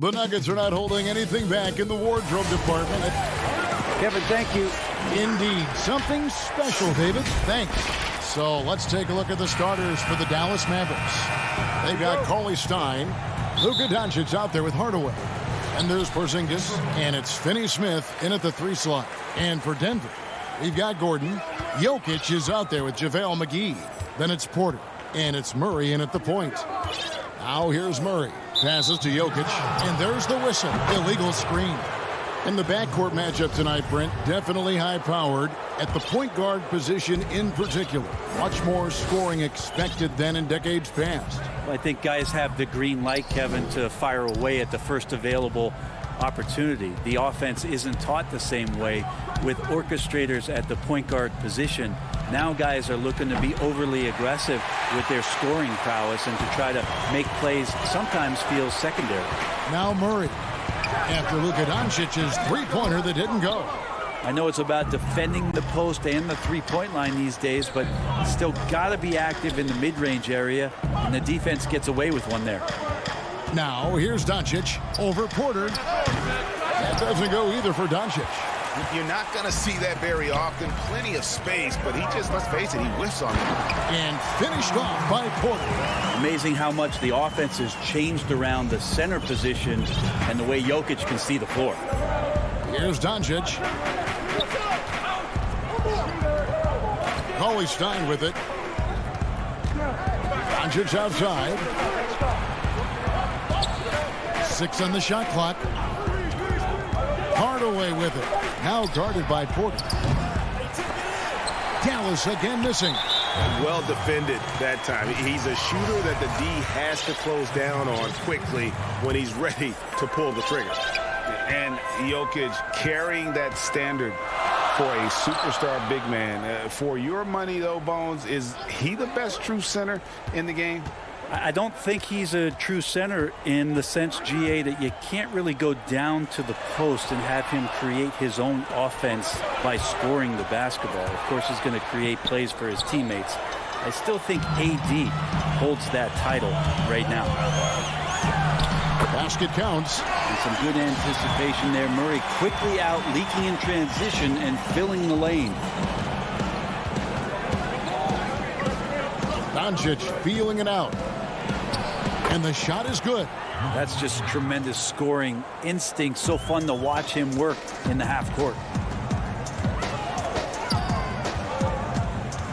The Nuggets are not holding anything back in the wardrobe department. Kevin, thank you. Indeed. Something special, David. Thanks. So let's take a look at the starters for the Dallas Mavericks. They've got Cauley Stein. Luka Doncic out there with Hardaway. And there's Porzingis. And it's Finney-Smith in at the 3 slot. And for Denver, we've got Gordon. Jokic is out there with JaVale McGee. Then it's Porter. And it's Murray in at the point. Now here's Murray. Passes to Jokic. And there's the whistle. Illegal screen. In the backcourt matchup tonight, Brent, definitely high-powered at the point guard position in particular. Much more scoring expected than in decades past. I think guys have the green light, Kevin, to fire away at the first available opportunity. The offense isn't taught the same way with orchestrators at the point guard position. Now guys are looking to be overly aggressive with their scoring prowess and to try to make plays sometimes feels secondary. Now Murray. After Luka Doncic's three-pointer that didn't go. I know it's about defending the post and the three-point line these days, but still got to be active in the mid-range area, and the defense gets away with one there. Now here's Doncic over Porter. That doesn't go either for Doncic. You're not going to see that very often. Plenty of space, but he just, let's face it, he whiffs on it. And finished off by Porter. Amazing how much the offense has changed around the center position and the way Jokic can see the floor. Here's Doncic. Cauley Stein with it. Doncic outside. 6 on the shot clock. Hardaway with it. Now guarded by Porter. Dallas again missing. Well defended that time. He's a shooter that the D has to close down on quickly when he's ready to pull the trigger. And Jokic carrying that standard for a superstar big man. For your money, though, Bones, is he the best true center in the game? I don't think he's a true center in the sense, GA, that you can't really go down to the post and have him create his own offense by scoring the basketball. Of course, he's going to create plays for his teammates. I still think AD holds that title right now. Basket counts. And some good anticipation there. Murray quickly out, leaking in transition and filling the lane. Doncic feeling it out. And the shot is good. That's just tremendous scoring instinct. So fun to watch him work in the half court.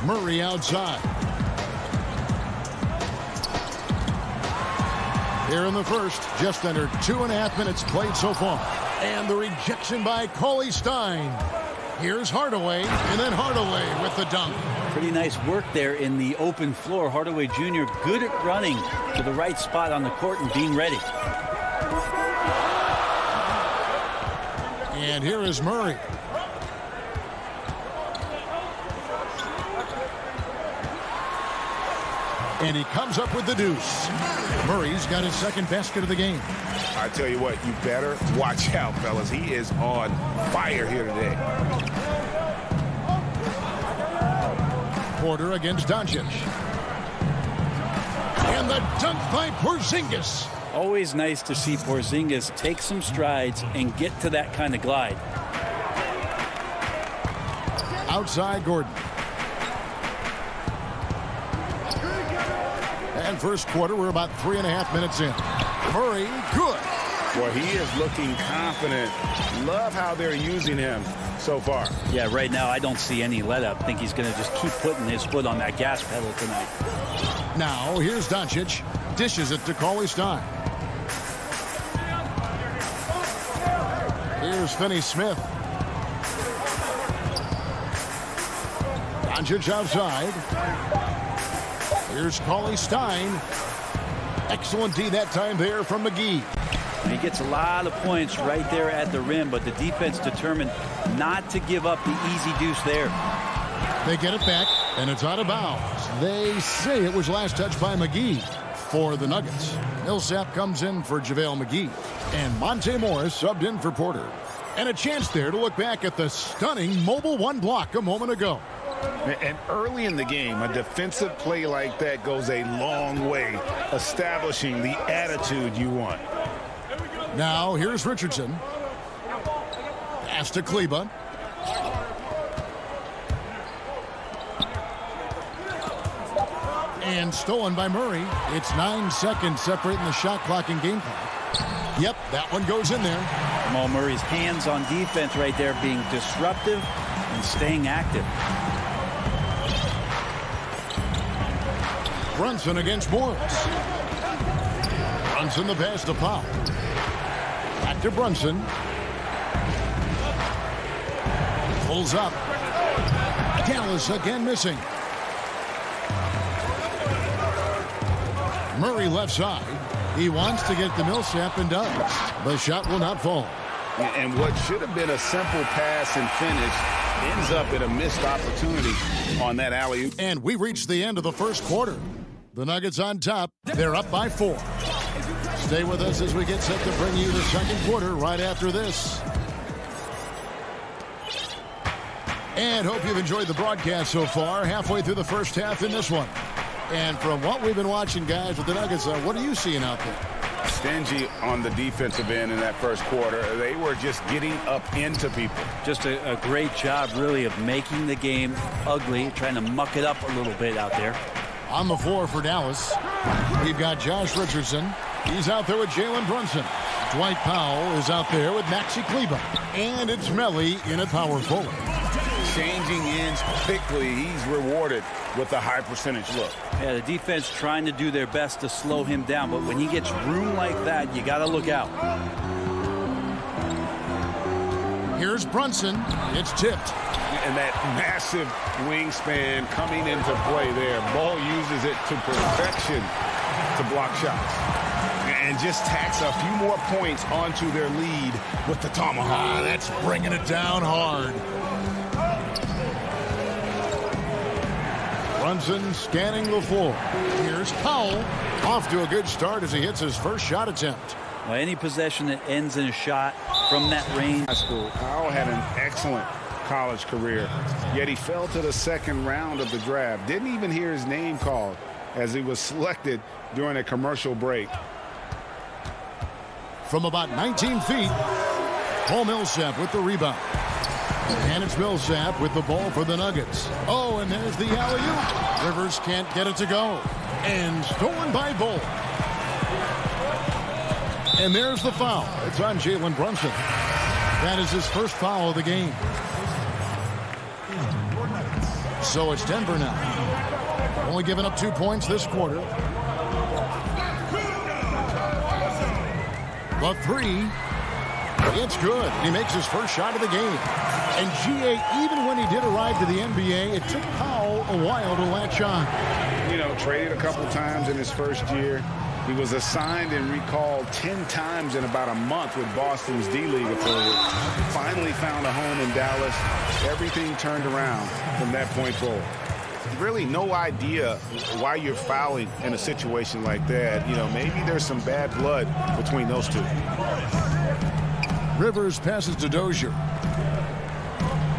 Murray outside. Here in the first, just under 2.5 minutes played so far. And the rejection by Cauley Stein. Here's Hardaway, and then Hardaway with the dunk. Pretty nice work there in the open floor. Hardaway Jr. good at running to the right spot on the court and being ready. And here is Murray. And he comes up with the deuce. Murray's got his second basket of the game. I tell you what, you better watch out, fellas. He is on fire here today. Porter against Doncic. And the dunk by Porzingis. Always nice to see Porzingis take some strides and get to that kind of glide. Outside Gordon. And first quarter, we're about 3.5 minutes in. Murray, good. Well, he is looking confident. Love how they're using him so far. Yeah, right now I don't see any let up. I think he's going to just keep putting his foot on that gas pedal tonight. Now, here's Doncic. Dishes it to Cauley Stein. Here's Finney-Smith. Doncic outside. Here's Cauley Stein. Excellent D that time there from McGee. He gets a lot of points right there at the rim, but the defense determined not to give up the easy deuce there. They get it back, and it's out of bounds. They say it was last touched by McGee for the Nuggets. Millsap comes in for JaVale McGee, and Monte Morris subbed in for Porter. And a chance there to look back at the stunning Mobile One block a moment ago. And early in the game, a defensive play like that goes a long way establishing the attitude you want. Now here's Richardson. Pass to Kleba. And stolen by Murray. It's 9 seconds separating the shot clock and game clock. Yep, that one goes in there. Jamal Murray's hands on defense right there, being disruptive and staying active. Brunson against Morris. Brunson the pass to Powell. Back to Brunson. Pulls up. Dallas again missing. Murray left side. He wants to get to Millsap and does. The shot will not fall. And what should have been a simple pass and finish ends up in a missed opportunity on that alley-oop. And we reached the end of the first quarter. The Nuggets on top. They're up by 4. Stay with us as we get set to bring you the second quarter right after this. And hope you've enjoyed the broadcast so far. Halfway through the first half in this one. And from what we've been watching, guys, with the Nuggets, what are you seeing out there? Stingy on the defensive end in that first quarter. They were just getting up into people. Just a great job, really, of making the game ugly, trying to muck it up a little bit out there. On the floor for Dallas, we've got Josh Richardson. He's out there with Jalen Brunson. Dwight Powell is out there with Maxi Kleba. And it's Melly in at power forward. Changing ends quickly. He's rewarded with a high percentage look. Yeah, the defense trying to do their best to slow him down, but when he gets room like that, you got to look out. Here's Brunson. It's tipped. And that massive wingspan coming into play there. Ball uses it to perfection to block shots. And just tacks a few more points onto their lead with the tomahawk. That's bringing it down hard. Brunson scanning the floor. Here's Powell. Off to a good start as he hits his first shot attempt. Well, any possession that ends in a shot from that range. High school. Powell had an excellent college career, yet he fell to the second round of the draft. Didn't even hear his name called as he was selected during a commercial break. From about 19 feet, Paul Millsap with the rebound. And it's Millsap with the ball for the Nuggets. Oh, and there's the alley-oop. Rivers can't get it to go. And stolen by Bull. And there's the foul. It's on Jalen Brunson. That is his first foul of the game. So it's Denver now. Only giving up 2 points this quarter. The three. It's good. He makes his first shot of the game. And G.A., even when he did arrive to the NBA, it took Powell a while to latch on. You know, traded a couple times in his first year. He was assigned and recalled 10 times in about a month with Boston's D-League affiliate. Finally found a home in Dallas. Everything turned around from that point forward. Really no idea why you're fouling in a situation like that. You know, maybe there's some bad blood between those two. Rivers passes to Dozier.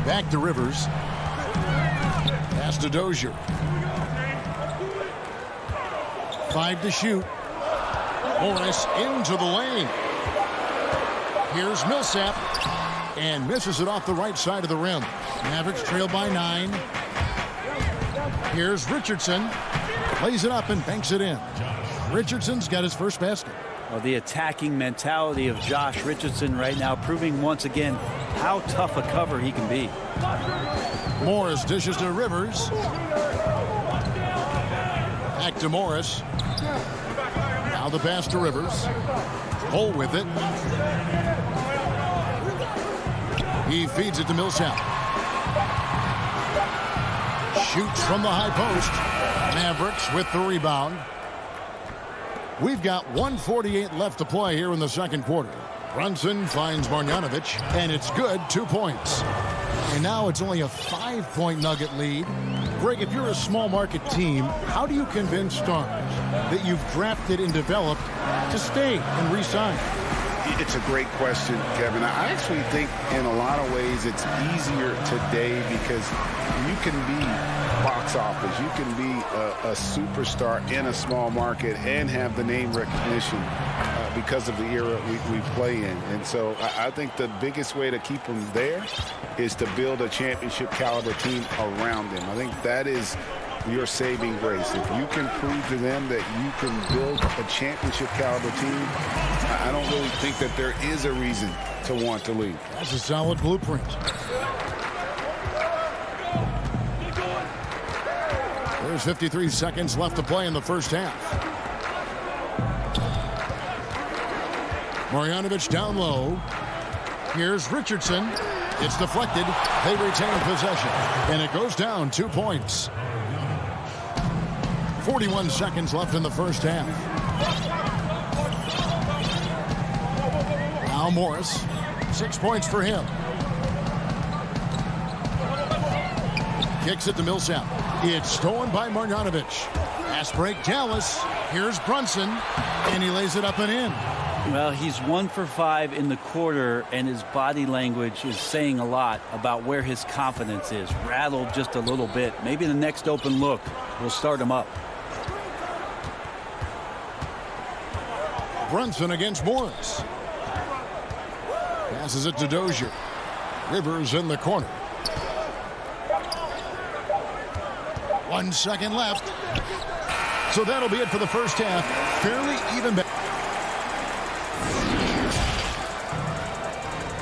Back to Rivers. Pass to Dozier. 5 to shoot. Morris into the lane. Here's Millsap. And misses it off the right side of the rim. Mavericks trail by 9. Here's Richardson. Plays it up and banks it in. Richardson's got his first basket. Well, the attacking mentality of Josh Richardson right now, proving once again how tough a cover he can be. Morris dishes to Rivers. Back to Morris. Now the pass to Rivers. Hole with it. He feeds it to Millsap. Shoots from the high post. Mavericks with the rebound. We've got 1:48 left to play here in the second quarter. Brunson finds Marjanovic, and it's good, 2 points. And now it's only a 5-point Nugget lead. Greg, if you're a small market team, how do you convince stars that you've drafted and developed to stay and re-sign? It's a great question, Kevin. I actually think in a lot of ways it's easier today because you can be box office. You can be a superstar in a small market and have the name recognition because of the era we play in. And so I think the biggest way to keep them there is to build a championship caliber team around them. I think that is your saving grace. If you can prove to them that you can build a championship caliber team, I don't really think that there is a reason to want to leave. That's a solid blueprint. There's 53 seconds left to play in the first half. Marjanovic down low. Here's Richardson. It's deflected. They retain possession. And it goes down 2 points. 41 seconds left in the first half. Al Morris. 6 points for him. Kicks it to Millsap. It's stolen by Marjanovic. Pass break Dallas. Here's Brunson. And he lays it up and in. Well, he's 1 for 5 in the quarter, and his body language is saying a lot about where his confidence is. Rattled just a little bit. Maybe the next open look will start him up. Brunson against Morris. Passes it to Dozier. Rivers in the corner. 1 second left. So that'll be it for the first half. Fairly even.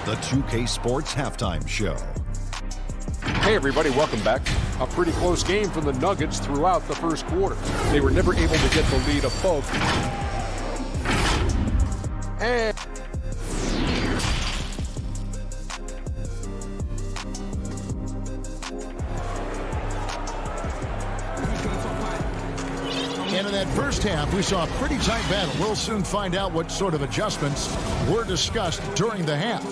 The 2K Sports Halftime Show. Hey everybody, welcome back. A pretty close game for the Nuggets throughout the first quarter. They were never able to get the lead above. And in that first half, we saw a pretty tight battle. We'll soon find out what sort of adjustments were discussed during the half.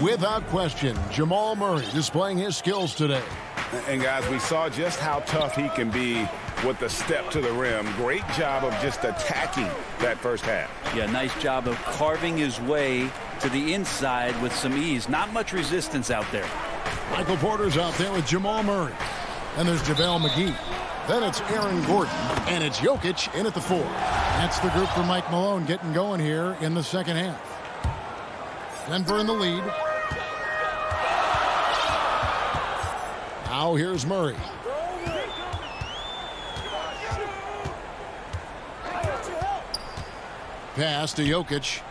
Without question, Jamal Murray displaying his skills today. And guys, we saw just how tough he can be with the step to the rim. Great job of just attacking that first half. Yeah, nice job of carving his way to the inside with some ease. Not much resistance out there. Michael Porter's out there with Jamal Murray. And there's JaVale McGee. Then it's Aaron Gordon. And it's Jokic in at the 4. That's the group for Mike Malone getting going here in the second half. Denver in the lead. Now here's Murray. Pass to Jokic.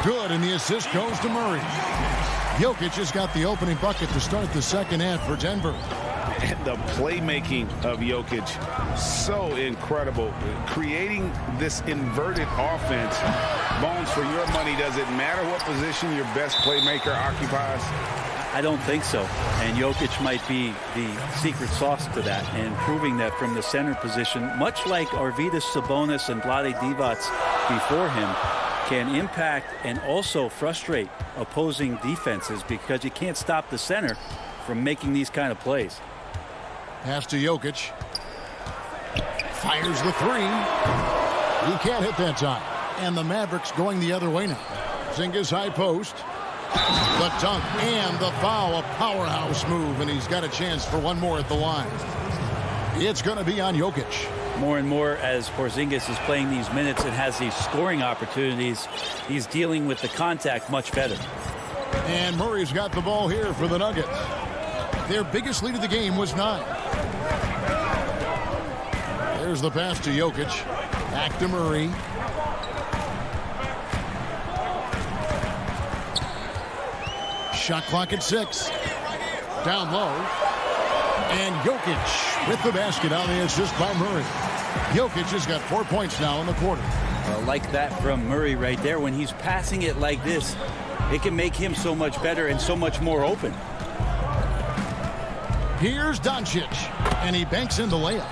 Good, and the assist goes to Murray. Jokic has got the opening bucket to start the second half for Denver. And the playmaking of Jokic, so incredible. Creating this inverted offense. Bones, for your money, does it matter what position your best playmaker occupies? I don't think so. And Jokic might be the secret sauce to that, and proving that from the center position, much like Arvydas Sabonis and Vlade Divac before him, can impact and also frustrate opposing defenses because you can't stop the center from making these kind of plays. Pass to Jokic. Fires the 3. He can't hit that time. And the Mavericks going the other way now. Zingas high post. The dunk and the foul. A powerhouse move, and he's got a chance for one more at the line. It's going to be on Jokic. More and more as Porzingis is playing these minutes and has these scoring opportunities, he's dealing with the contact much better. And Murray's got the ball here for the Nuggets. Their biggest lead of the game was 9. There's the pass to Jokic. Back to Murray. Shot clock at 6. Down low. And Jokic with the basket on the assist by Murray. Jokic has got 4 points now in the quarter. Like that from Murray right there. When he's passing it like this, it can make him so much better and so much more open. Here's Doncic, and he banks in the layup.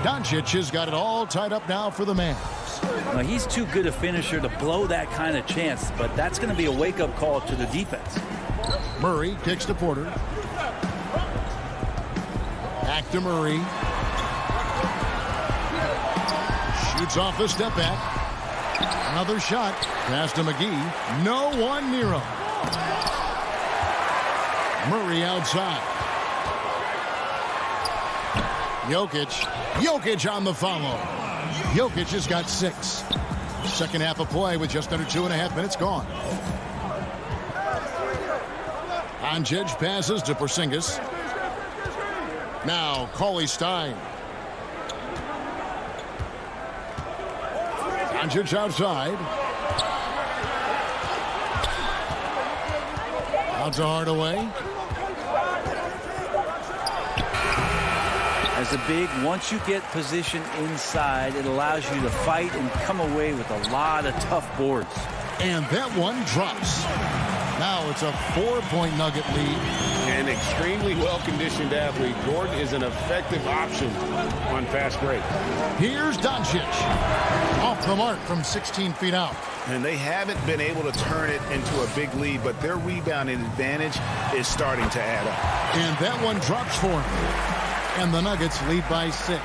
Doncic has got it all tied up now for the Mavs. Now, he's too good a finisher to blow that kind of chance, but that's going to be a wake-up call to the defense. Murray kicks to Porter. Back to Murray. Shoots off the step back. Another shot. Pass to McGee. No one near him. Murray outside. Jokic on the follow. Jokic has got 6. Second half of play with just under 2.5 minutes gone. Doncic passes to Porzingis. Now CLA Stein. Doncic outside. Out to Hardaway. As a big, once you get position inside, it allows you to fight and come away with a lot of tough boards. And that one drops. Now it's a 4-point Nugget lead. An extremely well-conditioned athlete. Gordon is an effective option on fast break. Here's Doncic. Off the mark from 16 feet out. And they haven't been able to turn it into a big lead, but their rebounding advantage is starting to add up. And that one drops for him. And the Nuggets lead by 6.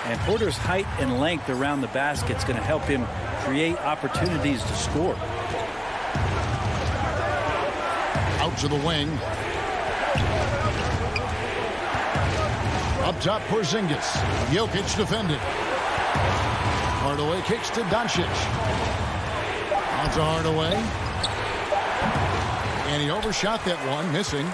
And Porter's height and length around the basket is going to help him create opportunities to score. Out to the wing. Up top, Porzingis. Jokic defended. Hardaway kicks to Doncic. Out to Hardaway. And he overshot that one, missing.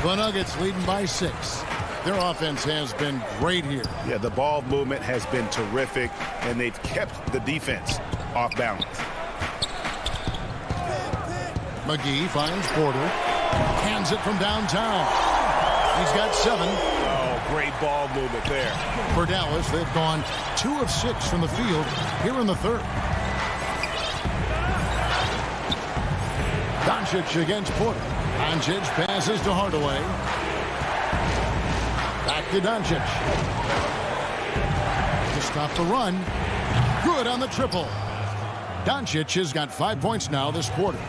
The Nuggets leading by 6. Their offense has been great here. Yeah, the ball movement has been terrific, and they've kept the defense off balance. McGee finds Porter. Hands it from downtown. He's got 7. Oh, great ball movement there. For Dallas, they've gone 2 of 6 from the field here in the third. Doncic against Porter. Doncic passes to Hardaway. Back to Doncic. To stop the run. Good on the triple. Doncic has got 5 points now this quarter.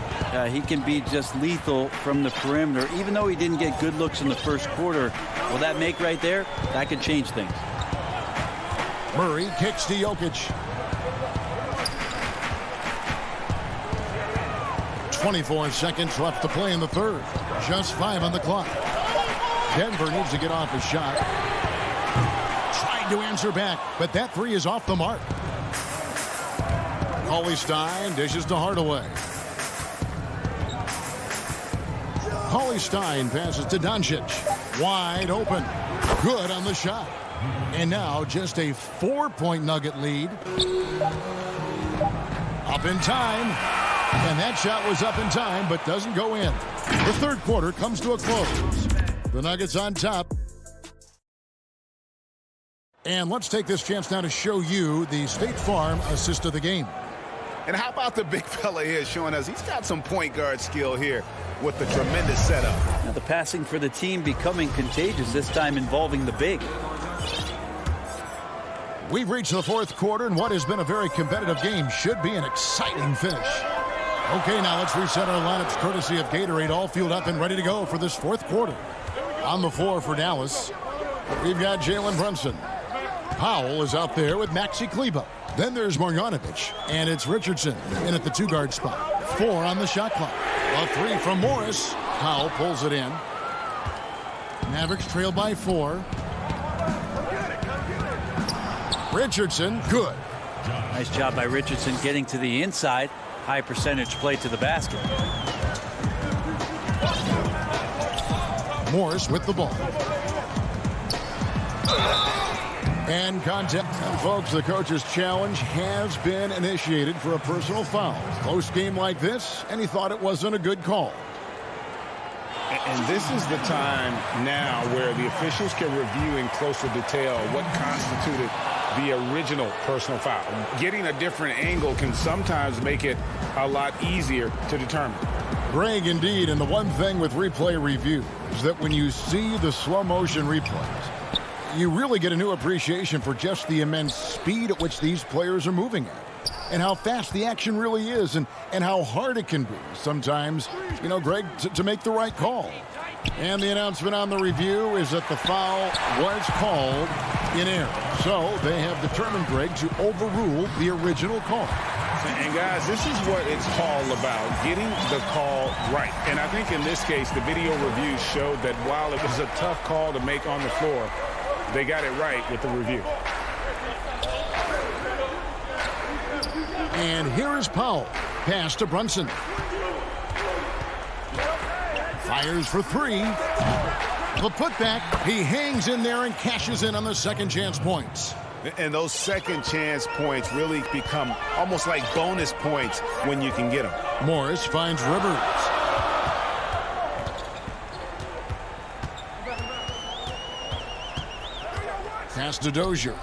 He can be just lethal from the perimeter. Even though he didn't get good looks in the first quarter, will that make right there? That could change things. Murray kicks to Jokic. 24 seconds left to play in the third. Just 5 on the clock. Denver needs to get off a shot. Trying to answer back, but that 3 is off the mark. CLA Stein dishes to Hardaway. CLA Stein passes to Doncic. Wide open. Good on the shot. And now just a 4-point Nugget lead. Up in time. And that shot was up in time, but doesn't go in. The third quarter comes to a close. The Nuggets on top. And let's take this chance now to show you the State Farm assist of the game. And how about the big fella here showing us he's got some point guard skill here with the tremendous setup. Now the passing for the team becoming contagious, this time involving the big. We've reached the fourth quarter, and what has been a very competitive game should be an exciting finish. Okay, now let's reset our lineups courtesy of Gatorade, all fueled up and ready to go for this fourth quarter. On the floor for Dallas, we've got Jalen Brunson. Powell is out there with Maxi Kleber. Then there's Marjanovic, and it's Richardson in at the 2-guard spot. 4 on the shot clock. A 3 from Morris. Powell pulls it in. Mavericks trail by 4. Richardson, good. Nice job by Richardson getting to the inside. High percentage play to the basket. Morris with the ball. And contact. And folks, the coach's challenge has been initiated for a personal foul. Close game like this, and he thought it wasn't a good call. And this is the time now where the officials can review in closer detail what constituted the original personal foul. Getting a different angle can sometimes make it a lot easier to determine. Greg, indeed, and the one thing with replay review is that when you see the slow motion replays, you really get a new appreciation for just the immense speed at which these players are moving at, and how fast the action really is, and how hard it can be sometimes, you know, Greg, to make the right call. And the announcement on the review is that the foul was called in error. So they have determined, Greg, to overrule the original call. And guys, this is what it's all about, getting the call right. And I think in this case, the video review showed that while it was a tough call to make on the floor, they got it right with the review. And here is Powell. Pass to Brunson. Fires for three. The putback. He hangs in there and cashes in on the second chance points. And those second chance points really become almost like bonus points when you can get them. Morris finds Rivers. Pass to Dozier.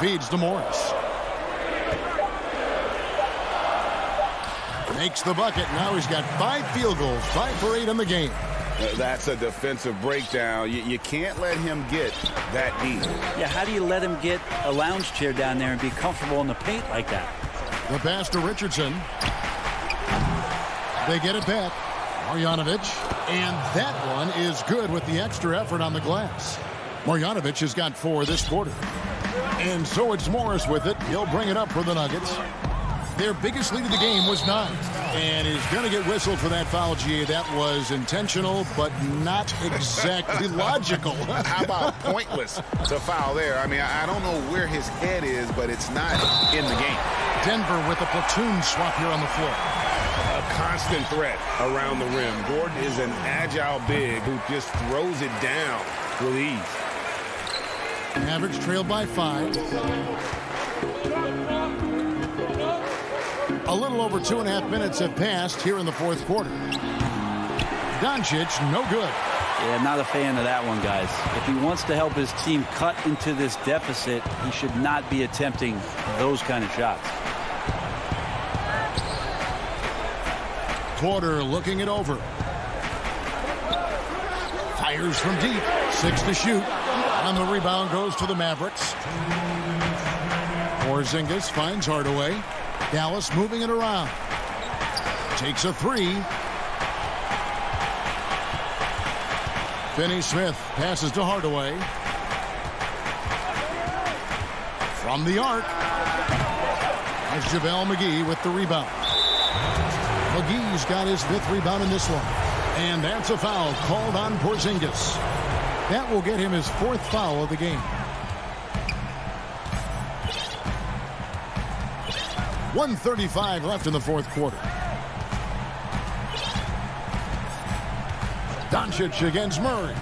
Feeds to Morris. Makes the bucket. Now he's got 5 field goals, 5 for 8 in the game. That's a defensive breakdown. You can't let him get that deep. Yeah, how do you let him get a lounge chair down there and be comfortable in the paint like that? The pass to Richardson. They get it back. Marjanovic. And that one is good with the extra effort on the glass. Marjanovic has got 4 this quarter. And so it's Morris with it. He'll bring it up for the Nuggets. Their biggest lead of the game was 9. And is going to get whistled for that foul, GA. That was intentional, but not exactly logical. How about pointless to foul there? I mean, I don't know where his head is, but it's not in the game. Denver with a platoon swap here on the floor. A constant threat around the rim. Gordon is an agile big who just throws it down with ease. Mavericks trailed by 5. A little over 2.5 minutes have passed here in the fourth quarter. Doncic, no good. Yeah, not a fan of that one, guys. If he wants to help his team cut into this deficit, he should not be attempting those kind of shots. Porter looking it over. Fires from deep. 6 to shoot. And the rebound goes to the Mavericks. Porzingis finds Hardaway. Dallas moving it around. Takes a 3. Finney-Smith passes to Hardaway. From the arc. That's JaVale McGee with the rebound. McGee's got his 5th rebound in this one. And that's a foul called on Porzingis. That will get him his 4th foul of the game. 1:35 left in the fourth quarter. Doncic against Murray.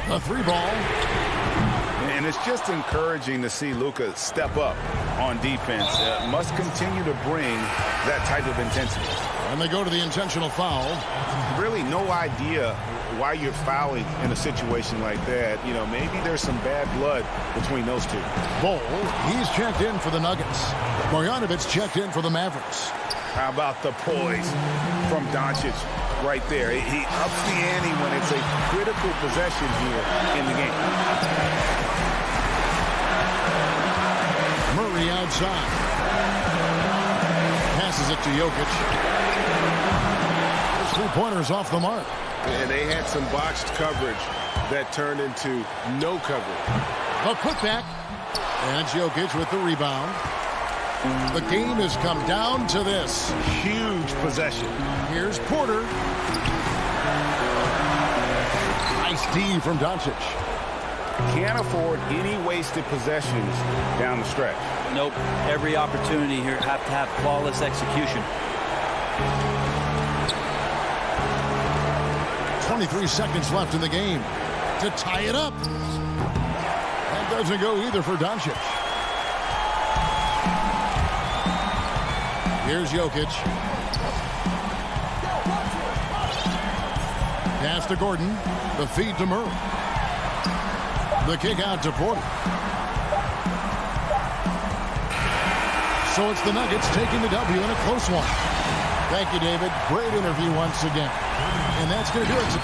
The 3 ball. And it's just encouraging to see Luka step up on defense. Must continue to bring that type of intensity. And they go to the intentional foul. Really no idea why you're fouling in a situation like that. You know, maybe there's some bad blood between those two. Bol, he's checked in for the Nuggets. Marjanovic checked in for the Mavericks. How about the poise from Doncic right there? He ups the ante when it's a critical possession here in the game. Murray outside. Passes it to Jokic. His 3-pointers off the mark. And they had some botched coverage that turned into no coverage. The putback. And Jokic with the rebound. The game has come down to this. Huge possession. Here's Porter. Nice D from Doncic. Can't afford any wasted possessions down the stretch. Nope. Every opportunity here have to have flawless execution. 23 seconds left in the game to tie it up. That doesn't go either for Doncic. Here's Jokic. Pass to Gordon. The feed to Murray. The kick out to Porter. So it's the Nuggets taking the W in a close one. Thank you, David. Great interview once again. And that's going to do it.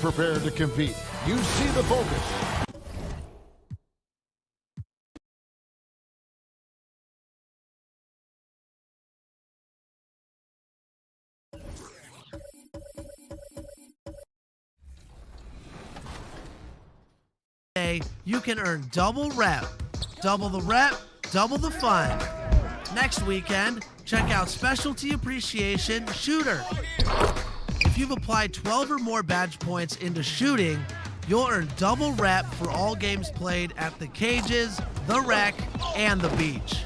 Prepared to compete. You see the focus. You can earn double rep. Double the rep, double the fun. Next weekend, check out Specialty Appreciation Shooter. If you've applied 12 or more badge points into shooting, you'll earn double rep for all games played at the cages, the rec, and the beach.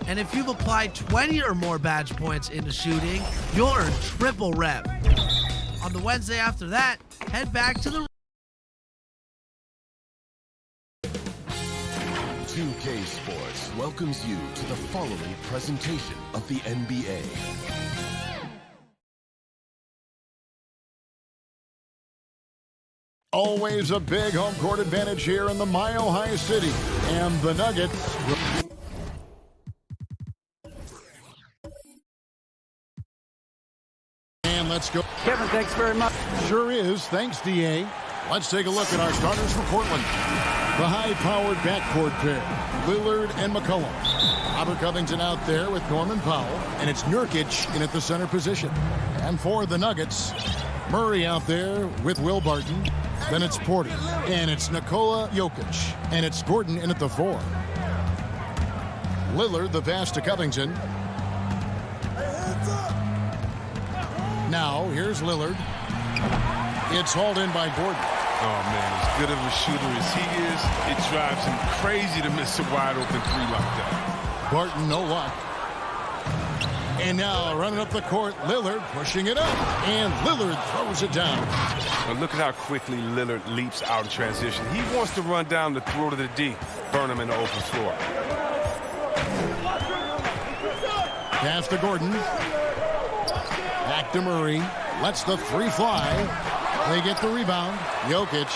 And if you've applied 20 or more badge points into shooting, you'll earn triple rep. On the Wednesday after that, head back to the 2K Sports welcomes you to the following presentation of the NBA. Always a big home court advantage here in the Mile High City. And the Nuggets. And let's go. Kevin, thanks very much. Sure is. Thanks, D.A. Let's take a look at our starters for Portland. The high-powered backcourt pair, Lillard and McCollum. Robert Covington out there with Norman Powell, and it's Nurkic in at the center position. And for the Nuggets, Murray out there with Will Barton. Then it's Porter, and it's Nikola Jokic, and it's Gordon in at the 4. Lillard, the pass to Covington. Now, here's Lillard. It's hauled in by Gordon. Oh, man, as good of a shooter as he is, it drives him crazy to miss a wide-open 3 like that. Barton, no luck. And now, running up the court, Lillard pushing it up. And Lillard throws it down. Well, look at how quickly Lillard leaps out in transition. He wants to run down the throat of the D, burn him in the open floor. Pass to Gordon. Back to Murray. Lets the 3 fly. They get the rebound. Jokic.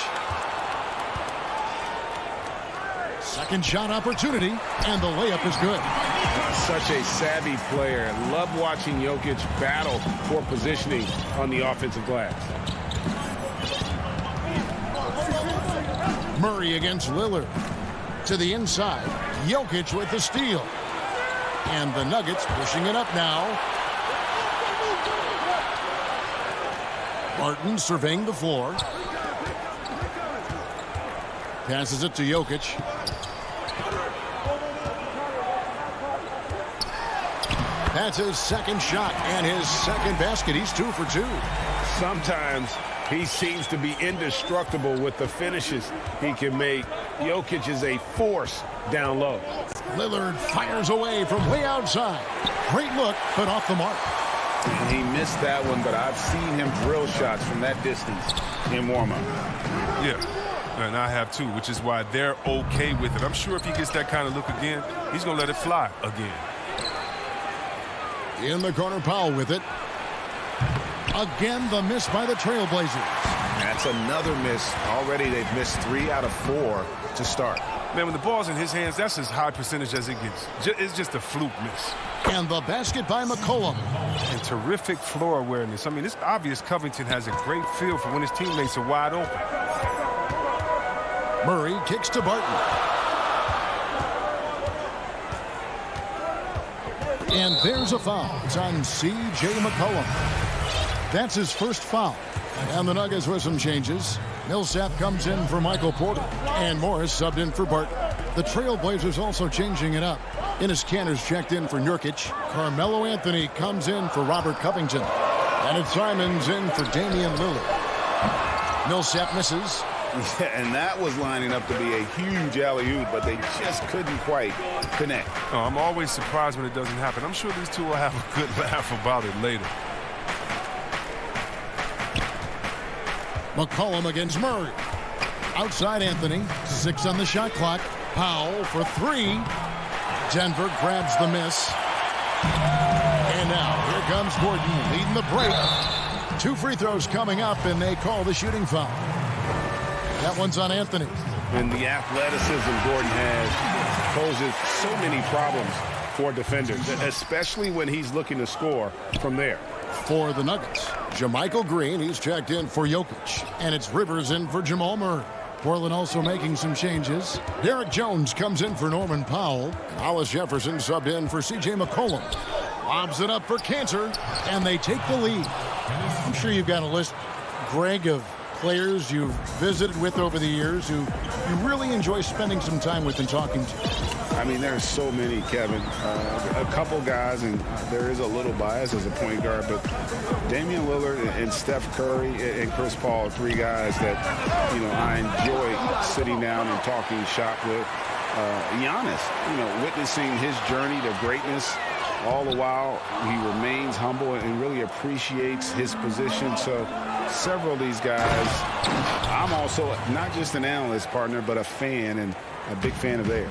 Second shot opportunity, and the layup is good. Such a savvy player. Love watching Jokic battle for positioning on the offensive glass. Murray against Lillard. To the inside. Jokic with the steal. And the Nuggets pushing it up now. Barton surveying the floor. Passes it to Jokic. That's his second shot and his second basket. He's 2 for 2. Sometimes he seems to be indestructible with the finishes he can make. Jokic is a force down low. Lillard fires away from way outside. Great look, but off the mark. He missed that one, but I've seen him drill shots from that distance in warm-up. Yeah, and I have too, which is why they're okay with it. I'm sure if he gets that kind of look again, he's going to let it fly again. In the corner, Powell with it. Again, the miss by the Trailblazers. That's another miss. Already they've missed 3 out of 4 to start. Man, when the ball's in his hands, that's as high percentage as it gets. It's just a fluke miss. And the basket by McCollum. And terrific floor awareness. I mean, it's obvious Covington has a great feel for when his teammates are wide open. Murray kicks to Barton. And there's a foul. It's on C.J. McCollum. That's his first foul. And the Nuggets with some changes. Millsap comes in for Michael Porter. And Morris subbed in for Barton. The Trailblazers also changing it up. Enes Kanter's checked in for Nurkic. Carmelo Anthony comes in for Robert Covington. And it's Simons in for Damian Lillard. Millsap misses. Yeah, and that was lining up to be a huge alley-oop, but they just couldn't quite connect. Oh, I'm always surprised when it doesn't happen. I'm sure these two will have a good laugh about it later. McCollum against Murray. Outside Anthony. 6 on the shot clock. Powell for 3. Denver grabs the miss. And now here comes Gordon leading the break. 2 free throws coming up, and they call the shooting foul. That one's on Anthony. And the athleticism Gordon has poses so many problems for defenders, especially when he's looking to score from there. For the Nuggets, JaMychal Green, he's checked in for Jokic. And it's Rivers in for Jamal Murray. Portland also making some changes. Derek Jones comes in for Norman Powell. Hollis Jefferson subbed in for C.J. McCollum. Lobs it up for Kanter, and they take the lead. I'm sure you've got a list, Greg, of players you've visited with over the years who you really enjoy spending some time with and talking to. I mean, there's so many, Kevin. A couple guys, and there is a little bias as a point guard, but Damian Lillard and Steph Curry and Chris Paul are 3 guys that, you know, I enjoy sitting down and talking shop with. Giannis, witnessing his journey to greatness. All the while, he remains humble and really appreciates his position. So several of these guys, I'm also not just an analyst, partner, but a fan, and a big fan of theirs.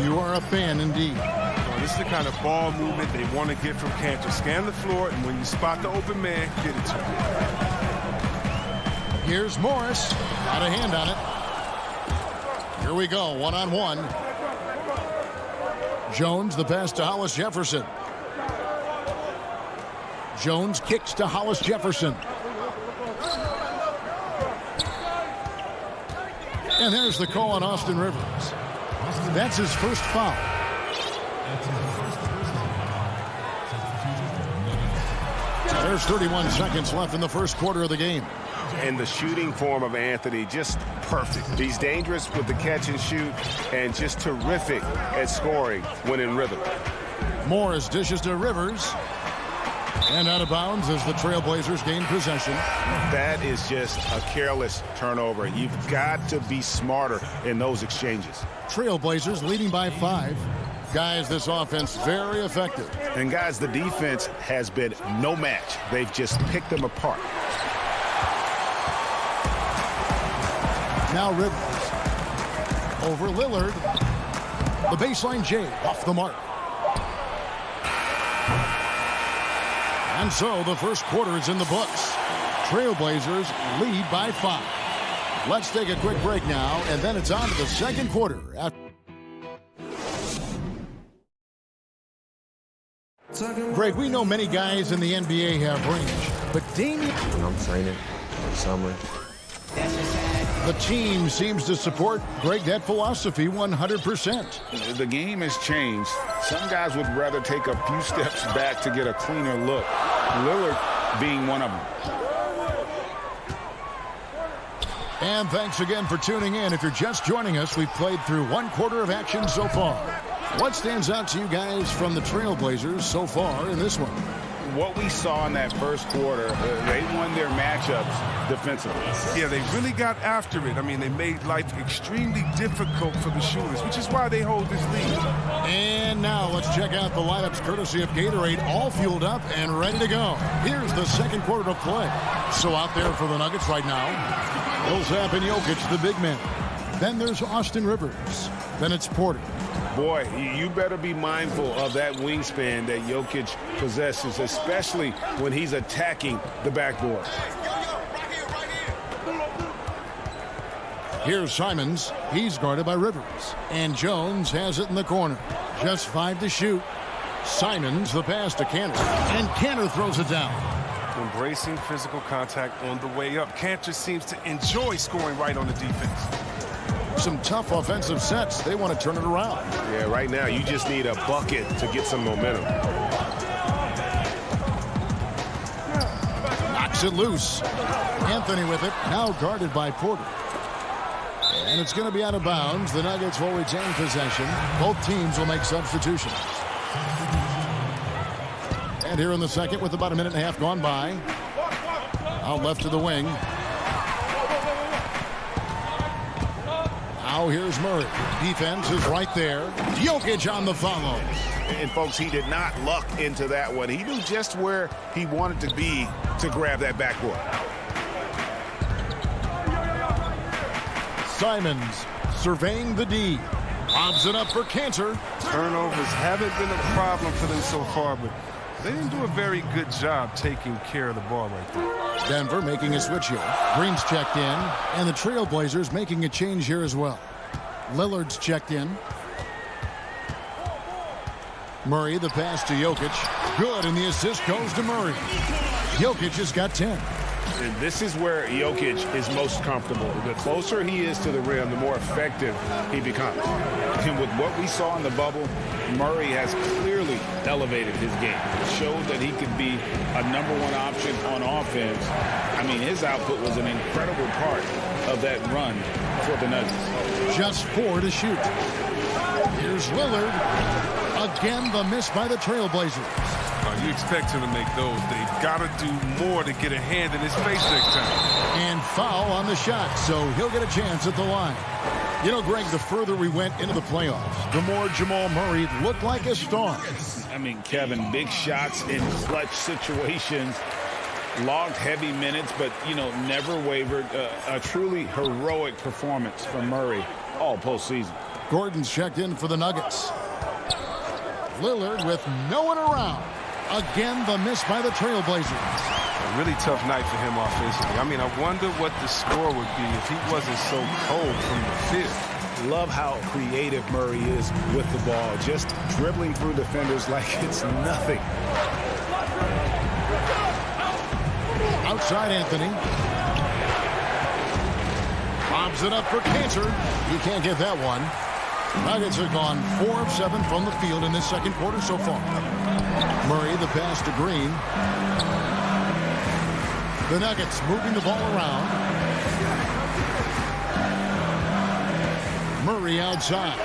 You are a fan indeed. Well, this is the kind of ball movement they want to get from Kanter. Scan the floor, and when you spot the open man, get it to him. Here's Morris. Got a hand on it. Here we go, 1-on-1. Jones, the pass to Hollis Jefferson. Jones kicks to Hollis Jefferson. And there's the call on Austin Rivers. That's his first foul. There's 31 seconds left in the first quarter of the game. And the shooting form of Anthony, just perfect. He's dangerous with the catch and shoot and just terrific at scoring when in rhythm. Morris dishes to Rivers. And out of bounds as the Trailblazers gain possession. That is just a careless turnover. You've got to be smarter in those exchanges. Trailblazers leading by 5. Guys, this offense very effective. And guys, the defense has been no match. They've just picked them apart. Now Rivers. Over Lillard. The baseline J off the mark. And so the first quarter is in the books. Trailblazers lead by 5. Let's take a quick break now, and then it's on to the second quarter. Greg, we know many guys in the NBA have range, but Damian... When I'm training in summer. The team seems to support, Greg, that philosophy 100%. The game has changed. Some guys would rather take a few steps back to get a cleaner look. Lillard being one of them. And thanks again for tuning in. If you're just joining us, we've played through one quarter of action so far. What stands out to you guys from the Trailblazers so far in this one? What we saw in that first quarter, they won their matchups defensively. Yeah, they really got after it. I mean, they made life extremely difficult for the shooters, which is why they hold this lead. And now let's check out the lineups courtesy of Gatorade, all fueled up and ready to go. Here's the second quarter to play. So out there for the Nuggets right now, Millsap and Jokic, the big men. Then there's Austin Rivers. Then it's Porter. Boy, you better be mindful of that wingspan that Jokic possesses, especially when he's attacking the backboard. Here's Simons. He's guarded by Rivers. And Jones has it in the corner. Just 5 to shoot. Simons, the pass to Kanter. And Kanter throws it down. Embracing physical contact on the way up. Kanter seems to enjoy scoring right on the defense. Some tough offensive sets. They want to turn it around. Yeah, right now you just need a bucket to get some momentum. Knocks it loose. Anthony with it. Now guarded by Porter. And it's going to be out of bounds. The Nuggets will retain possession. Both teams will make substitutions. And here in the second with about a minute and a half gone by. Out left to the wing. Now here's Murray. Defense is right there. Jokic on the follow. And folks, he did not luck into that one. He knew just where he wanted to be to grab that backboard. Simons surveying the D. Lobs it up for Kanter. Turnovers haven't been a problem for them so far, but they didn't do a very good job taking care of the ball right there. Denver making a switch here. Green's checked in, and the Trailblazers making a change here as well. Lillard's checked in. Murray, the pass to Jokic. Good, and the assist goes to Murray. Jokic has got 10. And this is where Jokic is most comfortable. The closer he is to the rim, the more effective he becomes. And with what we saw in the bubble, Murray has clearly elevated his game. Showed that he could be a #1 option on offense. I mean, his output was an incredible part of that run for the Nuggets. Just 4 to shoot. Here's Lillard. Again, the miss by the Trailblazers. You expect him to make those. They've got to do more to get a hand in his face next time. And foul on the shot, so he'll get a chance at the line. You know, Greg, the further we went into the playoffs, the more Jamal Murray looked like a star. I mean, Kevin, big shots in clutch situations. Logged heavy minutes, but, you know, never wavered. A truly heroic performance from Murray all postseason. Gordon's checked in for the Nuggets. Lillard with no one around. Again, the miss by the Trailblazers. A really tough night for him offensively. I mean, I wonder what the score would be if he wasn't so cold from the field. Love how creative Murray is with the ball, just dribbling through defenders like it's nothing. Outside Anthony. Bobs it up for Cantor. He can't get that one. Nuggets have gone 4 of 7 from the field in this second quarter so far. Murray, the pass to Green. The Nuggets moving the ball around. Murray outside.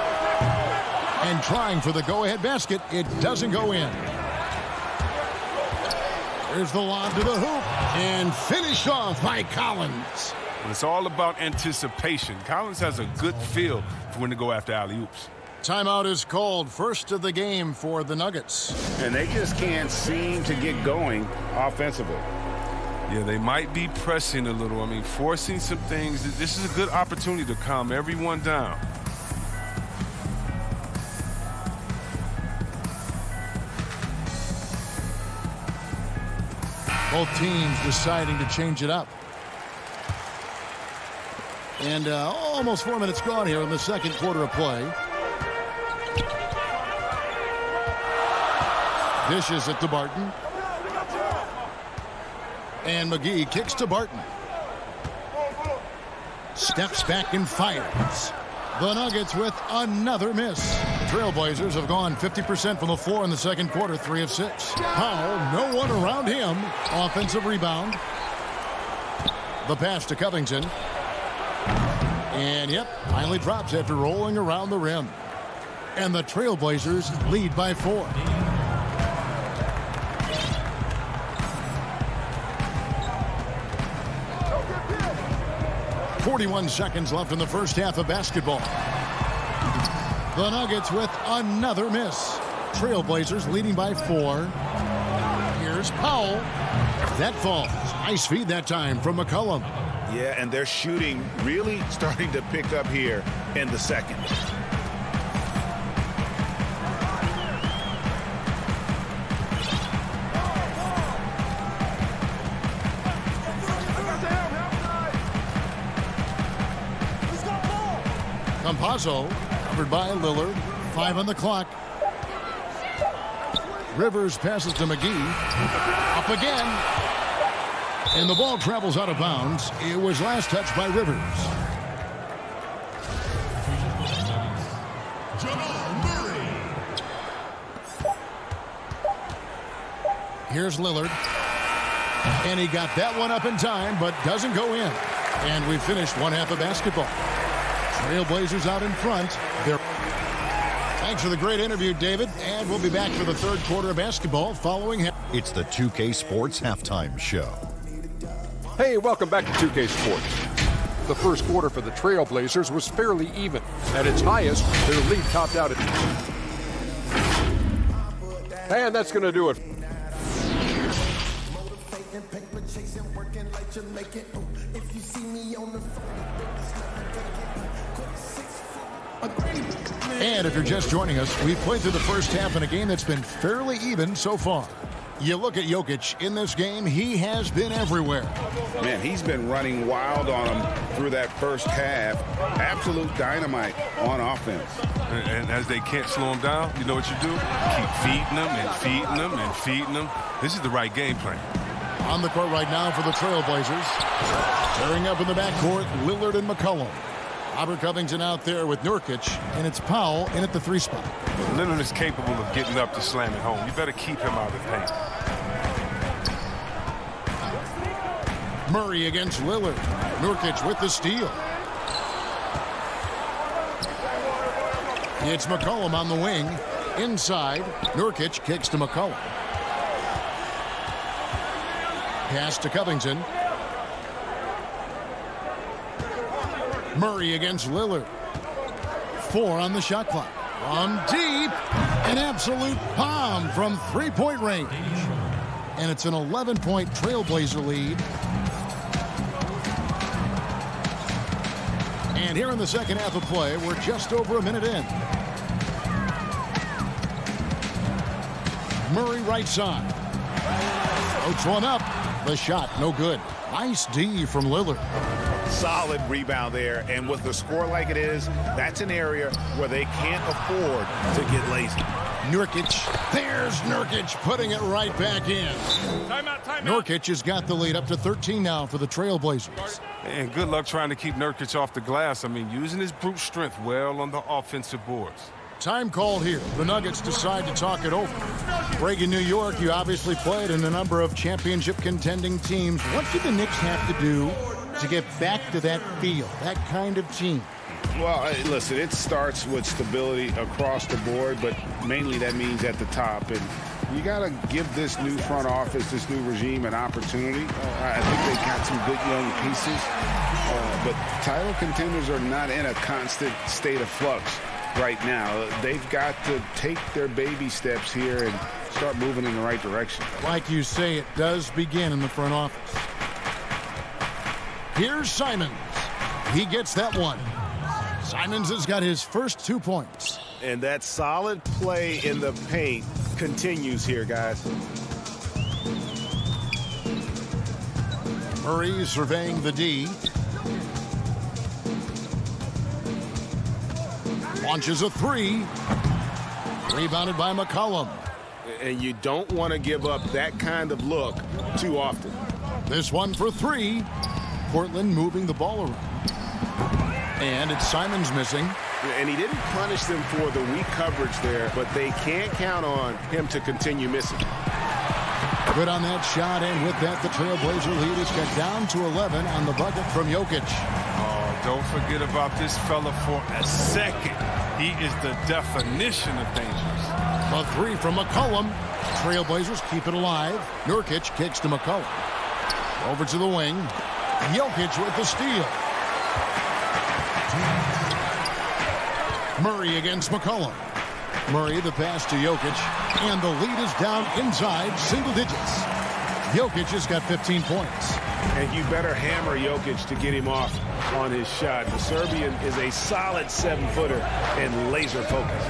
And trying for the go-ahead basket. It doesn't go in. Here's the lob to the hoop. And finished off by Collins. And it's all about anticipation. Collins has a good feel for when to go after alley-oops. Timeout is called. First of the game for the Nuggets. And they just can't seem to get going offensively. Yeah, they might be pressing a little. I mean, forcing some things. This is a good opportunity to calm everyone down. Both teams deciding to change it up. And almost 4 minutes gone here in the second quarter of play. Dishes it to Barton. And McGee kicks to Barton. Steps back and fires. The Nuggets with another miss. Trailblazers have gone 50% from the floor in the second quarter, 3 of 6. Powell, no one around him. Offensive rebound. The pass to Covington. And, yep, finally drops after rolling around the rim. And the Trailblazers lead by 4. .41 seconds left in the first half of basketball. The Nuggets with another miss. Trailblazers leading by 4. Here's Powell. That falls. Nice feed that time from McCollum. Yeah, and their shooting really starting to pick up here in the second. Campazzo, covered by Lillard. 5 on the clock. Rivers passes to McGee. Up again. And the ball travels out of bounds. It was last touched by Rivers. Here's Lillard. And he got that one up in time, but doesn't go in. And we finished one half of basketball. Trailblazers out in front. Thanks for the great interview, David. And we'll be back for the third quarter of basketball following. It's the 2K Sports Halftime Show. Hey, welcome back to 2K Sports. The first quarter for the Trailblazers was fairly even. At its highest, their lead topped out at... And that's going to do it. And if you're just joining us, we've played through the first half in a game that's been fairly even so far. You look at Jokic in this game, he has been everywhere. Man, he's been running wild on him through that first half. Absolute dynamite on offense. And as they can't slow him down, you know what you do? Keep feeding them and feeding them and feeding them. This is the right game plan. On the court right now for the Trailblazers. Tearing up in the backcourt, Lillard and McCollum. Robert Covington out there with Nurkic, and it's Powell in at the 3 spot. Lillard is capable of getting up to slam it home. You better keep him out of the paint. Murray against Lillard. Nurkic with the steal. It's McCollum on the wing. Inside, Nurkic kicks to McCollum. Pass to Covington. Murray against Lillard. 4 on the shot clock. From deep, an absolute bomb from 3-point range. And it's an 11-point Trailblazer lead. And here in the second half of play, we're just over a minute in. Murray right side. Floats one up. The shot, no good. Nice D from Lillard. Solid rebound there, and with the score like it is, that's an area where they can't afford to get lazy. Nurkic. There's Nurkic putting it right back in. Timeout. Nurkic has got the lead up to 13 now for the Trailblazers. And good luck trying to keep Nurkic off the glass. I mean, using his brute strength well on the offensive boards. Time called here. The Nuggets decide to talk it over. Greg, in New York, you obviously played in a number of championship contending teams. What do the Knicks have to do to get back to that feel, that kind of team? Well, listen, it starts with stability across the board, but mainly that means at the top. And you got to give this new front office, this new regime, an opportunity. I think they got some good young pieces, but title contenders are not in a constant state of flux right now. They've got to take their baby steps here and start moving in the right direction. Like you say, it does begin in the front office. Here's Simons. He gets that one. Simons has got his first 2 points. And that solid play in the paint continues here, guys. Murray surveying the D. Launches a three. Rebounded by McCollum. And you don't want to give up that kind of look too often. This one for three. Portland moving the ball around. And it's Simons missing. And he didn't punish them for the weak coverage there, but they can't count on him to continue missing. Good on that shot, and with that, the Trailblazer lead is cut down to 11 on the bucket from Jokic. Oh, don't forget about this fella for a second. He is the definition of dangerous. A three from McCollum. Trailblazers keep it alive. Nurkic kicks to McCollum. Over to the wing. Jokic with the steal. Murray against McCollum. Murray the pass to Jokic. And the lead is down inside single digits. Jokic has got 15 points. And you better hammer Jokic to get him off on his shot. The Serbian is a solid 7-footer and laser focused.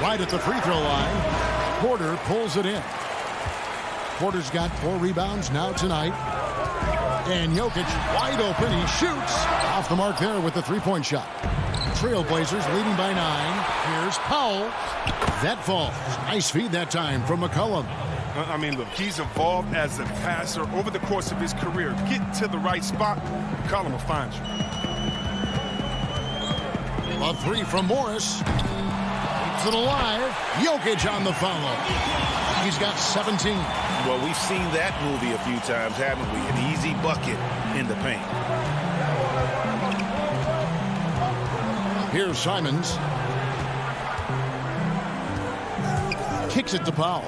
Right at the free throw line. Porter pulls it in. Porter's got 4 rebounds now tonight. And Jokic wide open. He shoots off the mark there with the three-point shot. Trailblazers leading by 9. Here's Powell. That falls. Nice feed that time from McCollum. I mean, look, he's evolved as a passer over the course of his career. Get to the right spot, McCollum will find you. A three from Morris. Keeps it alive. Jokic on the follow. He's got 17. Well, we've seen that movie a few times, haven't we? An easy bucket in the paint. Here's Simons. Kicks it to Powell.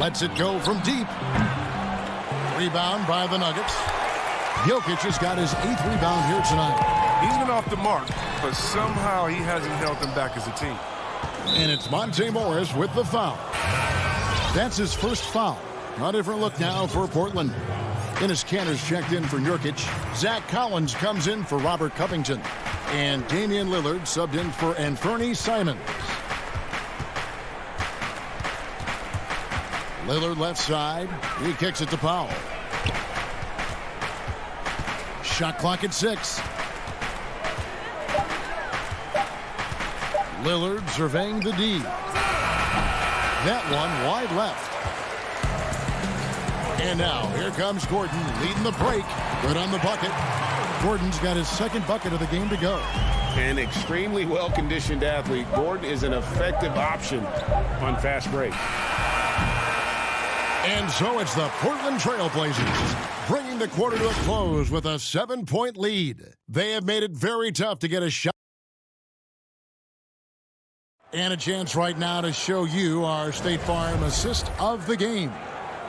Lets it go from deep. Rebound by the Nuggets. Jokic has got his 8th rebound here tonight. He's been off the mark, but somehow he hasn't held them back as a team. And it's Monte Morris with the foul. That's his first foul. A different look now for Portland. Dennis Kanter's checked in for Nurkic. Zach Collins comes in for Robert Covington. And Damian Lillard subbed in for Anthony Simons. Lillard left side. He kicks it to Powell. Shot clock at 6. Lillard surveying the D. That one wide left. And now here comes Gordon leading the break. Good on the bucket. Gordon's got his 2nd bucket of the game to go. An extremely well-conditioned athlete. Gordon is an effective option on fast break. And so it's the Portland Trailblazers bringing the quarter to a close with a 7-point lead. They have made it very tough to get a shot. And a chance right now to show you our State Farm assist of the game.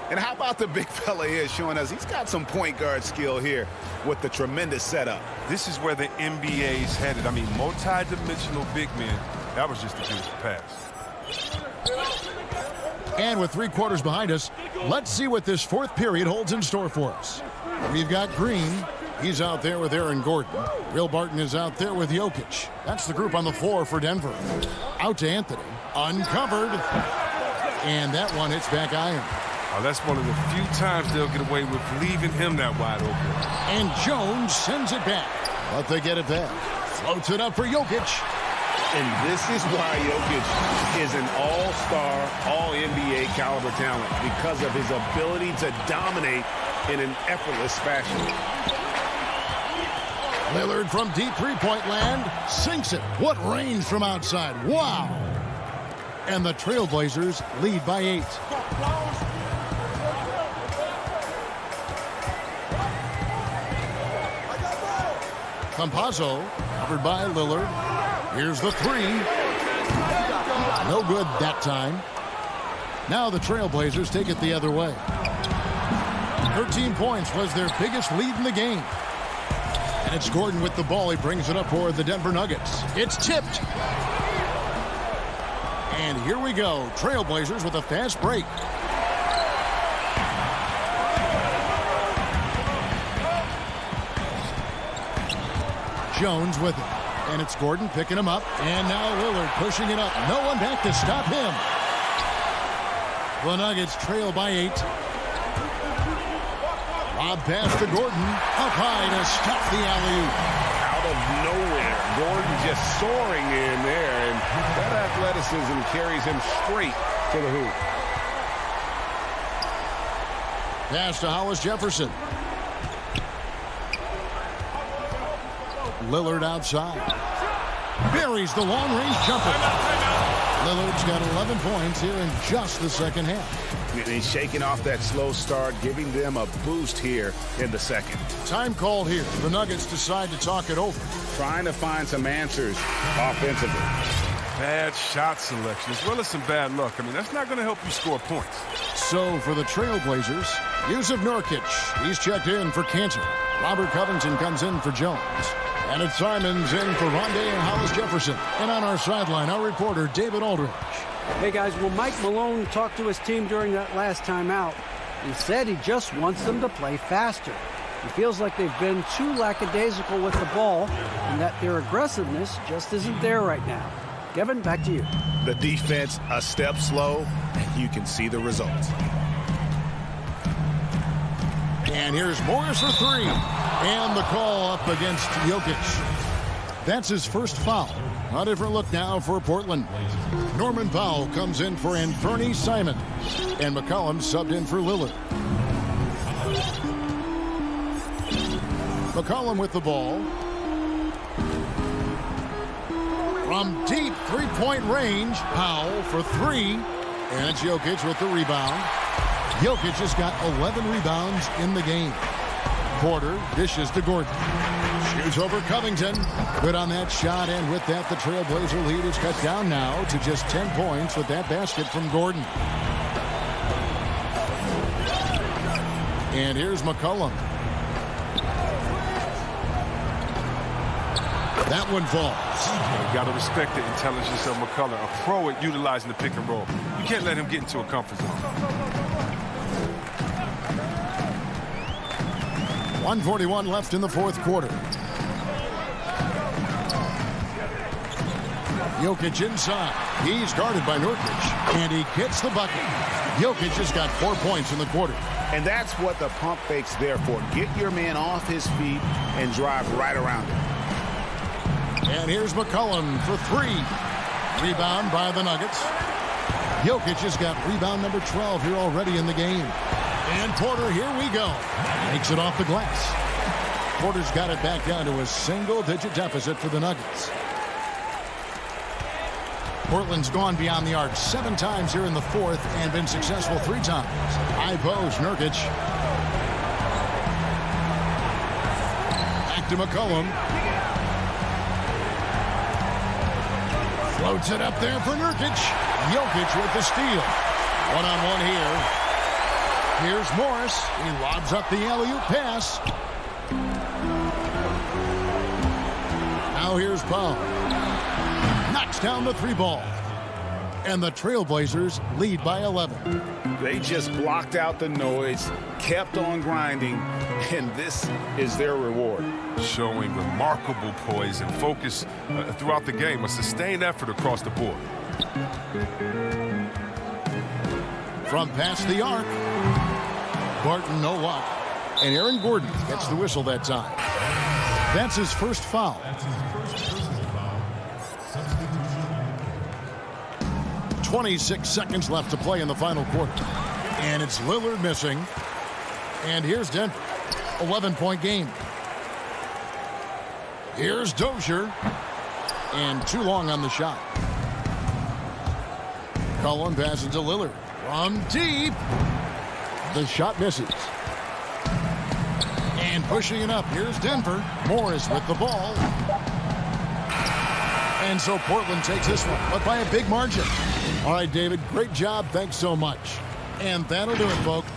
And how about the big fella here showing us he's got some point guard skill here with the tremendous setup. This is where the NBA is headed. I mean, multi-dimensional big men. That was just a beautiful pass. And with 3 quarters behind us, let's see what this 4th period holds in store for us. We've got Green. He's out there with Aaron Gordon. Will Barton is out there with Jokic. That's the group on the floor for Denver. Out to Anthony. Uncovered. And that one hits back iron. Oh, that's one of the few times they'll get away with leaving him that wide open. And Jones sends it back. But they get it back. Floats it up for Jokic. And this is why Jokic is an all-star, all-NBA caliber talent, because of his ability to dominate in an effortless fashion. Lillard from deep three-point land sinks it. What range from outside. Wow. And the Trailblazers lead by 8. Campazzo covered by Lillard. Here's the three. No good that time. Now the Trailblazers take it the other way. 13 points was their biggest lead in the game. And it's Gordon with the ball. He brings it up for the Denver Nuggets. It's tipped. And here we go. Trailblazers with a fast break. Jones with it. And it's Gordon picking him up. And now Lillard pushing it up. No one back to stop him. The Nuggets trail by 8. Lob pass to Gordon. Up high to stop the alley-oop. Out of nowhere, Gordon just soaring in there, and that athleticism carries him straight to the hoop. Pass to Hollis Jefferson. Lillard outside. Buries the long-range jumper. Lillard's got 11 points here in just the second half. And he's shaking off that slow start, giving them a boost here in the second. Time called here. The Nuggets decide to talk it over. Trying to find some answers offensively. Bad shot selection as well as some bad luck. I mean, that's not going to help you score points. So for the Trailblazers, Yusuf Nurkic. He's checked in for Cantor. Robert Covington comes in for Jones. And it's Simons in for Rondé and Hollis Jefferson. And on our sideline, our reporter, David Aldridge. Hey, guys, well, Mike Malone talked to his team during that last timeout. He said he just wants them to play faster. He feels like they've been too lackadaisical with the ball and that their aggressiveness just isn't there right now. Kevin, back to you. The defense a step slow, and you can see the results. And here's Morris for three. And the call up against Jokic. That's his first foul. A different look now for Portland. Norman Powell comes in for Anthony Simon. And McCollum subbed in for Lillard. McCollum with the ball. From deep three-point range, Powell for three. And it's Jokic with the rebound. Jokic has got 11 rebounds in the game. Porter dishes to Gordon. Shoots over Covington. Good on that shot, and with that, the Trailblazer lead is cut down now to just 10 points with that basket from Gordon. And here's McCollum. That one falls. You got to respect the intelligence of McCullough, a pro at utilizing the pick and roll. You can't let him get into a comfort zone. 1:41 left in the fourth quarter. Jokic inside. He's guarded by Nurkic, and he gets the bucket. Jokic has got 4 points in the quarter. And that's what the pump fake's there for. Get your man off his feet and drive right around him. And here's McCollum for three. Rebound by the Nuggets. Jokic has got rebound number 12 here already in the game. And Porter, here we go. Makes it off the glass. Porter's got it back down to a single-digit deficit for the Nuggets. Portland's gone beyond the arc 7 times here in the fourth and been successful 3 times. High post, Nurkic. Back to McCollum. Floats it up there for Nurkic. Jokic with the steal. One-on-one here. Here's Morris. He lobs up the alley-oop pass. Now here's Powell. Knocks down the 3 ball. And the Trailblazers lead by 11. They just blocked out the noise, kept on grinding, and this is their reward. Showing remarkable poise and focus throughout the game, a sustained effort across the board. From past the arc, Barton no luck. And Aaron Gordon gets the whistle that time. That's his first foul. 26 seconds left to play in the final quarter. And it's Lillard missing. And here's Denver. 11-point game. Here's Dozier. And too long on the shot. Cullen passes to Lillard. From deep. The shot misses. And pushing it up. Here's Denver. Morris with the ball. And so Portland takes this one, but by a big margin. All right, David, great job. Thanks so much. And that'll do it, folks.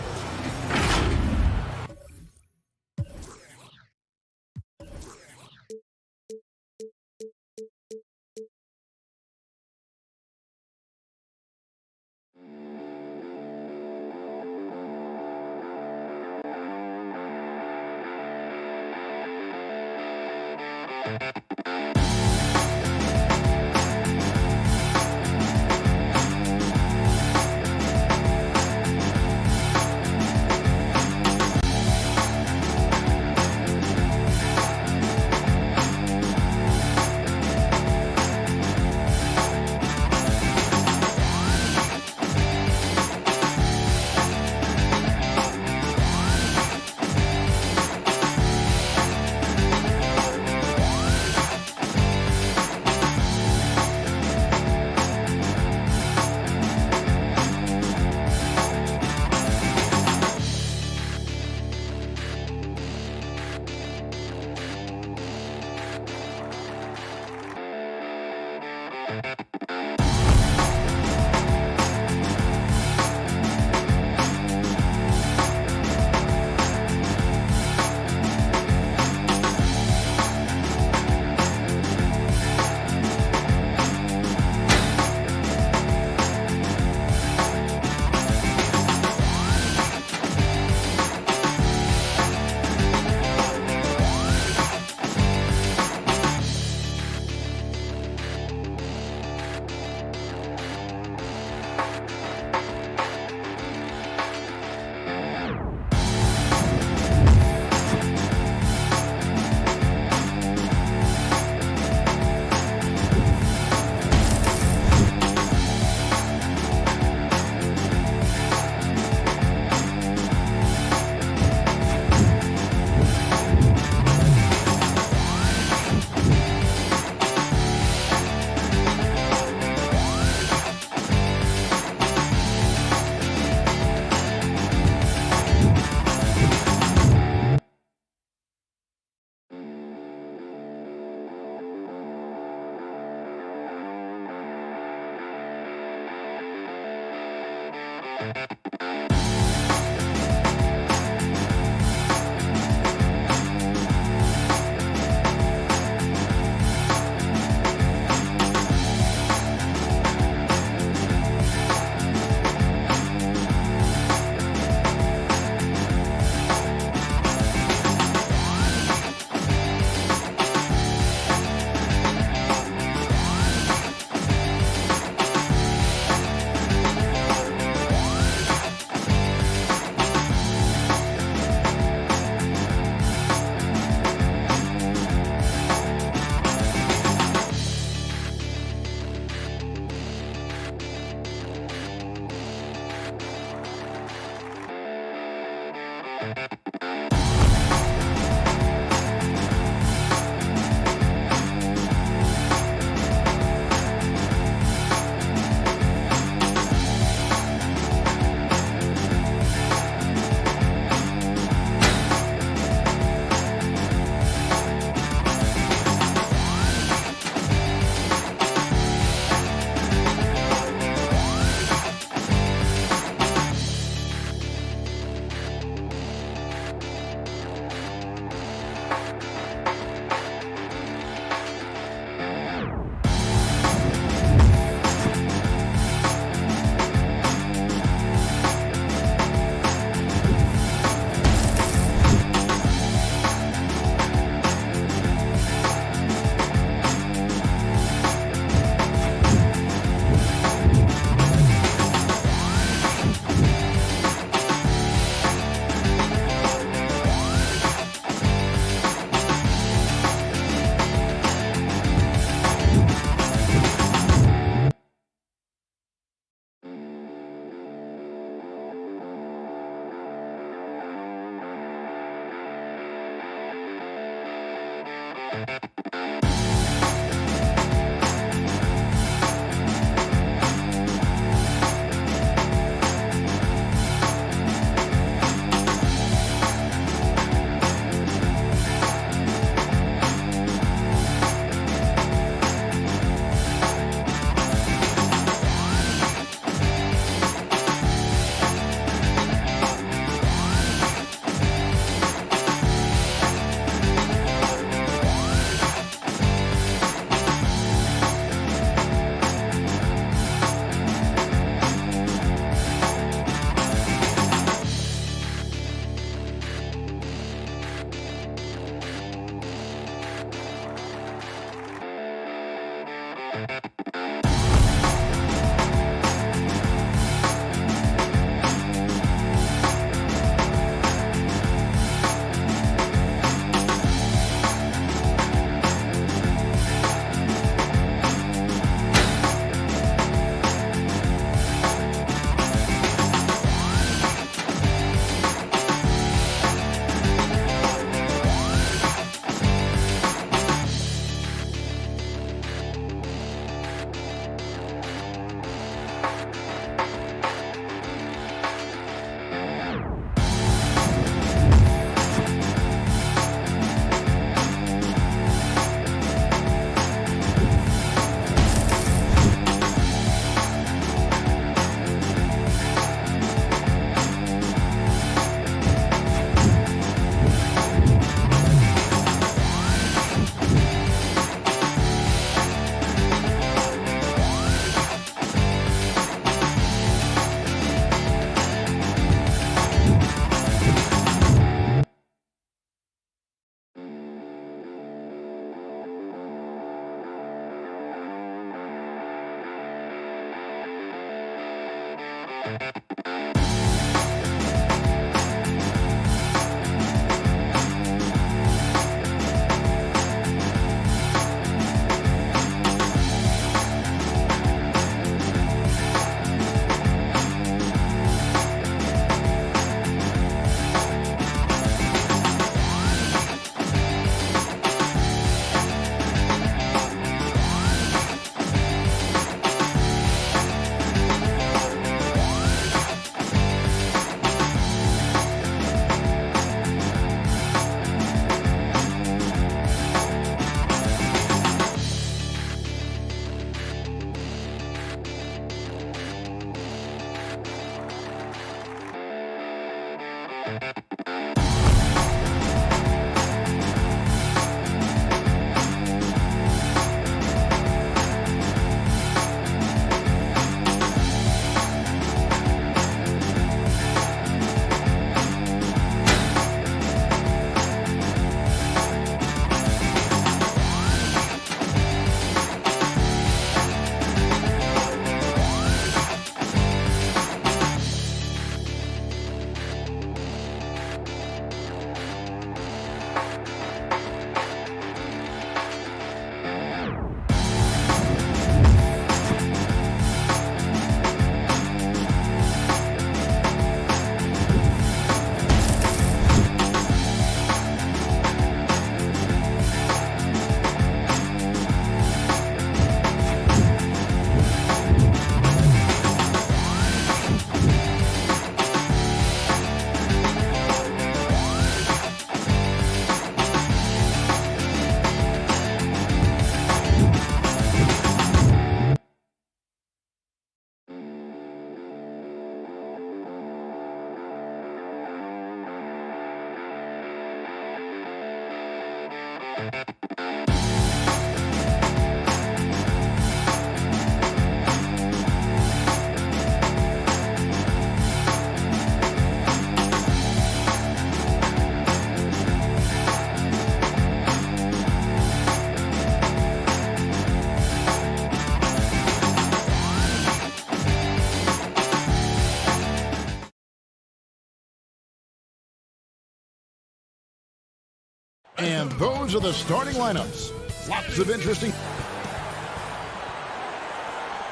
And those are the starting lineups. Lots of interesting.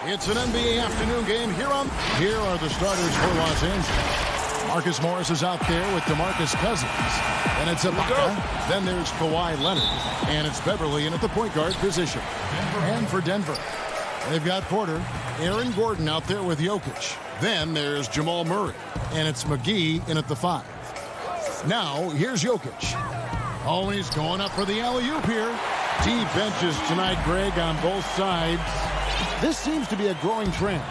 It's an NBA afternoon game here are the starters for Los Angeles. Marcus Morris is out there with DeMarcus Cousins. And it's Ibaka. Then there's Kawhi Leonard. And it's Beverly in at the point guard position. And for Denver, they've got Porter, Aaron Gordon out there with Jokic. Then there's Jamal Murray. And it's McGee in at the 5. Now, here's Jokic. Oh, and he's going up for the alley-oop here. Deep benches tonight, Greg, on both sides. This seems to be a growing trend.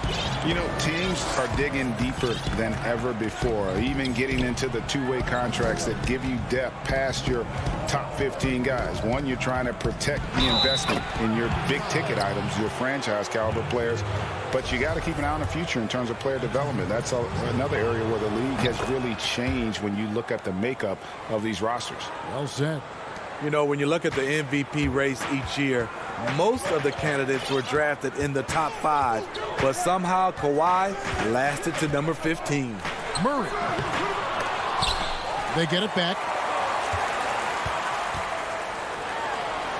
You know, teams are digging deeper than ever before, even getting into the two-way contracts that give you depth past your top 15 guys. One, you're trying to protect the investment in your big-ticket items, your franchise-caliber players, but you got to keep an eye on the future in terms of player development. That's another area where the league has really changed when you look at the makeup of these rosters. Well said. You know, when you look at the MVP race each year, most of the candidates were drafted in the top 5, but somehow Kawhi lasted to number 15. Murray. They get it back.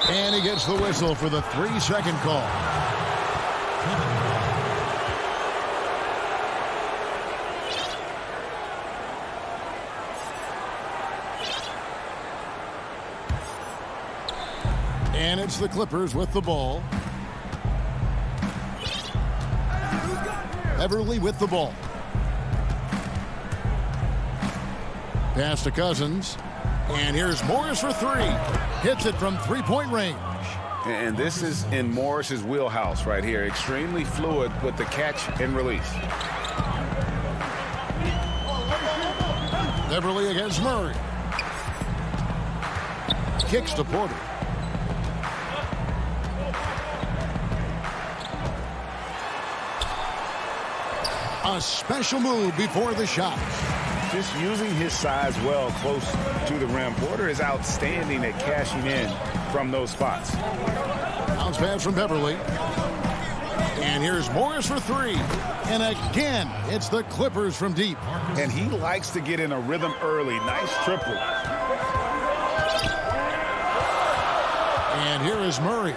And he gets the whistle for the 3-second call. And it's the Clippers with the ball. Beverly with the ball. Pass to Cousins. And here's Morris for 3. Hits it from 3-point range. And this is in Morris's wheelhouse right here. Extremely fluid with the catch and release. Beverly against Murray. Kicks to Porter. A special move before the shot. Just using his size well close to the rim. Porter is outstanding at cashing in from those spots. Bounce pass from Beverly. And here's Morris for 3. And again, it's the Clippers from deep. And he likes to get in a rhythm early. Nice triple. And here is Murray.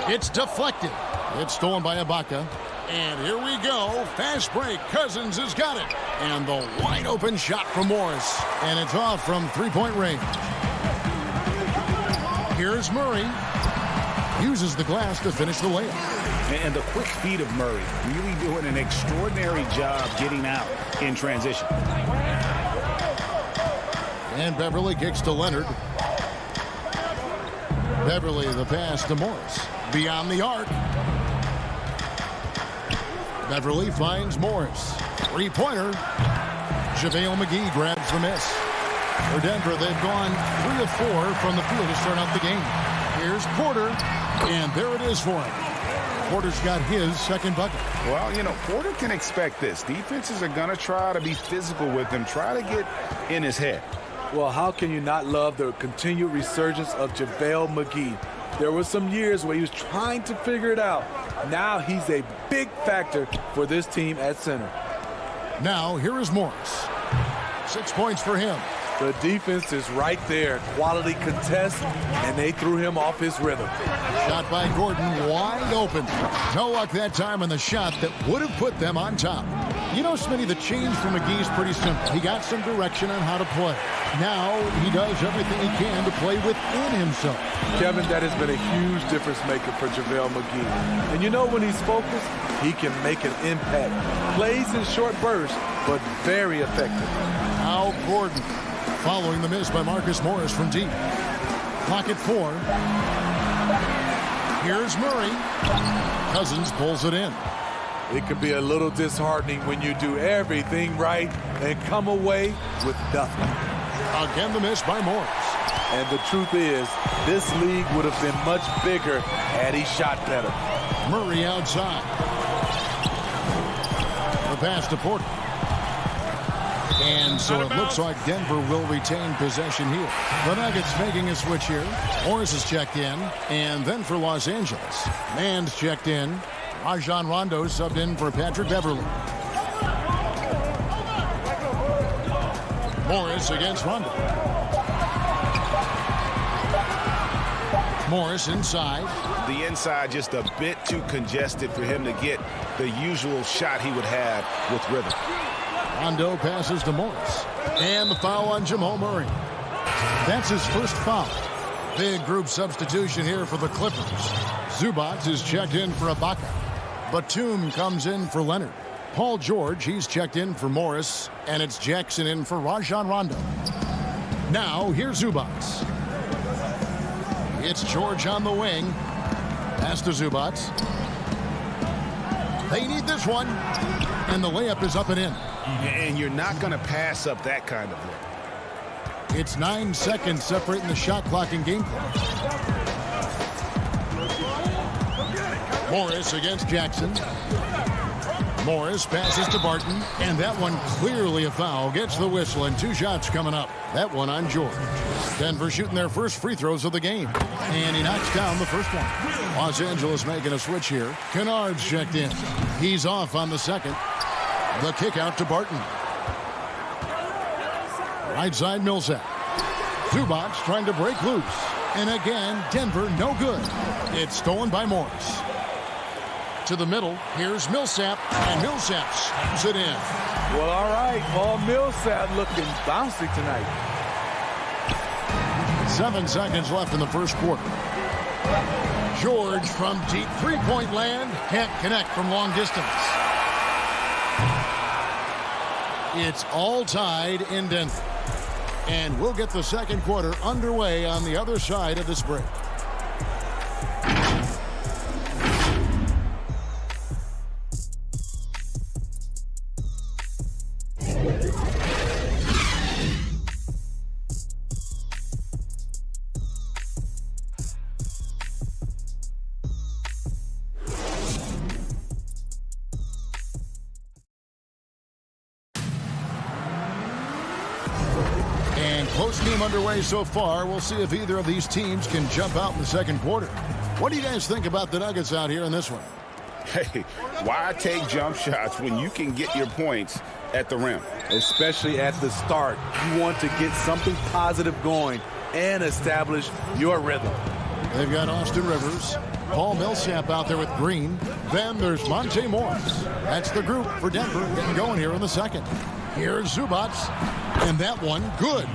It's deflected. It's stolen by Ibaka. And here we go. Fast break. Cousins has got it. And the wide open shot from Morris. And it's off from 3-point range. Here's Murray. Uses the glass to finish the layup. And the quick feet of Murray. Really doing an extraordinary job getting out in transition. And Beverly kicks to Leonard. Beverly the pass to Morris. Beyond the arc. Beverly finds Morris. 3-pointer. JaVale McGee grabs the miss. For Denver, they've gone 3 of 4 from the field to start out the game. Here's Porter, and there it is for him. Porter's got his second bucket. Well, you know, Porter can expect this. Defenses are going to try to be physical with him, try to get in his head. Well, how can you not love the continued resurgence of JaVale McGee? There were some years where he was trying to figure it out. Now he's a big factor for this team at center. Now, here is Morris. 6 points for him. The defense is right there. Quality contest, and they threw him off his rhythm. Shot by Gordon, wide open. No luck that time on the shot that would have put them on top. You know, Smitty, the change for McGee is pretty simple. He got some direction on how to play. Now he does everything he can to play within himself. Kevin, that has been a huge difference maker for JaVale McGee. And you know, when he's focused, he can make an impact. Plays in short bursts, but very effective. Now Gordon following the miss by Marcus Morris from deep. Clock at 4. Here's Murray. Cousins pulls it in. It could be a little disheartening when you do everything right and come away with nothing. Again, the miss by Morris. And the truth is, this league would have been much bigger had he shot better. Murray outside. The pass to Porter. And so it looks like Denver will retain possession here. The Nuggets making a switch here. Morris is checked in. And then for Los Angeles, Mand's checked in. Rajon Rondo subbed in for Patrick Beverly. Morris against Rondo. Morris inside. The inside just a bit too congested for him to get the usual shot he would have with rhythm. Rondo passes to Morris. And the foul on Jamal Murray. That's his first foul. Big group substitution here for the Clippers. Zubac is checked in for Ibaka. Batum comes in for Leonard. Paul George, he's checked in for Morris. And it's Jackson in for Rajon Rondo. Now, here's Zubac. It's George on the wing. Pass to Zubac. They need this one. And the layup is up and in. And you're not going to pass up that kind of look. It's 9 seconds separating the shot clock and game clock. Morris against Jackson. Morris passes to Barton, and that one clearly a foul. Gets the whistle, and 2 shots coming up. That one on George. Denver shooting their first free throws of the game, and he knocks down the first one. Los Angeles making a switch here. Kennard's checked in. He's off on the second. The kick out to Barton. Right side Millsap. Zubac trying to break loose. And again, Denver no good. It's stolen by Morris. To the middle, here's Millsap, and Millsap slams it in. Well, all right, Paul Millsap looking bouncy tonight. 7 seconds left in the first quarter. George from deep three-point land can't connect from long distance. It's all tied in Denver. And we'll get the second quarter underway on the other side of this break. Close game underway so far. We'll see if either of these teams can jump out in the second quarter. What do you guys think about the Nuggets out here in this one? Hey, why take jump shots when you can get your points at the rim? Especially at the start. You want to get something positive going and establish your rhythm. They've got Austin Rivers, Paul Millsap out there with Green. Then there's Monte Morris. That's the group for Denver getting going here in the second. Here's Zubac, and that one good.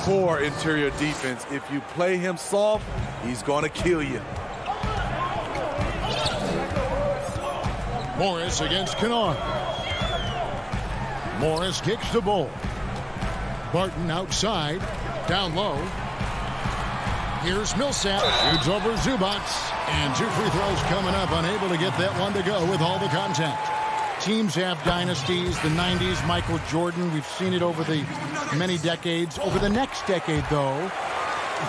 Poor interior defense. If you play him soft, he's going to kill you. Morris against Kennard. Morris kicks the ball. Barton outside, down low. Here's Millsap, shoots over Zubac, and 2 free throws coming up, unable to get that one to go with all the contact. Teams have dynasties, the 90s, Michael Jordan. We've seen it over the many decades. Over the next decade, though,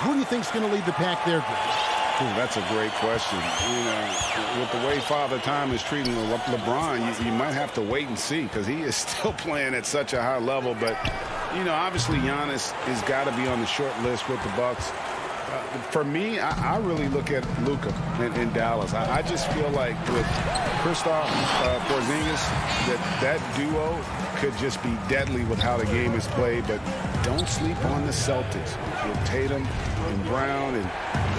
who do you think is going to lead the pack there, Greg? Ooh, that's a great question. You know, with the way Father Time is treating LeBron, you might have to wait and see because he is still playing at such a high level. But, you know, obviously Giannis has got to be on the short list with the Bucks. For me, I really look at Luka in Dallas. I just feel like with Kristaps Porzingis, that duo could just be deadly with how the game is played. But don't sleep on the Celtics. With Tatum and Brown and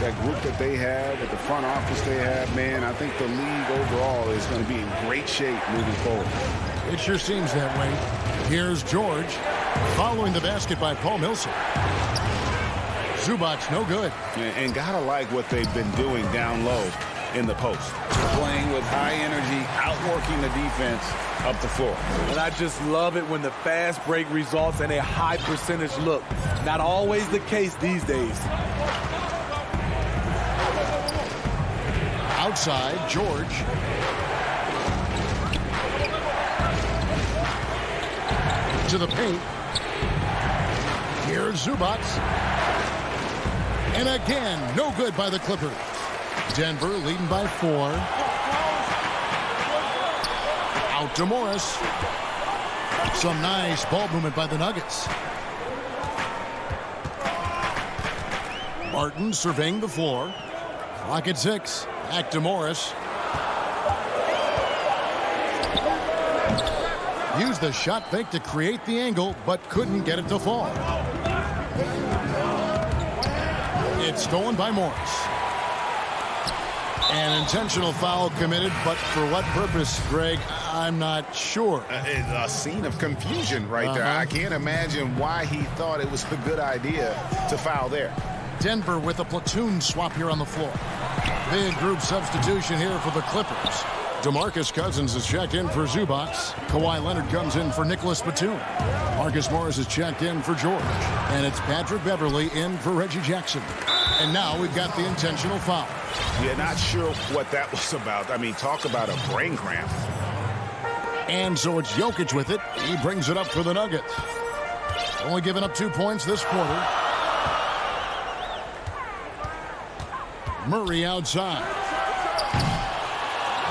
that group that they have, with the front office they have, man, I think the league overall is going to be in great shape moving forward. It sure seems that way. Here's George following the basket by Paul Millsap. Zubac no good. And gotta like what they've been doing down low in the post. Playing with high energy, outworking the defense up the floor. And I just love it when the fast break results in a high percentage look. Not always the case these days. Outside, George. To the paint. Here's Zubac. And again, no good by the Clippers. Denver leading by 4. Out to Morris. Some nice ball movement by the Nuggets. Barton surveying the floor. Clock at 6. Back to Morris. Used the shot fake to create the angle, but couldn't get it to fall. It's stolen by Morris. An intentional foul committed, but for what purpose, Greg, I'm not sure. It's a scene of confusion right there. I can't imagine why he thought it was a good idea to foul there. Denver with a platoon swap here on the floor. Big group substitution here for the Clippers. DeMarcus Cousins is checked in for Zubac. Kawhi Leonard comes in for Nicholas Batum. Marcus Morris is checked in for George. And it's Patrick Beverley in for Reggie Jackson. And now we've got the intentional foul. Yeah, not sure what that was about. I mean, talk about a brain cramp. And so it's Jokic with it. He brings it up for the Nuggets. Only giving up 2 points this quarter. Murray outside.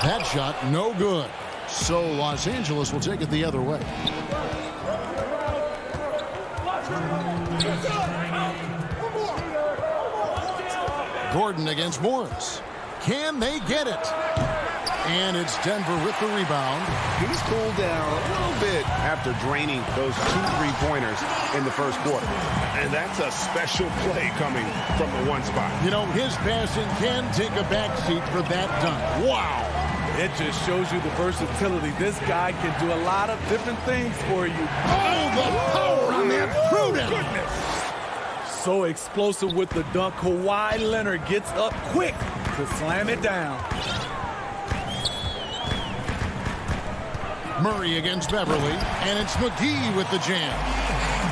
That shot no good. So Los Angeles will take it the other way. Gordon against Morris. Can they get it? And it's Denver with the rebound. He's cooled down a little bit after draining those 2 3-pointers in the first quarter. And that's a special play coming from the one spot. You know, his passing can take a backseat for that dunk. Wow. It just shows you the versatility. This guy can do a lot of different things for you. Oh, the power on that throw-down. Goodness. So explosive with the dunk. Kawhi Leonard gets up quick to slam it down. Murray against Beverly, and it's McGee with the jam.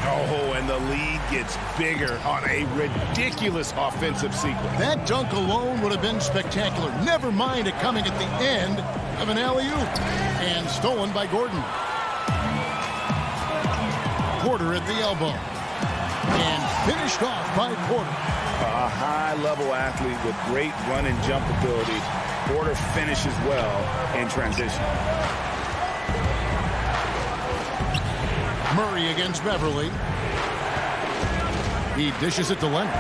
Oh, and the lead gets bigger on a ridiculous offensive sequence. That dunk alone would have been spectacular. Never mind it coming at the end of an alley-oop. And stolen by Gordon. Porter at the elbow. And finished off by Porter. A high-level athlete with great run and jump ability. Porter finishes well in transition. Murray against Beverly. He dishes it to Leonard.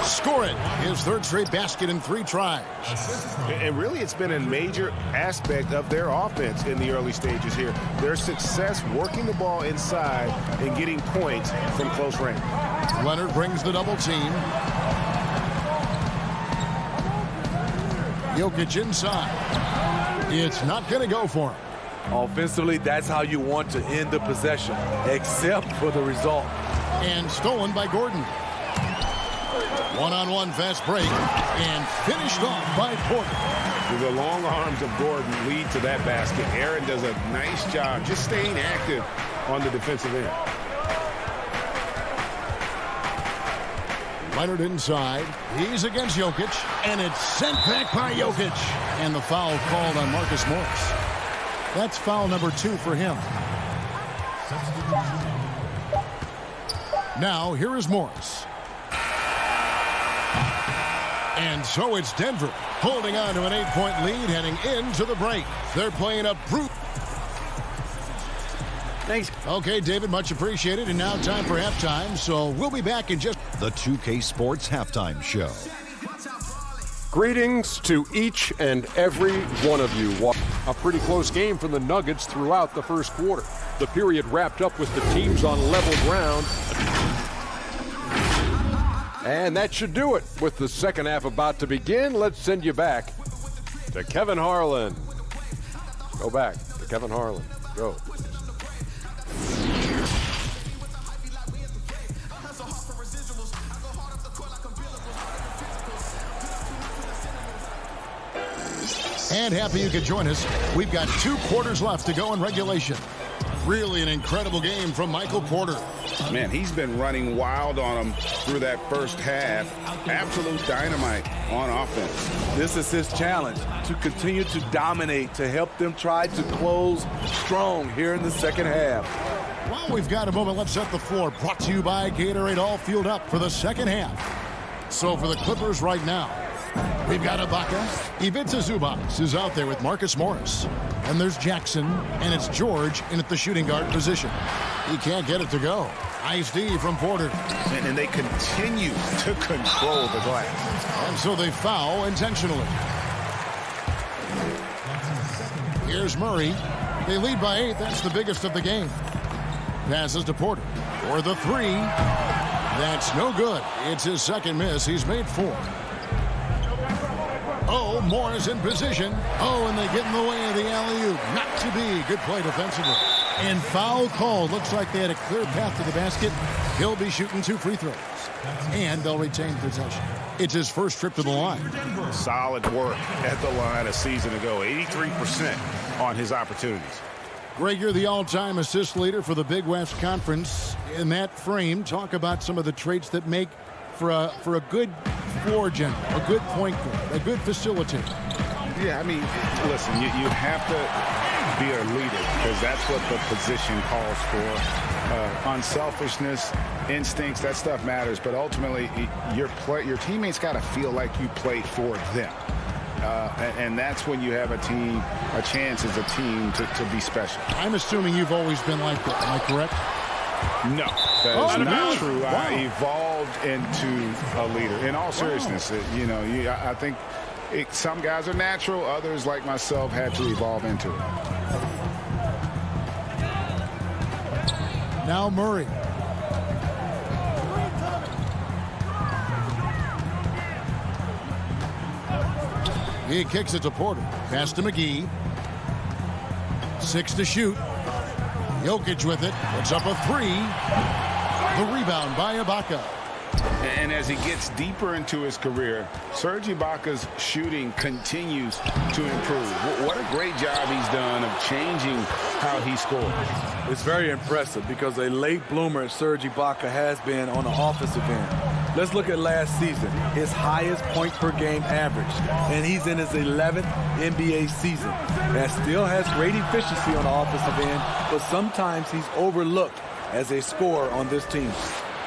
Score it. His 3rd straight basket in 3 tries. And really, it's been a major aspect of their offense in the early stages here. Their success working the ball inside and getting points from close range. Leonard brings the double team. Jokic inside. It's not going to go for him. Offensively, that's how you want to end the possession, except for the result. And stolen by Gordon. One-on-one fast break, and finished off by Porter. The long arms of Gordon lead to that basket. Aaron does a nice job just staying active on the defensive end. Leonard inside. He's against Jokic, and it's sent back by Jokic. And the foul called on Marcus Morris. That's foul number 2 for him. Now, here is Morris. And so it's Denver holding on to an 8-point lead heading into the break. They're playing a brute. Thanks. Okay, David, much appreciated. And now time for halftime. So we'll be back in just... The 2K Sports Halftime Show. Greetings to each and every one of you. A pretty close game from the Nuggets throughout the first quarter. The period wrapped up with the teams on level ground. And that should do it. With the second half about to begin, let's send you back to Kevin Harlan. Go back to Kevin Harlan. Go. And happy you could join us. We've got 2 quarters left to go in regulation. Really an incredible game from Michael Porter. Man, he's been running wild on them through that first half. Absolute dynamite on offense. This is his challenge, to continue to dominate, to help them try to close strong here in the second half. Well, we've got a moment. Let's set the floor. Brought to you by Gatorade, all fueled up for the second half. So for the Clippers right now, we've got Ibaka. Ivica Zubac is out there with Marcus Morris. And there's Jackson, and it's George in at the shooting guard position. He can't get it to go. Ice D from Porter. And they continue to control the glass. And so they foul intentionally. Here's Murray. They lead by 8. That's the biggest of the game. Passes to Porter for the 3. That's no good. It's his second miss. He's made 4. Oh, Morris in position. Oh, and they get in the way of the alley-oop. Not to be. Good play defensively. And foul called. Looks like they had a clear path to the basket. He'll be shooting 2 free throws. And they'll retain possession. It's his first trip to the line. Solid work at the line a season ago. 83% on his opportunities. Greg, you're the all-time assist leader for the Big West Conference. In that frame, talk about some of the traits that make for a good floor general, a good point guard, a good facilitator. Yeah, I mean, listen, you have to be a leader because that's what the position calls for. Unselfishness, instincts, that stuff matters. But ultimately, your teammates got to feel like you play for them. And that's when you have a chance as a team to be special. I'm assuming you've always been like that. Am I correct? No, that is not true. Wow. I evolved into a leader. In all seriousness, I think some guys are natural. Others, like myself, had to evolve into it. Now Murray. He kicks it to Porter. Pass to McGee. 6 to shoot. Jokic with it. Puts up a 3. The rebound by Ibaka. And as he gets deeper into his career, Serge Ibaka's shooting continues to improve. What a great job he's done of changing how he scores. It's very impressive because a late bloomer Serge Ibaka has been on the offensive end. Let's look at last season, his highest point per game average, and he's in his 11th NBA season. That still has great efficiency on the offensive end, but sometimes he's overlooked as a scorer on this team.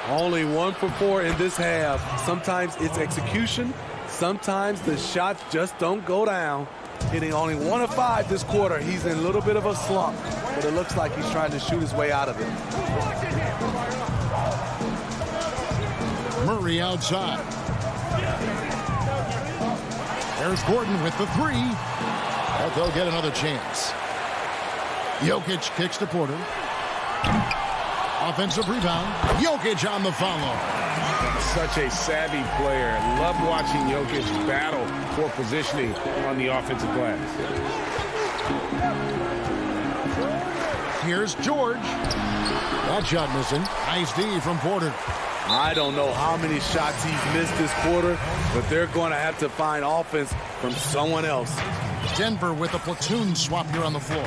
Only 1 for 4 in this half. Sometimes it's execution. Sometimes the shots just don't go down. Hitting only 1 of 5 this quarter. He's in a little bit of a slump, but it looks like he's trying to shoot his way out of it. Murray outside. There's Gordon with the 3. But they'll get another chance. Jokic kicks to Porter. Offensive rebound. Jokic on the follow. Such a savvy player. Love watching Jokic battle for positioning on the offensive glass. Here's George. That shot missing. Nice D from Porter. I don't know how many shots he's missed this quarter, but they're going to have to find offense from someone else. Denver with a platoon swap here on the floor.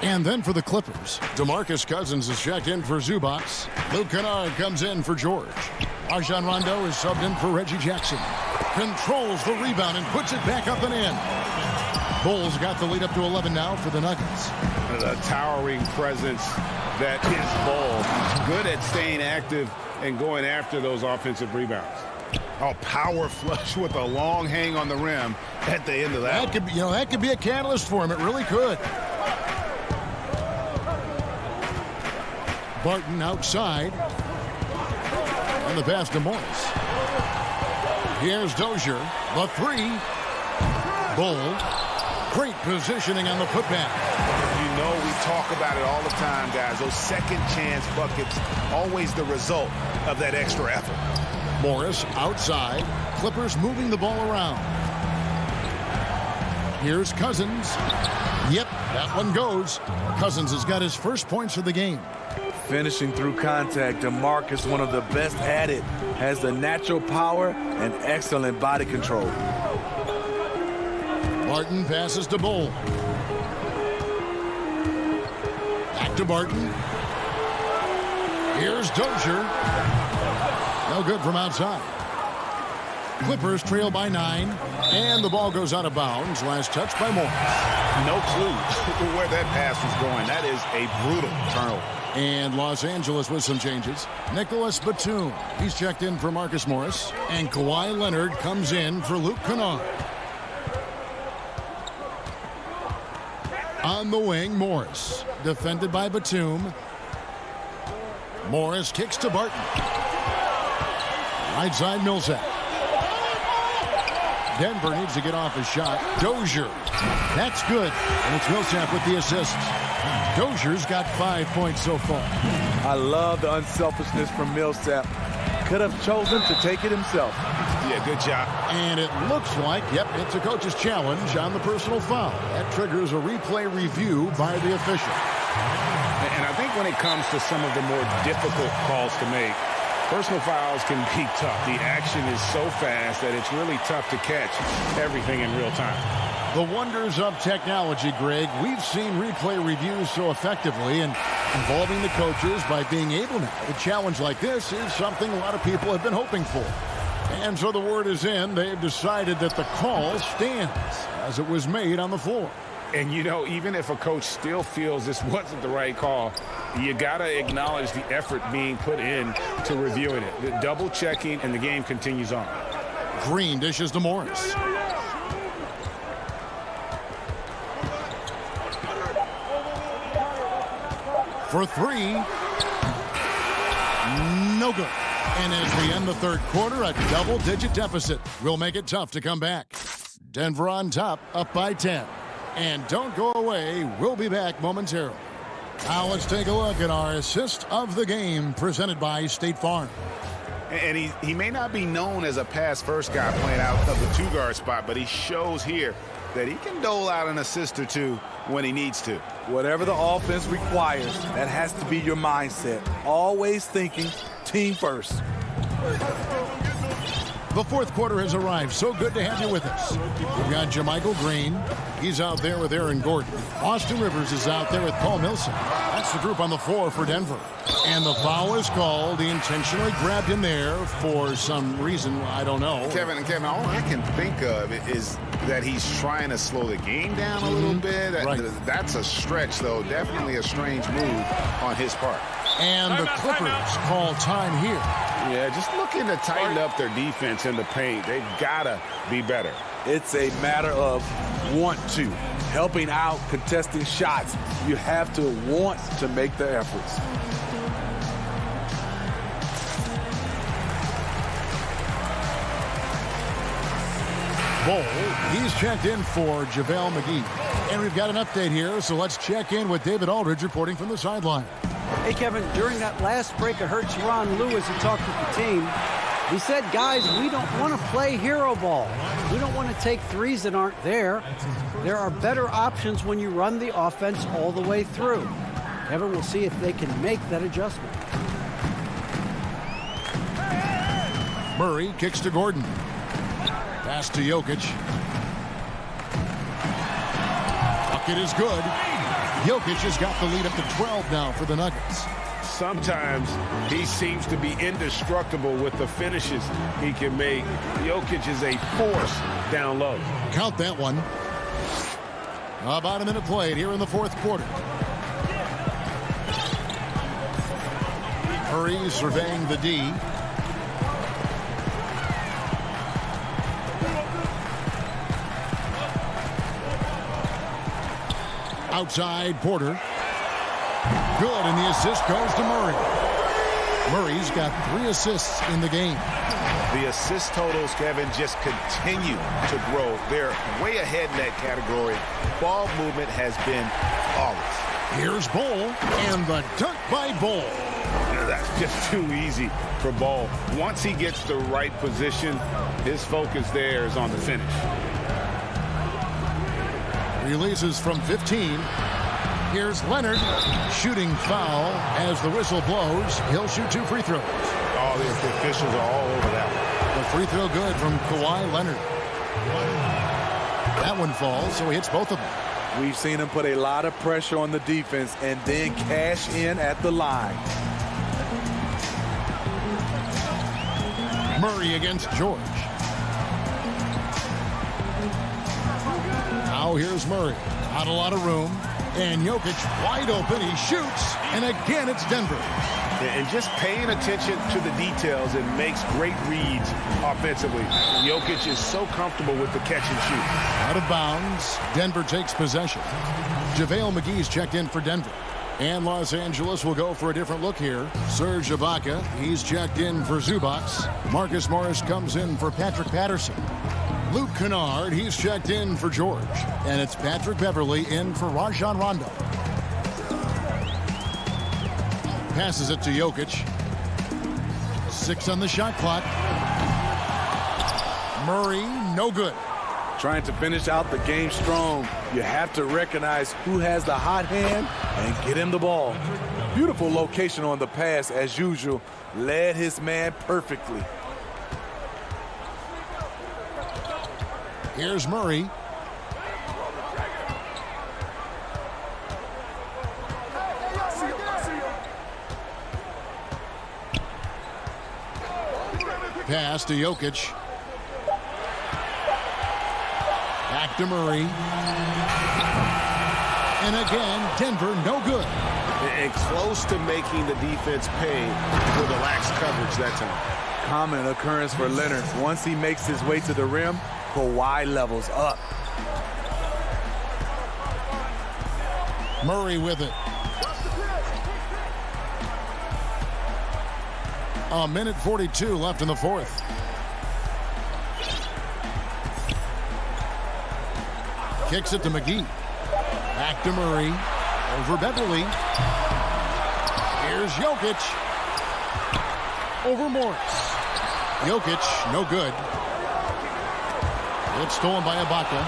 And then for the Clippers, DeMarcus Cousins is checked in for Zubac. Luke Kennard comes in for George. Rajon Rondo is subbed in for Reggie Jackson. Controls the rebound and puts it back up and in. Bulls got the lead up to 11 now for the Nuggets. The towering presence that is Bull. Good at staying active and going after those offensive rebounds. Oh, power flush with a long hang on the rim at the end of that. That could be a catalyst for him. It really could. Barton outside. And the pass to Morris. Here's Dozier. The 3. Bull. Great positioning on the putback. You know we talk about it all the time, guys. Those second chance buckets, always the result of that extra effort. Morris outside. Clippers moving the ball around. Here's Cousins. Yep, that one goes. Cousins has got his first points of the game. Finishing through contact, DeMarcus, one of the best at it, has the natural power and excellent body control. Barton passes to Bull. Back to Barton. Here's Dozier. No good from outside. Clippers trail by 9, and the ball goes out of bounds. Last touch by Morris. No clue where that pass was going. That is a brutal turnover. And Los Angeles with some changes. Nicholas Batum. He's checked in for Marcus Morris. And Kawhi Leonard comes in for Luke Kennard. On the wing, Morris. Defended by Batum. Morris kicks to Barton. Right side, Millsap. Denver needs to get off his shot. Dozier. That's good. And it's Millsap with the assist. Dozier's got 5 points so far. I love the unselfishness from Millsap. Could have chosen to take it himself. Yeah, good job. And it looks like, it's a coach's challenge on the personal foul. That triggers a replay review by the official. And I think when it comes to some of the more difficult calls to make, personal fouls can be tough. The action is so fast that it's really tough to catch everything in real time. The wonders of technology, Greg. We've seen replay reviews so effectively, and involving the coaches by being able now. A challenge like this is something a lot of people have been hoping for. And so the word is in. They've decided that the call stands as it was made on the floor. And, even if a coach still feels this wasn't the right call, you got to acknowledge the effort being put in to reviewing it. The double checking, and the game continues on. Green dishes to Morris. for three. No good. And as we end the third quarter, a double-digit deficit will make it tough to come back. Denver on top, up by 10. And don't go away. We'll be back momentarily. Now let's take a look at our assist of the game presented by State Farm. And he may not be known as a pass-first guy playing out of the two-guard spot, but he shows here that he can dole out an assist or two when he needs to. Whatever the offense requires, that has to be your mindset. Always thinking team first. The fourth quarter has arrived. So good to have you with us. We've got JaMychal Green. He's out there with Aaron Gordon. Austin Rivers is out there with Paul Millsap. That's the group on the floor for Denver. And the foul is called. He intentionally grabbed him there for some reason. I don't know. Kevin, all I can think of is that he's trying to slow the game down a little bit. Right. That's a stretch, though. Definitely a strange move on his part. And the Clippers call time here. Yeah, just looking to tighten up their defense in the paint. They've got to be better. It's a matter of want to. Helping out, contesting shots. You have to want to make the efforts. Bull, he's checked in for JaVale McGee. And we've got an update here, so let's check in with David Aldridge reporting from the sideline. Hey, Kevin, during that last break, I heard Tyronn Lue as he talked with the team. He said, guys, we don't want to play hero ball. We don't want to take threes that aren't there. There are better options when you run the offense all the way through. Kevin, we'll see if they can make that adjustment. Murray kicks to Gordon. Pass to Jokic. Bucket is good. Jokic has got the lead up to 12 now for the Nuggets. Sometimes he seems to be indestructible with the finishes he can make. Jokic is a force down low. Count that one. About a minute played here in the fourth quarter. Murray surveying the D. Outside, Porter. Good, and the assist goes to Murray. Murray's got 3 assists in the game. The assist totals, Kevin, just continue to grow. They're way ahead in that category. Ball movement has been flawless. Here's Bull, and the dunk by Bull. That's just too easy for Bull. Once he gets the right position, his focus there is on the finish. Releases from 15. Here's Leonard. Shooting foul as the whistle blows. He'll shoot 2 free throws. Oh, the officials are all over that one. The free throw good from Kawhi Leonard. That one falls, so he hits both of them. We've seen him put a lot of pressure on the defense and then cash in at the line. Murray against George. Now here's Murray. Not a lot of room. And Jokic wide open. He shoots. And again, it's Denver. And just paying attention to the details and makes great reads offensively. Jokic is so comfortable with the catch and shoot. Out of bounds. Denver takes possession. JaVale McGee's checked in for Denver. And Los Angeles will go for a different look here. Serge Ibaka, he's checked in for Zubac. Marcus Morris comes in for Patrick Patterson. Luke Kennard, he's checked in for George. And it's Patrick Beverly in for Rajon Rondo. Passes it to Jokic. 6 on the shot clock. Murray, no good. Trying to finish out the game strong. You have to recognize who has the hot hand and get him the ball. Beautiful location on the pass as usual. Led his man perfectly. Here's Murray. Pass to Jokic. Back to Murray. And again, Denver no good. And close to making the defense pay for the lax coverage that time. Common occurrence for Leonard. Once he makes his way to the rim, Kawhi levels up. Murray with it. A minute 42 left in the fourth. Kicks it to McGee. Back to Murray. Over Beverly. Here's Jokic. Over Morris. Jokic, no good. It's stolen by Ibaka.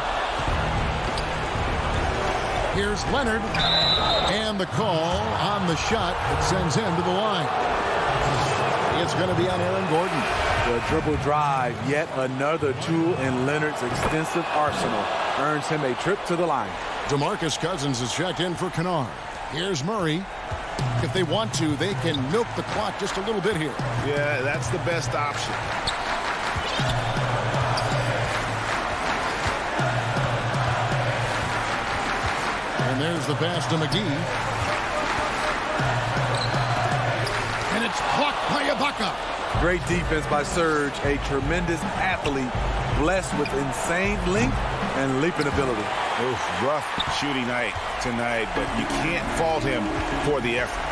Here's Leonard. And the call on the shot that sends him to the line. It's going to be on Aaron Gordon. The dribble drive, yet another tool in Leonard's extensive arsenal, earns him a trip to the line. DeMarcus Cousins is checked in for Kennard. Here's Murray. If they want to, they can milk the clock just a little bit here. Yeah, that's the best option. And there's the pass to McGee. And it's blocked by Ibaka. Great defense by Serge, a tremendous athlete, blessed with insane length and leaping ability. Oof, rough shooting night tonight, but you can't fault him for the effort.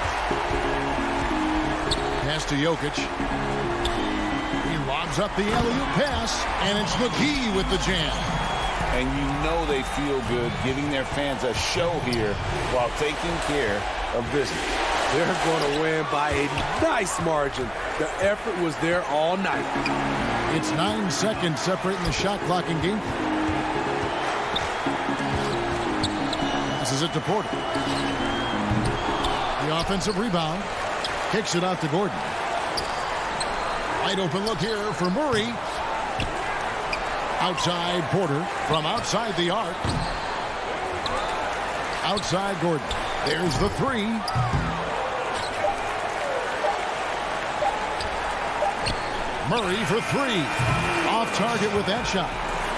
Pass to Jokic. He lobs up the alley-oop pass, and it's McGee with the jam. And you know they feel good giving their fans a show here while taking care of business. They're going to win by a nice margin. The effort was there all night. It's 9 seconds separating the shot clock and game. Passes it to Porter. The offensive rebound. Kicks it out to Gordon. Wide open look here for Murray. Outside Porter from outside the arc. Outside Gordon. There's the three. Murray for three. Off target with that shot.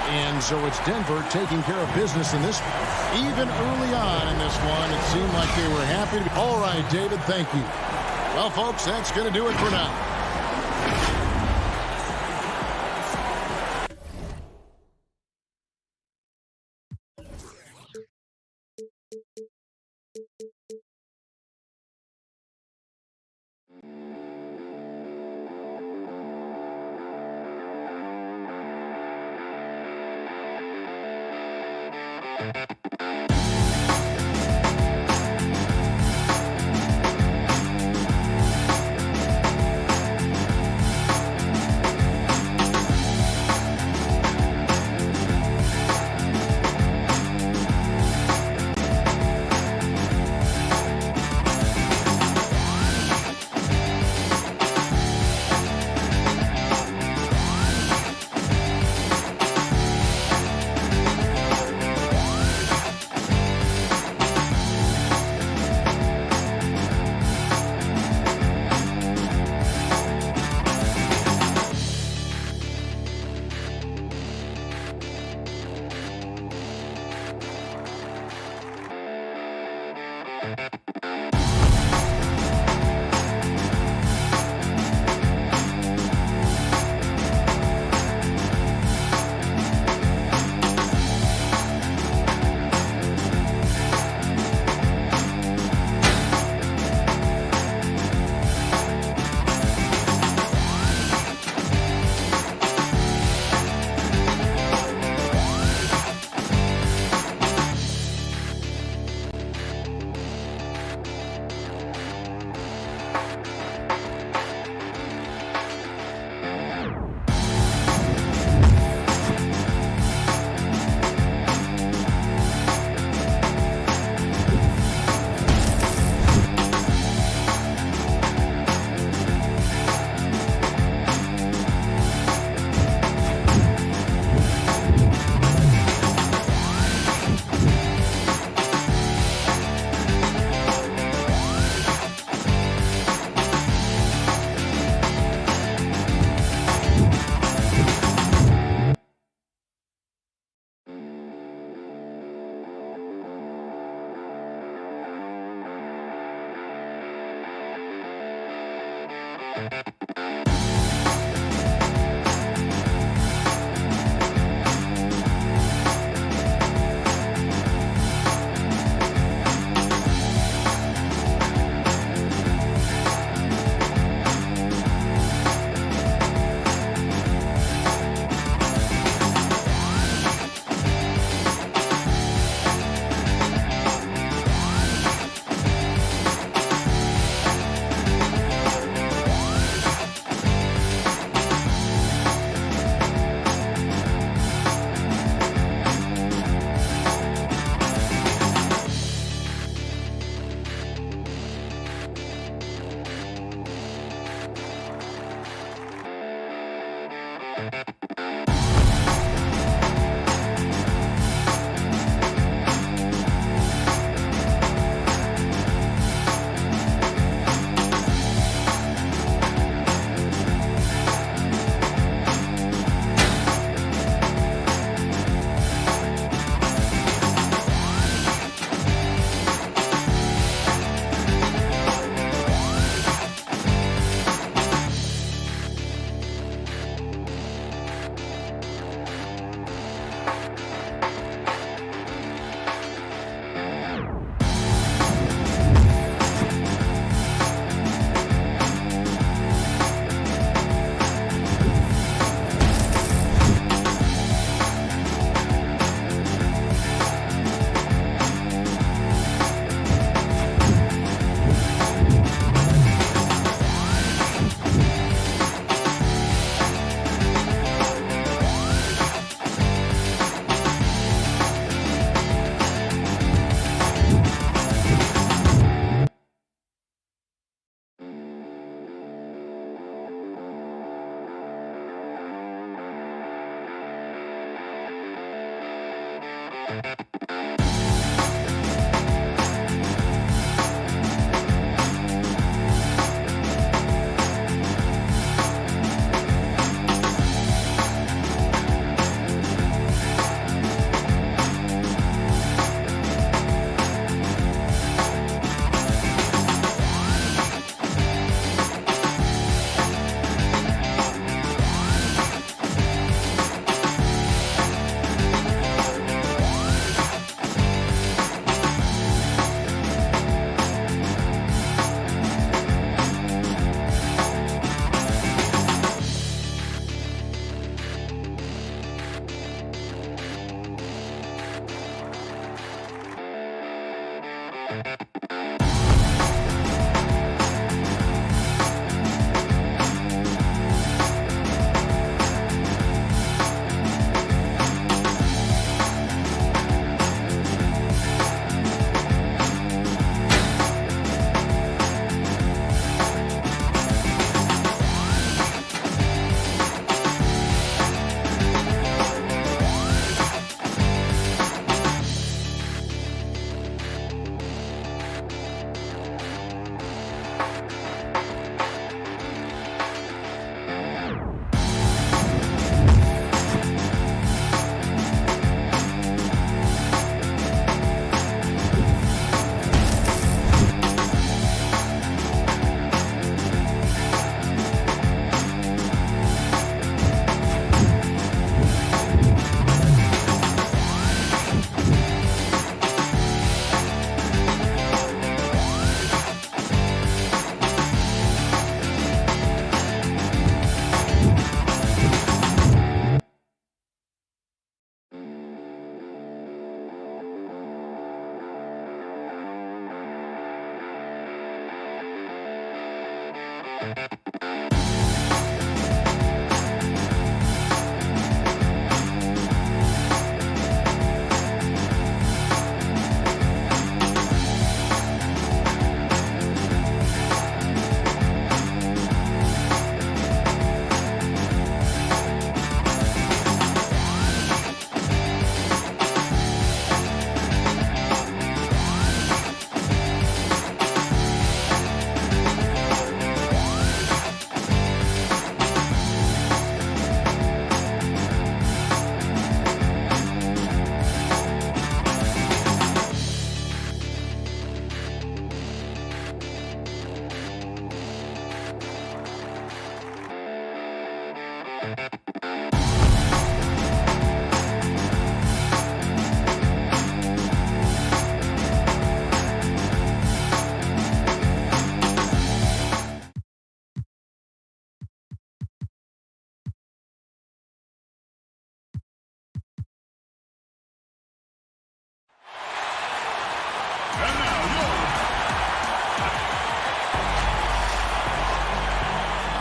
And so it's Denver taking care of business in this one. Even early on in this one, it seemed like they were happy to be. All right, David, thank you. Well, folks, that's going to do it for now.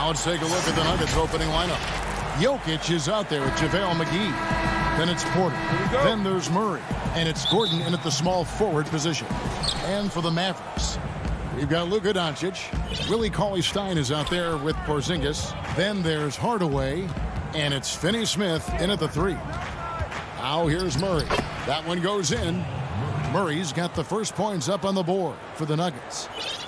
Now let's take a look at the Nuggets opening lineup. Jokic is out there with JaVale McGee. Then it's Porter. Then there's Murray. And it's Gordon in at the small forward position. And for the Mavericks, we've got Luka Doncic. Willie Cauley-Stein is out there with Porzingis. Then there's Hardaway. And it's Finney-Smith in at the 3. Now here's Murray. That one goes in. Murray's got the first points up on the board for the Nuggets.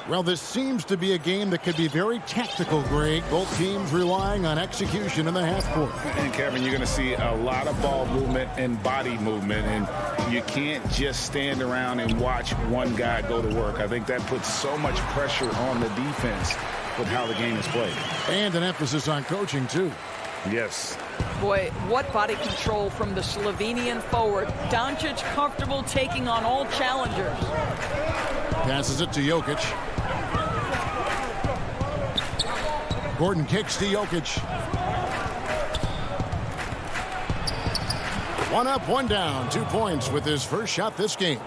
Well, this seems to be a game that could be very tactical, Greg. Both teams relying on execution in the half court. And, Kevin, you're going to see a lot of ball movement and body movement, and you can't just stand around and watch one guy go to work. I think that puts so much pressure on the defense with how the game is played. And an emphasis on coaching, too. Yes. Boy, what body control from the Slovenian forward. Doncic comfortable taking on all challengers. Passes it to Jokic. Gordon kicks to Jokic. One up, one down. 2 points with his first shot this game.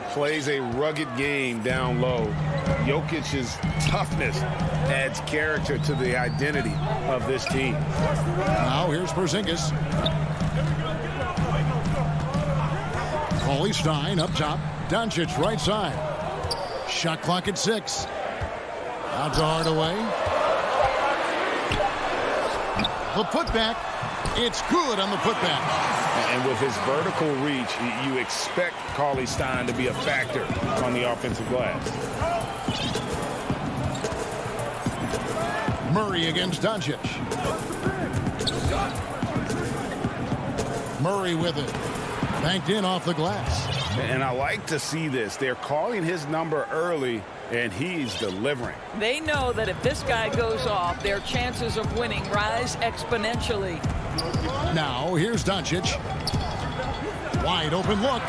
Plays a rugged game down low. Jokic's toughness adds character to the identity of this team. Now here's Porzingis. Cauley-Stein up top. Doncic right side. Shot clock at 6. Out to Hardaway. The putback. It's good on the putback. And with his vertical reach, you expect Cauley Stein to be a factor on the offensive glass. Murray against Doncic. Murray with it. Banked in off the glass. And I like to see this. They're calling his number early, and he's delivering. They know that if this guy goes off, their chances of winning rise exponentially. Now, here's Doncic. Wide open look.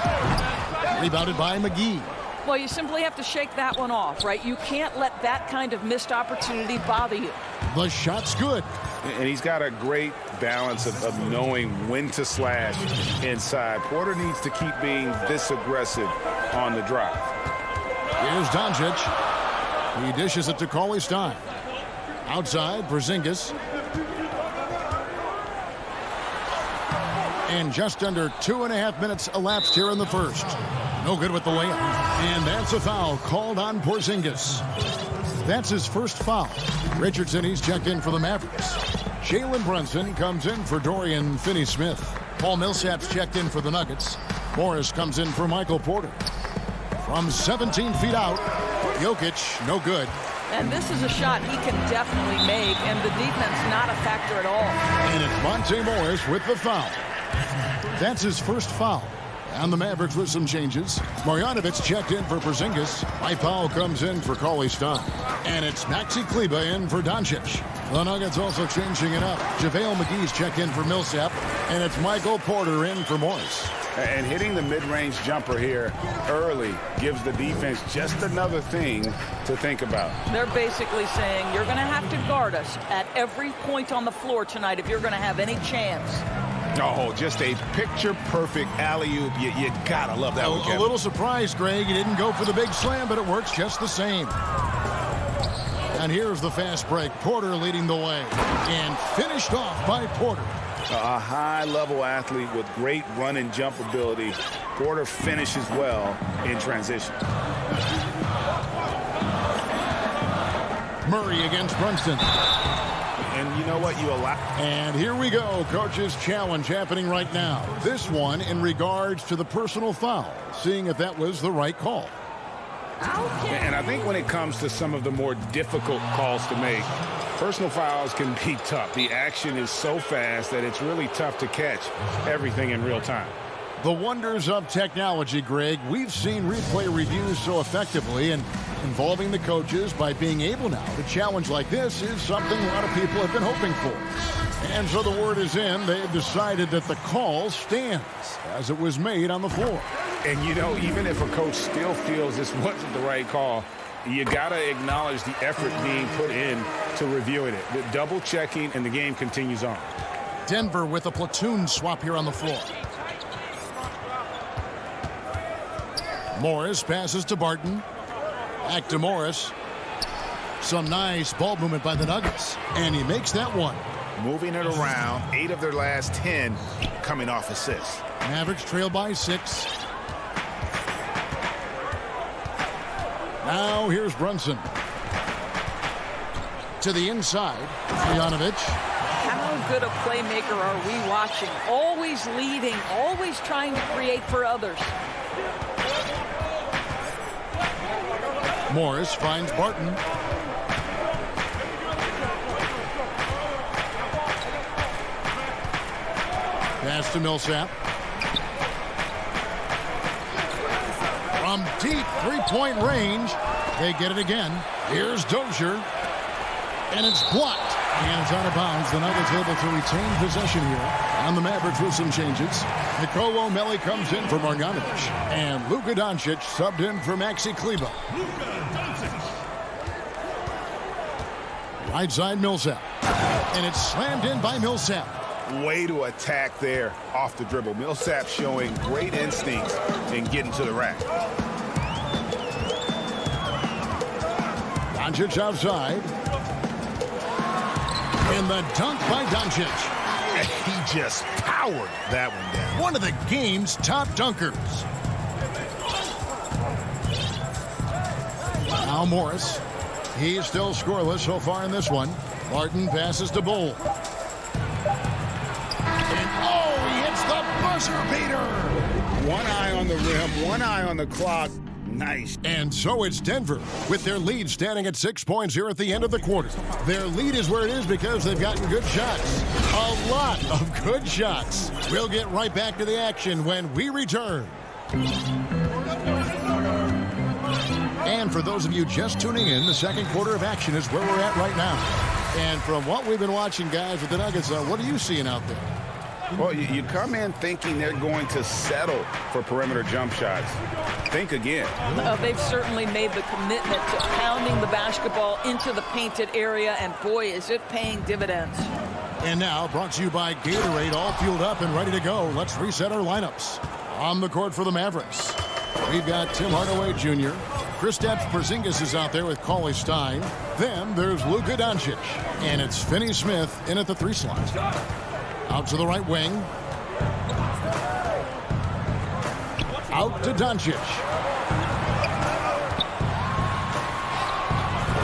Rebounded by McGee. Well, you simply have to shake that one off, right? You can't let that kind of missed opportunity bother you. The shot's good. And he's got a great balance of knowing when to slash inside. Porter needs to keep being this aggressive on the drive. Here's Doncic. He dishes it to Cauley Stein. Outside, Porzingis. And just under 2.5 minutes elapsed here in the first. No good with the layup. And that's a foul called on Porzingis. That's his first foul. Richardson, he's checked in for the Mavericks. Jalen Brunson comes in for Dorian Finney-Smith. Paul Millsap's checked in for the Nuggets. Morris comes in for Michael Porter. From 17 feet out, Jokic, no good. And this is a shot he can definitely make, and the defense not a factor at all. And it's Monte Morris with the foul. That's his first foul. And the Mavericks with some changes. Marjanovic checked in for Porzingis. Mike Powell comes in for Cauley Stein. And it's Maxi Kleber in for Doncic. The Nuggets also changing it up. JaVale McGee's checked in for Millsap. And it's Michael Porter in for Morris. And hitting the mid-range jumper here early gives the defense just another thing to think about. They're basically saying you're going to have to guard us at every point on the floor tonight if you're going to have any chance. Oh, just a picture-perfect alley-oop. You gotta love that one, Kevin. A little surprised, Greg. He didn't go for the big slam, but it works just the same. And here's the fast break. Porter leading the way. And finished off by Porter. A high-level athlete with great run and jump ability. Porter finishes well in transition. Murray against Brunson. And you know what? You allow. And here we go. Coach's challenge happening right now. This one in regards to the personal foul. Seeing if that was the right call. And I think when it comes to some of the more difficult calls to make, personal fouls can be tough. The action is so fast that it's really tough to catch everything in real time. The wonders of technology, Greg. We've seen replay reviews so effectively, and involving the coaches by being able now to challenge like this is something a lot of people have been hoping for. And so the word is in. They've decided that the call stands as it was made on the floor. And, you know, even if a coach still feels this wasn't the right call, you got to acknowledge the effort being put in to reviewing it. The double checking, and the game continues on. Denver with a platoon swap here on the floor. Morris passes to Barton. Back to Morris. Some nice ball movement by the Nuggets. And he makes that one. Moving it around. 8 of their last 10 coming off assists. Mavericks trail by 6. Now here's Brunson. To the inside. Marjanovic. How good a playmaker are we watching? Always leading, always trying to create for others. Morris finds Barton. Pass to Millsap. From deep three-point range, they get it again. Here's Dozier. And it's blocked. And it's out of bounds. The Nuggets able to retain possession here. And the Mavericks with some changes. Nicolo Melli comes in for Marjanovic. And Luka Doncic subbed in for Maxi Kleber. Right side Millsap. And it's slammed in by Millsap. Way to attack there off the dribble. Millsap showing great instincts in getting to the rack. Doncic outside. And the dunk by Doncic. He just powered that one down. One of the game's top dunkers. Now Morris. He's still scoreless so far in this one. Barton passes to Bull. And oh, he hits the buzzer beater. One eye on the rim, one eye on the clock. Nice. And so it's Denver with their lead standing at 6 points here at the end of the quarter. Their lead is where it is because they've gotten good shots. A lot of good shots. We'll get right back to the action when we return. And for those of you just tuning in, the second quarter of action is where we're at right now. And from what we've been watching, guys, with the Nuggets, what are you seeing out there? Well, you come in thinking they're going to settle for perimeter jump shots. Think again. They've certainly made the commitment to pounding the basketball into the painted area, and boy, is it paying dividends. And now, brought to you by Gatorade, all fueled up and ready to go. Let's reset our lineups. On the court for the Mavericks, we've got Tim Hardaway Jr., Kristaps Porzingis is out there with Cauley Stein. Then there's Luka Doncic, and it's Finney Smith in at the 3 slot. Out to the right wing. Out to Doncic.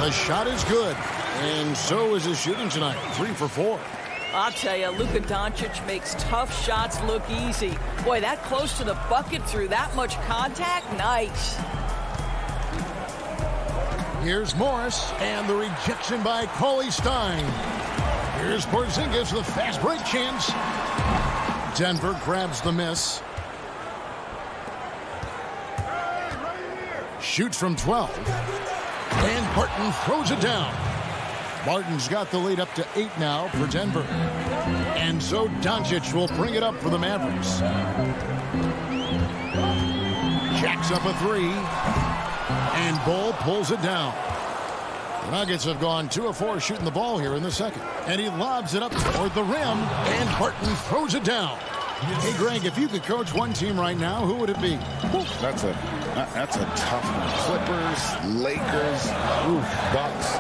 The shot is good, and so is his shooting tonight. 3 for 4. I'll tell you, Luka Doncic makes tough shots look easy. Boy, that close to the bucket through that much contact, nice. Here's Morris, and the rejection by Cauley Stein. Here's Porzingis with a fast break chance. Denver grabs the miss. Shoots from 12. And Barton throws it down. Barton's got the lead up to 8 now for Denver. And so Doncic will bring it up for the Mavericks. Jacks up a 3. And Bull pulls it down. The Nuggets have gone 2 of 4 shooting the ball here in the second. And he lobs it up toward the rim. And Barton throws it down. Hey, Greg, if you could coach one team right now, who would it be? That's a tough one. Clippers, Lakers, Bucks.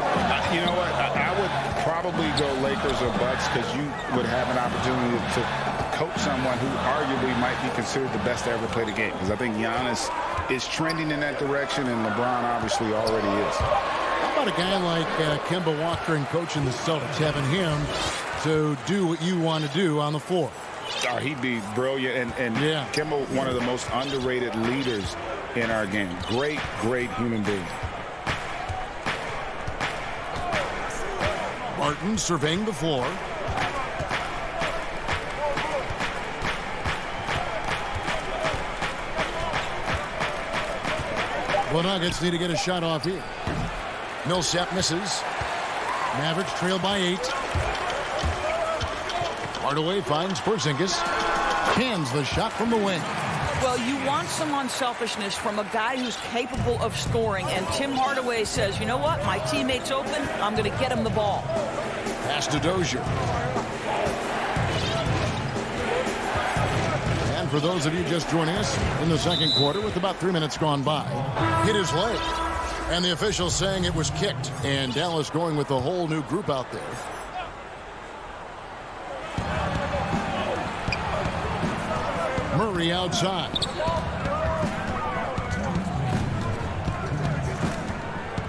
You know what? I would probably go Lakers or Bucks because you would have an opportunity to coach someone who arguably might be considered the best to ever play the game. Because I think Giannis is trending in that direction, and LeBron obviously already is. How about a guy like Kemba Walker and coaching the Celtics, having him to do what you want to do on the floor? Oh, he'd be brilliant. And yeah. Kemba, one of the most underrated leaders in our game. Great, great human being. Martin surveying the floor. The Nuggets need to get a shot off here. Millsap misses. Mavericks trail by 8. Hardaway finds Porzingis. Cans the shot from the wing. Well, you want some unselfishness from a guy who's capable of scoring, and Tim Hardaway says, you know what, my teammate's open, I'm going to get him the ball. Pass to Dozier. And for those of you just joining us in the second quarter with about 3 minutes gone by, hit his leg. And the official saying it was kicked, and Dallas going with a whole new group out there. Murray outside.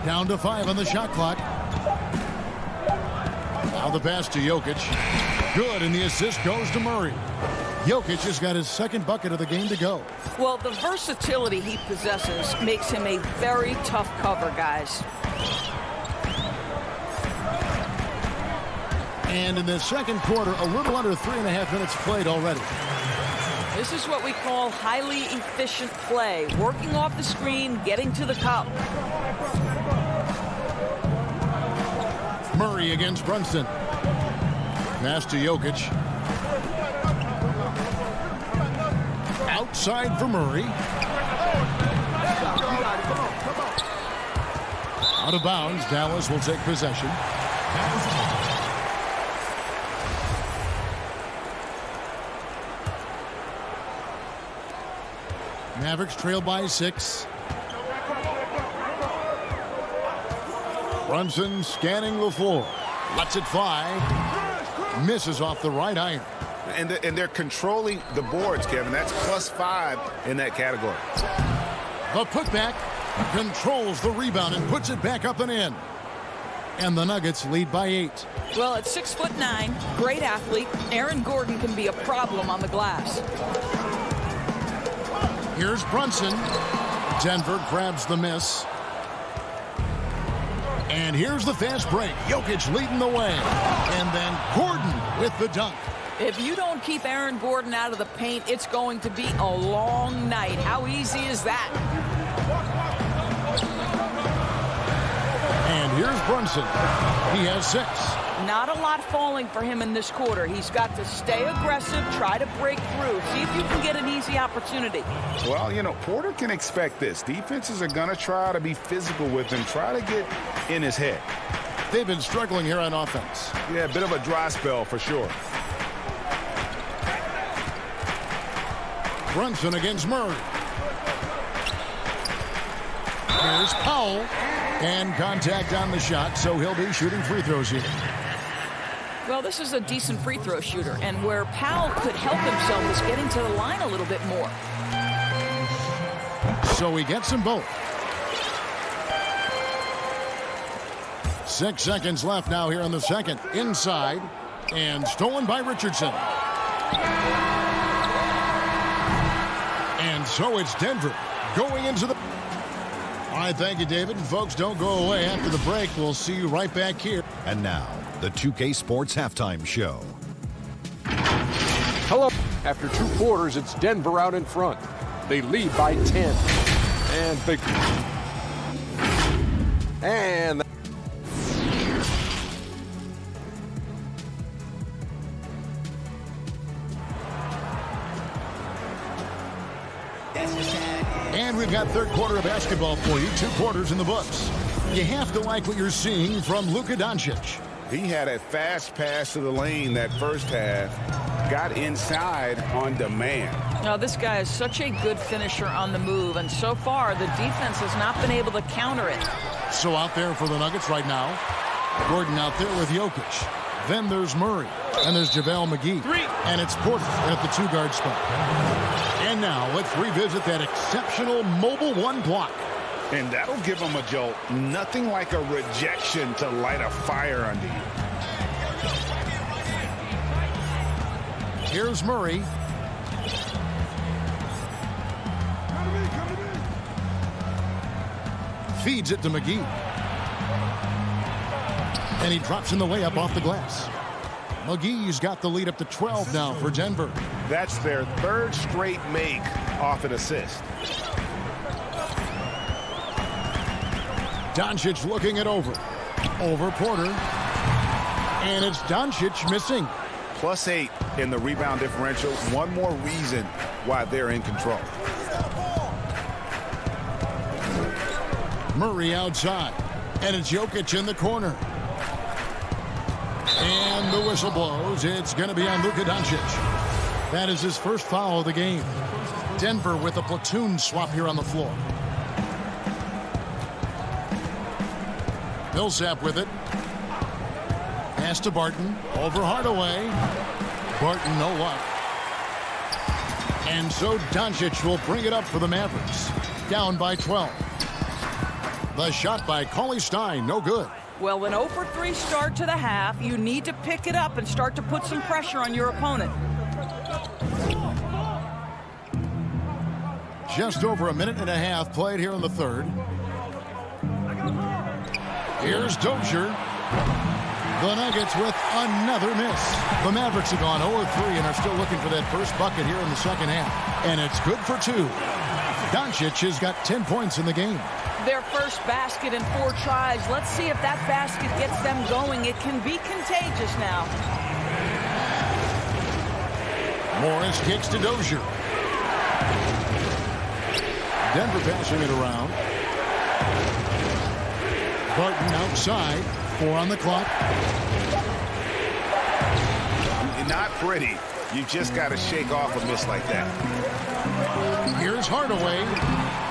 Down to 5 on the shot clock. Now the pass to Jokic. Good, and the assist goes to Murray. Jokic has got his second bucket of the game to go. Well, the versatility he possesses makes him a very tough cover, guys. And in the second quarter, a little under 3.5 minutes played already. This is what we call highly efficient play. Working off the screen, getting to the cup. Murray against Brunson. Pass to Jokic. Outside for Murray. Out of bounds. Dallas will take possession. Mavericks trail by 6. Brunson scanning the floor. Lets it fly. Misses off the right iron. And they're controlling the boards, Kevin. That's +5 in that category. The putback controls the rebound and puts it back up and in. And the Nuggets lead by 8. Well, at 6'9", great athlete, Aaron Gordon can be a problem on the glass. Here's Brunson. Denver grabs the miss. And here's the fast break. Jokic leading the way. And then Gordon with the dunk. If you don't keep Aaron Gordon out of the paint, it's going to be a long night. How easy is that? And here's Brunson. He has 6. Not a lot falling for him in this quarter. He's got to stay aggressive, try to break through, see if you can get an easy opportunity. Well, you know, Porter can expect this. Defenses are going to try to be physical with him, try to get in his head. They've been struggling here on offense. Yeah, a bit of a dry spell for sure. Brunson against Murray. Here's Powell. And contact on the shot, so he'll be shooting free throws here. Well, this is a decent free throw shooter, and where Powell could help himself is getting to the line a little bit more. So he gets them both. 6 seconds left now here in the second. Inside, and stolen by Richardson. And so it's Denver going into the... All right, thank you, David. And folks, don't go away. After the break, we'll see you right back here. And now, the 2K Sports Halftime Show. Hello. After 2 quarters, it's Denver out in front. They lead by 10. And big. And And we've got third quarter of basketball for you. 2 quarters in the books. You have to like what you're seeing from Luka Doncic. He had a fast pass to the lane that first half. Got inside on demand. Now, this guy is such a good finisher on the move, and so far the defense has not been able to counter it. So out there for the Nuggets right now. Gordon out there with Jokic. Then there's Murray. And there's JaVale McGee. And it's Porter at the 2-guard spot. And now let's revisit that exceptional mobile 1 block. And that'll give him a jolt. Nothing like a rejection to light a fire under you. Here's Murray. Feeds it to McGee. And he drops in the layup off the glass. McGee's got the lead up to 12 now for Denver. That's their 3rd straight make off an assist. Doncic looking it over. Over Porter. And it's Doncic missing. +8 in the rebound differential. One more reason why they're in control. Murray outside. And it's Jokic in the corner. And the whistle blows. It's going to be on Luka Doncic. That is his first foul of the game. Denver with a platoon swap here on the floor. Millsap with it. Pass to Barton. Over Hardaway. Barton, no luck. And so Doncic will bring it up for the Mavericks. Down by 12. The shot by Cauley Stein, no good. Well, an 0 for 3 start to the half. You need to pick it up and start to put some pressure on your opponent. Just over a minute and a half played here in the third. Here's Dozier. The Nuggets with another miss. The Mavericks have gone 0-3 and are still looking for that first bucket here in the second half. And it's good for 2. Doncic has got 10 points in the game. Their first basket in 4 tries. Let's see if that basket gets them going. It can be contagious now. Morris kicks to Dozier. Denver passing it around. Barton outside. 4 on the clock. Not pretty. You just got to shake off a miss like that. Here's Hardaway.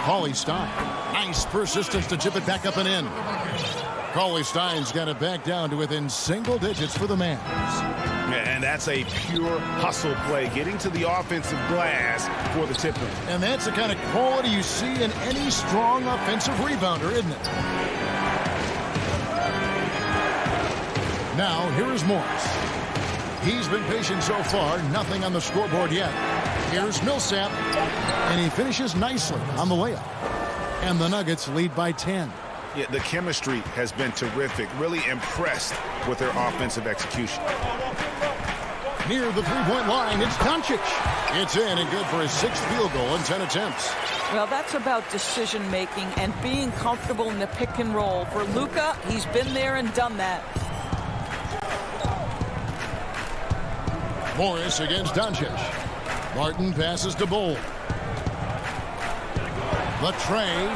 Cauley Stein. Nice persistence to chip it back up and in. Cauley Stein's got it back down to within single digits for the Mavs. And that's a pure hustle play, getting to the offensive glass for the tip. And that's the kind of quality you see in any strong offensive rebounder, isn't it? Now, here is Morris. He's been patient so far. Nothing on the scoreboard yet. Here's Millsap. And he finishes nicely on the layup. And the Nuggets lead by 10. Yeah, the chemistry has been terrific. Really impressed with their offensive execution. Near the three-point line, it's Doncic. It's in and good for his 6th field goal in 10 attempts. Well, that's about decision-making and being comfortable in the pick and roll. For Luka, he's been there and done that. Morris against Doncic. Martin passes to Bull. The tray.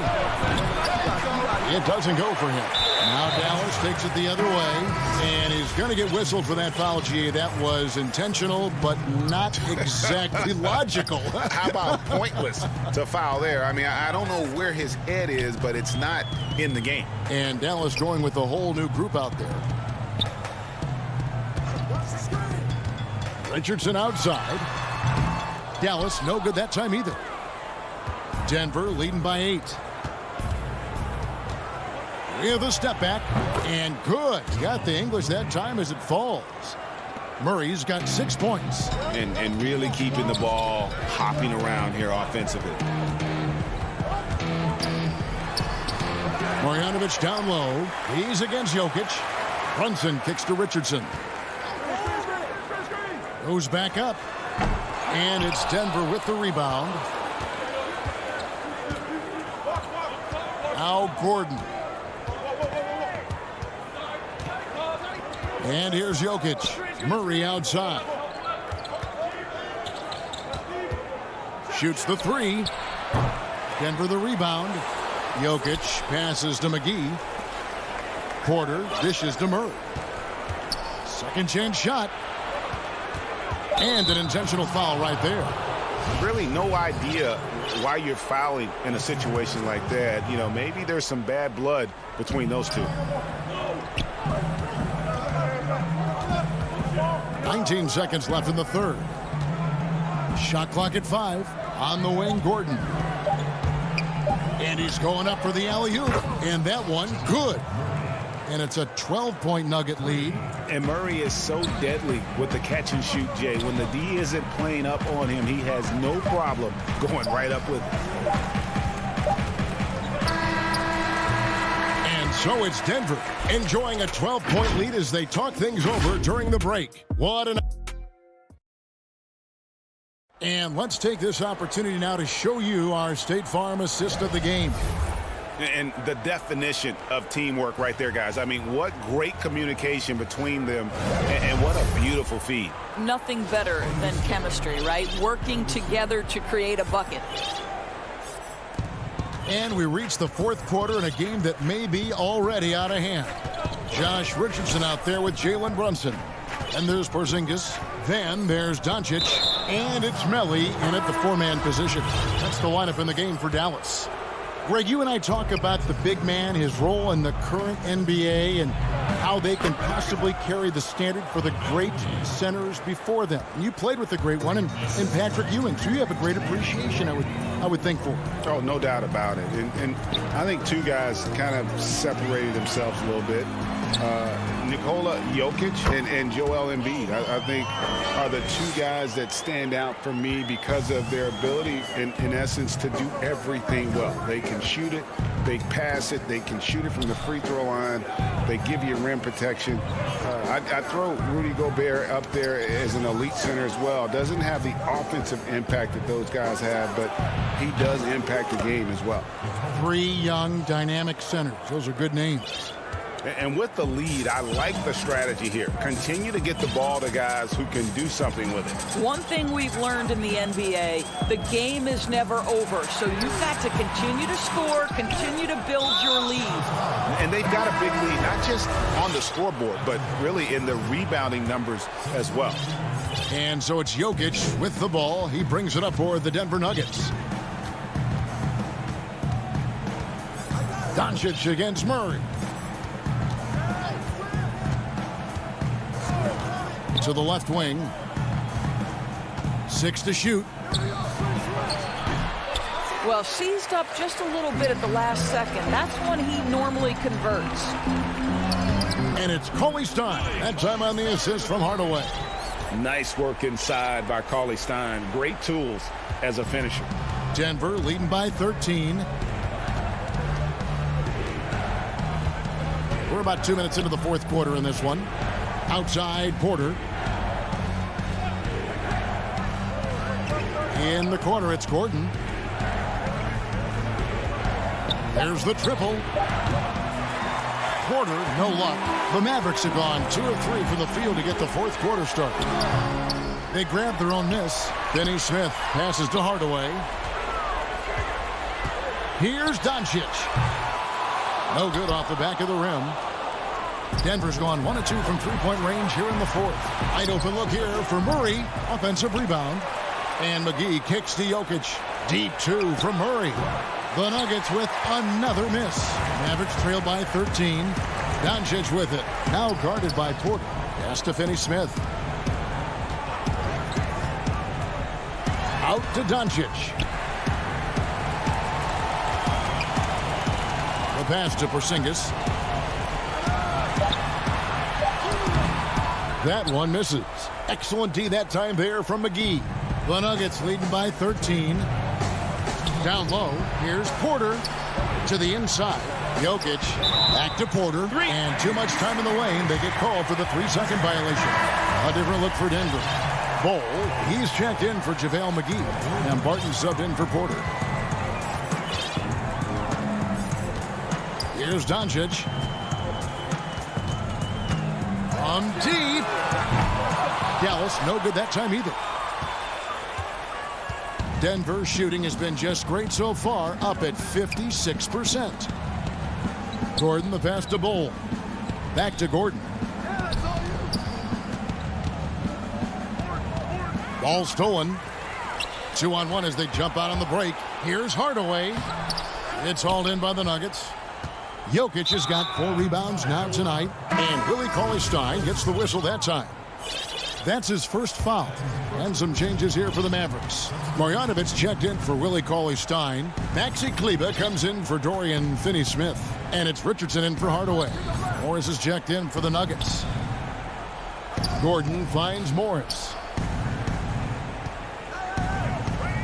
It doesn't go for him. Now Dallas takes it the other way, and he's going to get whistled for that foul. G. That was intentional, but not exactly logical. How about pointless to foul there? I mean, I don't know where his head is, but it's not in the game. And Dallas going with a whole new group out there. Richardson outside. Dallas no good that time either. Denver leading by 8. With a step back, and good. Got the English that time as it falls. Murray's got 6 points. And really keeping the ball hopping around here offensively. Marjanovic down low. He's against Jokic. Brunson kicks to Richardson. Goes back up. And it's Denver with the rebound. Now Gordon. And here's Jokic. Murray outside. Shoots the 3. Denver the rebound. Jokic passes to McGee. Porter dishes to Murray. Second chance shot. And an intentional foul right there. Really no idea why you're fouling in a situation like that. You know, maybe there's some bad blood between those two. 19 seconds left in the third. Shot clock at 5. On the wing, Gordon. And he's going up for the alley-oop. And that one, good. And it's a 12-point Nugget lead. And Murray is so deadly with the catch and shoot, Jay. When the D isn't playing up on him, he has no problem going right up with it. And so it's Denver enjoying a 12-point lead as they talk things over during the break. What an... And let's take this opportunity now to show you our State Farm assist of the game. And the definition of teamwork right there, guys. I mean, what great communication between them, and what a beautiful feed. Nothing better than chemistry, right? Working together to create a bucket. And we reach the fourth quarter in a game that may be already out of hand. Josh Richardson out there with Jalen Brunson. And there's Porzingis. Then there's Doncic. And it's Melli in at the 4-man position. That's the lineup in the game for Dallas. Greg, you and I talk about the big man, his role in the current NBA, and how they can possibly carry the standard for the great centers before them. And you played with the great one in Patrick Ewing, so you have a great appreciation, I would think, for. Oh, no doubt about it. And I think two guys kind of separated themselves a little bit. Nikola Jokic and Joel Embiid, I think, are the two guys that stand out for me because of their ability, in essence, to do everything well. They can shoot it, they pass it, they can shoot it from the free throw line, they give you rim protection. I throw Rudy Gobert up there as an elite center as well. Doesn't have the offensive impact that those guys have, but he does impact the game as well. 3 young, dynamic centers. Those are good names. And with the lead, I like the strategy here. Continue to get the ball to guys who can do something with it. One thing we've learned in the NBA, the game is never over. So you've got to continue to score, continue to build your lead. And they've got a big lead, not just on the scoreboard, but really in the rebounding numbers as well. And so it's Jokic with the ball. He brings it up for the Denver Nuggets. Doncic against Murray. To the left wing. 6 to shoot. Well, seized up just a little bit at the last second. That's when he normally converts. And it's Cauley Stein. That time on the assist from Hardaway. Nice work inside by Cauley Stein. Great tools as a finisher. Denver leading by 13. We're about 2 minutes into the fourth quarter in this one. Outside Porter. In the corner, it's Gordon. There's the triple. Porter, no luck. The Mavericks have gone 2 of 3 from the field to get the fourth quarter started. They grabbed their own miss. Finney Smith passes to Hardaway. Here's Doncic. No good off the back of the rim. Denver's gone 1 of 2 from three-point range here in the fourth. Wide open look here for Murray. Offensive rebound. And McGee kicks to Jokic. Deep 2 from Murray. The Nuggets with another miss. Mavericks trail by 13. Doncic with it. Now guarded by Porter. Pass to Finney Smith. Out to Doncic. The pass to Porzingis. That one misses. Excellent D that time there from McGee. The Nuggets leading by 13. Down low, here's Porter to the inside. Jokic back to Porter. And too much time in the lane. They get called for the 3-second violation. A different look for Denver. Bol, he's checked in for JaVale McGee. And Barton subbed in for Porter. Here's Doncic. From deep. Dallas, no good that time either. Denver's shooting has been just great so far, up at 56%. Gordon, the pass to Bol. Back to Gordon. Ball stolen. 2-on-1 as they jump out on the break. Here's Hardaway. It's hauled in by the Nuggets. Jokic has got 4 rebounds now tonight. And Willie Cauley-Stein gets the whistle that time. That's his first foul. And some changes here for the Mavericks. Marjanovic checked in for Willie Cauley-Stein. Maxi Kleber comes in for Dorian Finney-Smith. And it's Richardson in for Hardaway. Morris is checked in for the Nuggets. Gordon finds Morris.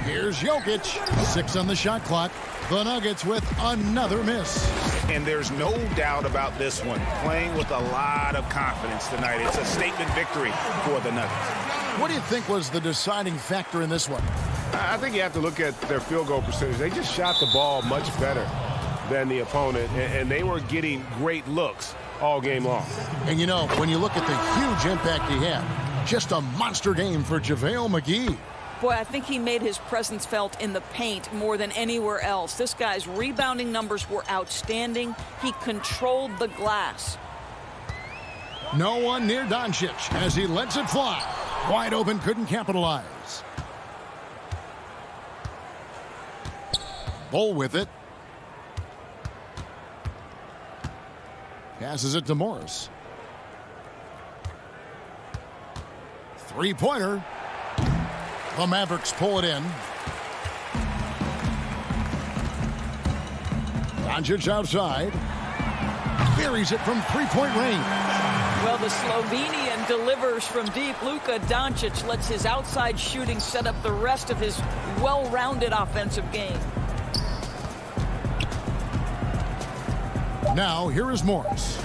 Here's Jokic. 6 on the shot clock. The Nuggets with another miss. And there's no doubt about this one. Playing with a lot of confidence tonight. It's a statement victory for the Nuggets. What do you think was the deciding factor in this one? I think you have to look at their field goal percentage. They just shot the ball much better than the opponent, and they were getting great looks all game long. And you know, when you look at the huge impact he had, just a monster game for JaVale McGee. Boy, I think he made his presence felt in the paint more than anywhere else. This guy's rebounding numbers were outstanding. He controlled the glass. No one near Doncic as he lets it fly. Wide open, couldn't capitalize. Bol with it. Passes it to Morris. Three-pointer. The Mavericks pull it in. Doncic outside. Buries it from three-point range. Well, the Slovenian delivers from deep. Luka Doncic lets his outside shooting set up the rest of his well-rounded offensive game. Now, here is Morris.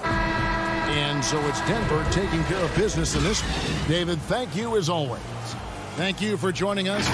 And so it's Denver taking care of business in this one. David, thank you as always. Thank you for joining us.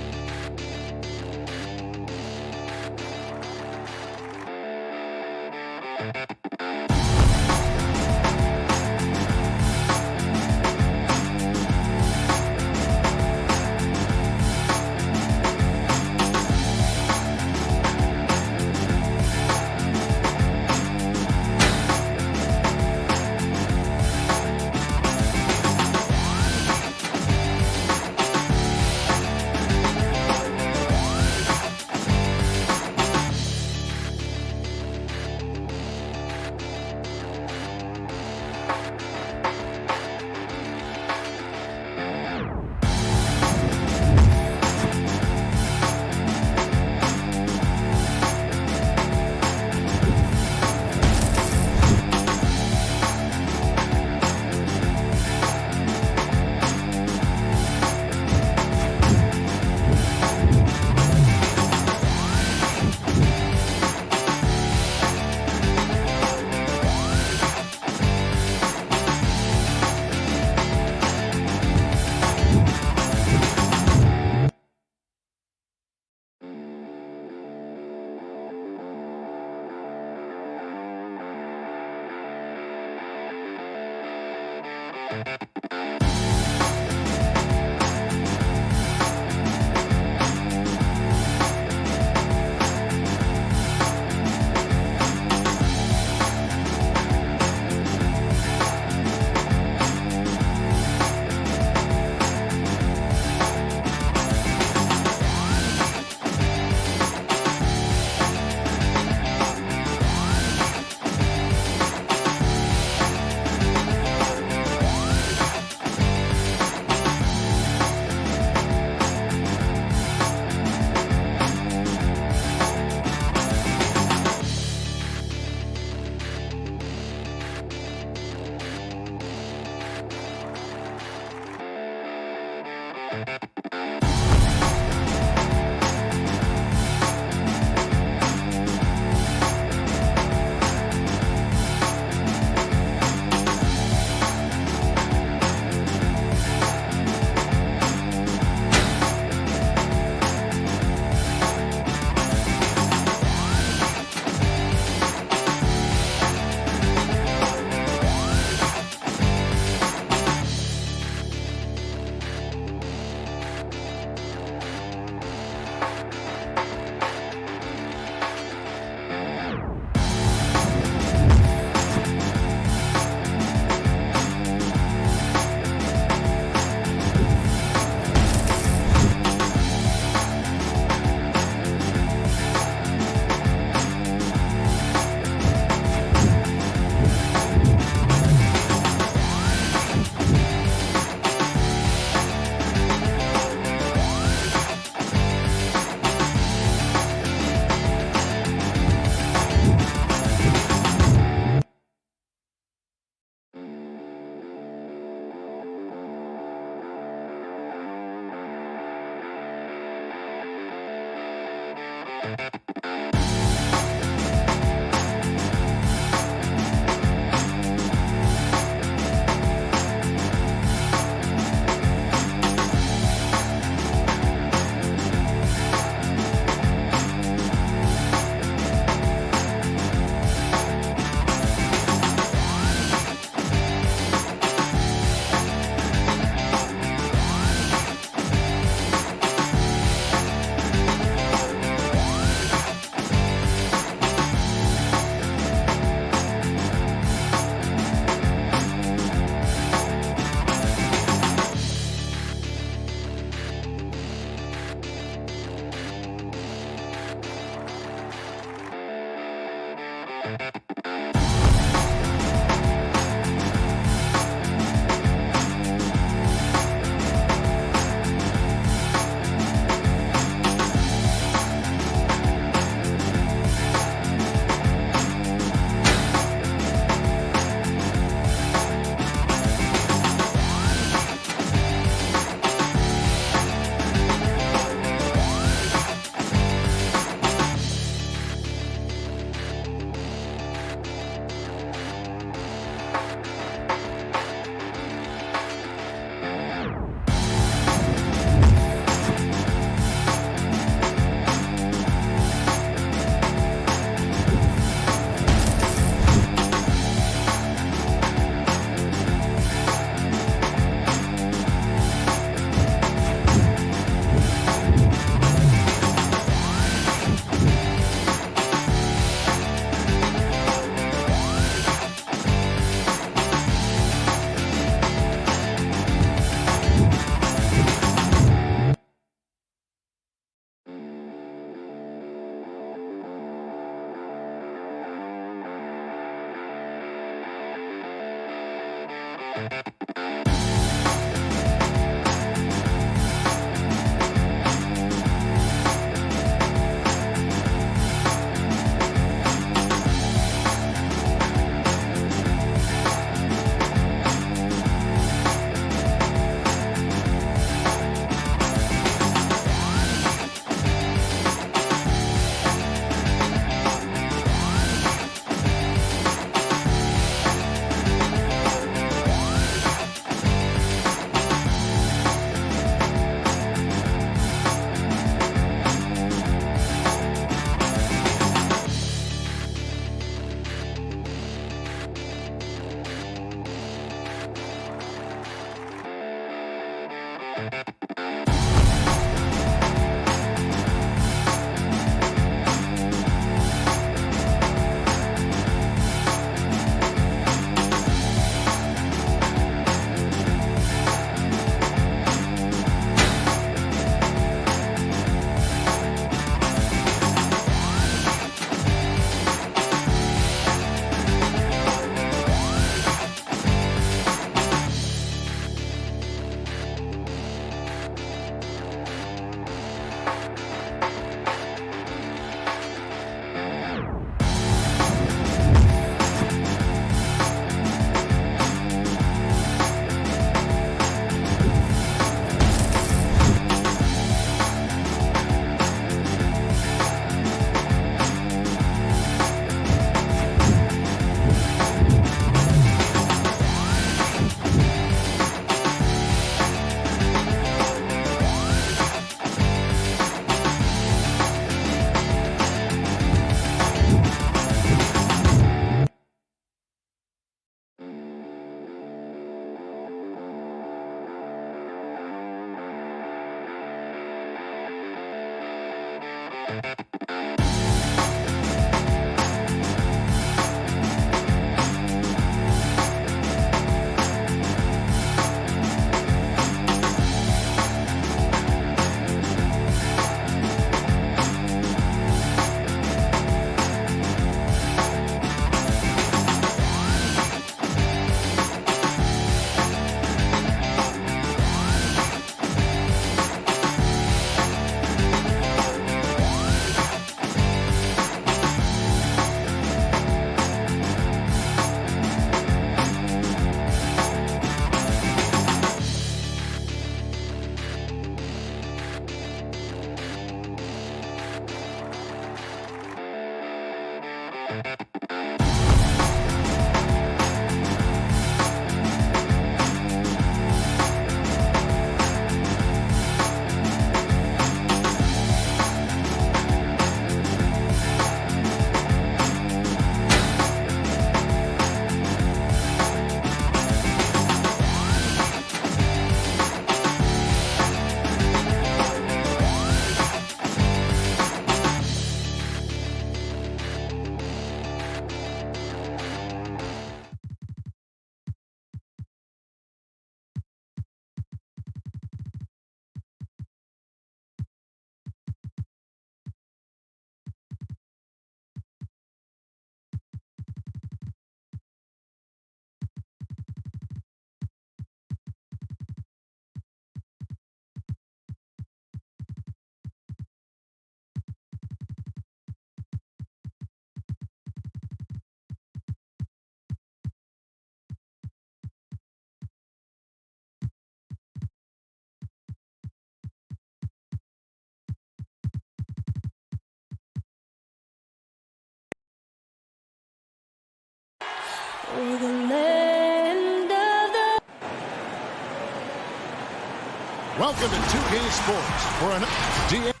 Welcome to 2K Sports for an DA.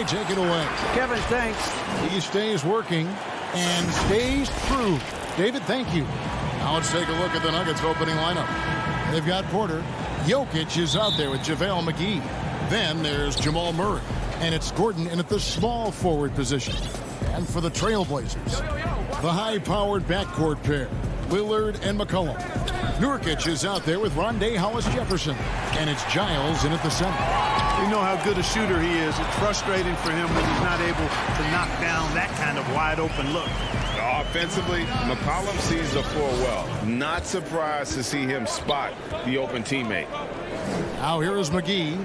Take it away. Kevin, thanks. He stays working and stays true. David, thank you. Now let's take a look at the Nuggets opening lineup. They've got Porter. Jokic is out there with JaVale McGee. Then there's Jamal Murray. And it's Gordon in at the small forward position. And for the Trailblazers, the high-powered backcourt pair, Lillard and McCollum. Nurkic is out there with Rondé Hollis-Jefferson. And it's Giles in at the center. You know how good a shooter he is. It's frustrating for him when he's not able to knock down that kind of wide-open look. Offensively, McCollum sees the floor well. Not surprised to see him spot the open teammate. Now here is McGee.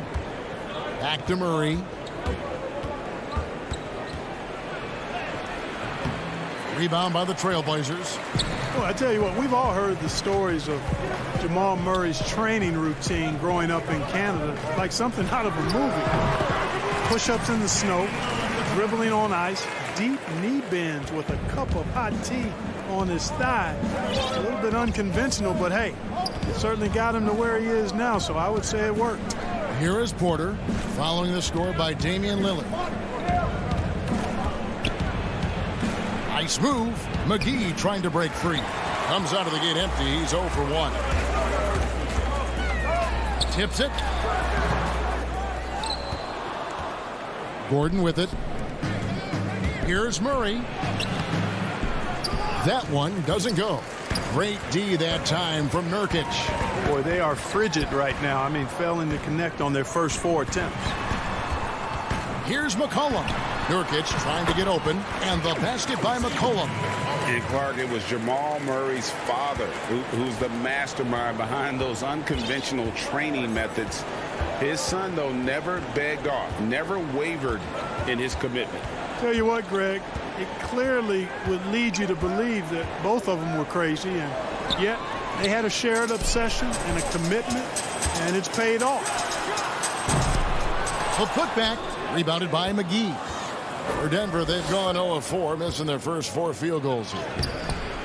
Back to Murray. Rebound by the Trailblazers. Well, I tell you what, we've all heard the stories of Jamal Murray's training routine growing up in Canada, like something out of a movie. Push-ups in the snow, dribbling on ice, deep knee bends with a cup of hot tea on his thigh. A little bit unconventional, but hey, it certainly got him to where he is now, so I would say it worked. Here is Porter, following the score by Damian Lillard. Nice move. McGee trying to break free. Comes out of the gate empty. He's 0 for 1. Tips it. Gordon with it. Here's Murray. That one doesn't go. Great D that time from Nurkic. Boy, they are frigid right now. I mean, failing to connect on their first 4 attempts. Here's McCollum. Nurkic trying to get open, and the basket by McCollum. And Clark, it was Jamal Murray's father who's the mastermind behind those unconventional training methods. His son, though, never begged off, never wavered in his commitment. Tell you what, Greg, it clearly would lead you to believe that both of them were crazy, and yet they had a shared obsession and a commitment, and it's paid off. A putback, rebounded by McGee. For Denver, they've gone 0 of 4, missing their first 4 field goals here.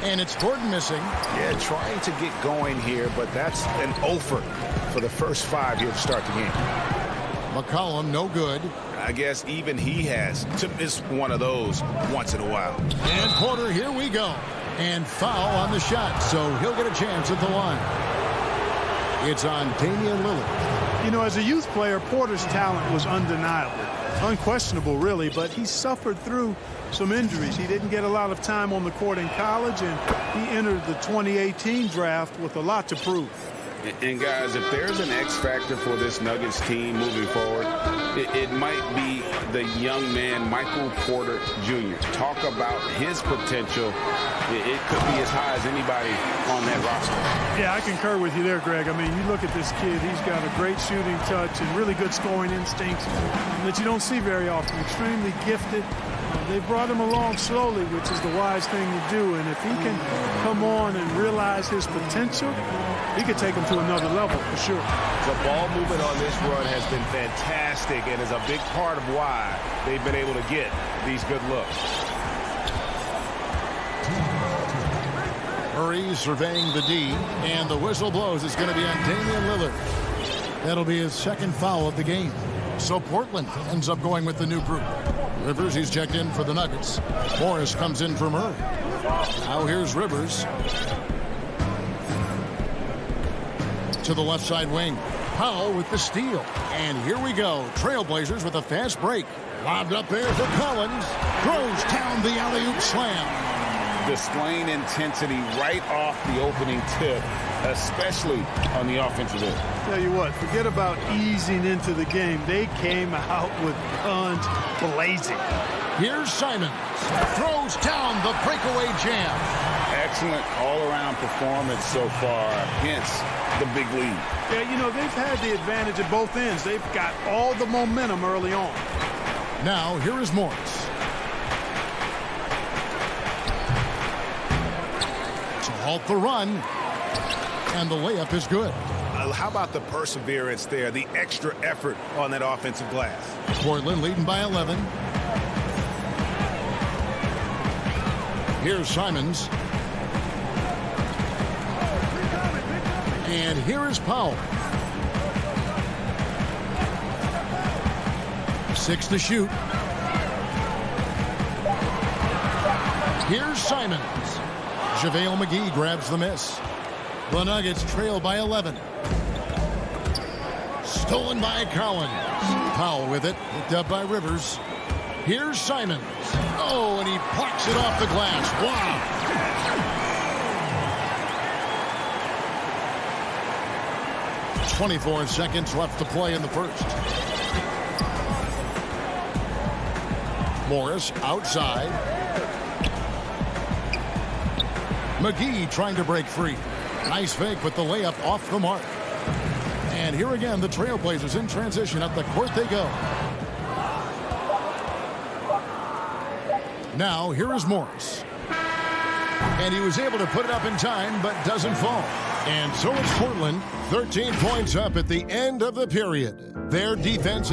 And it's Gordon missing. Yeah, trying to get going here, but that's an offer for the first 5 here to start the game. McCollum, no good. I guess even he has to miss one of those once in a while. And Porter, here we go. And foul on the shot, so he'll get a chance at the line. It's on Damian Lillard. You know, as a youth player, Porter's talent was undeniable. Unquestionable, really, but he suffered through some injuries. He didn't get a lot of time on the court in college, and he entered the 2018 draft with a lot to prove. And guys, if there's an X factor for this Nuggets team moving forward, it might be the young man, Michael Porter Jr. Talk about his potential. It could be as high as anybody on that roster. Yeah, I concur with you there, Greg. I mean, you look at this kid, he's got a great shooting touch and really good scoring instincts that you don't see very often. Extremely gifted. They brought him along slowly, which is the wise thing to do. And if he can come on and realize his potential, he could take him to another level for sure. The ball movement on this run has been fantastic and is a big part of why they've been able to get these good looks. Murray surveying the D, and the whistle blows. It's going to be on Damian Lillard. That'll be his second foul of the game. So Portland ends up going with the new group. Rivers, he's checked in for the Nuggets. Morris comes in for Murray. Now here's Rivers. To the left side wing. Powell with the steal. And here we go. Trailblazers with a fast break. Lobbed up there for Collins. Throws down the alley-oop slam. Displaying intensity right off the opening tip, especially on the offensive end. Tell you what, forget about easing into the game. They came out with guns blazing. Here's Simons. Throws down the breakaway jam. Excellent all-around performance so far, hence the big lead. Yeah, you know, they've had the advantage at both ends. They've got all the momentum early on. Now, here is Morris. To halt the run. And the layup is good. How about the perseverance there, the extra effort on that offensive glass? Portland leading by 11. Here's Simons. And here is Powell. 6 to shoot. Here's Simons. JaVale McGee grabs the miss. The Nuggets trail by 11. Stolen by Collins. Powell with it. Picked up by Rivers. Here's Simons. Oh, and he plucks it off the glass. Wow. .24 seconds left to play in the first. Morris outside. McGee trying to break free. Nice fake with the layup off the mark. And here again, the Trailblazers in transition. Up the court they go. Now, here is Morris. And he was able to put it up in time, but doesn't fall. And so it's Portland, 13 points up at the end of the period. Their defense.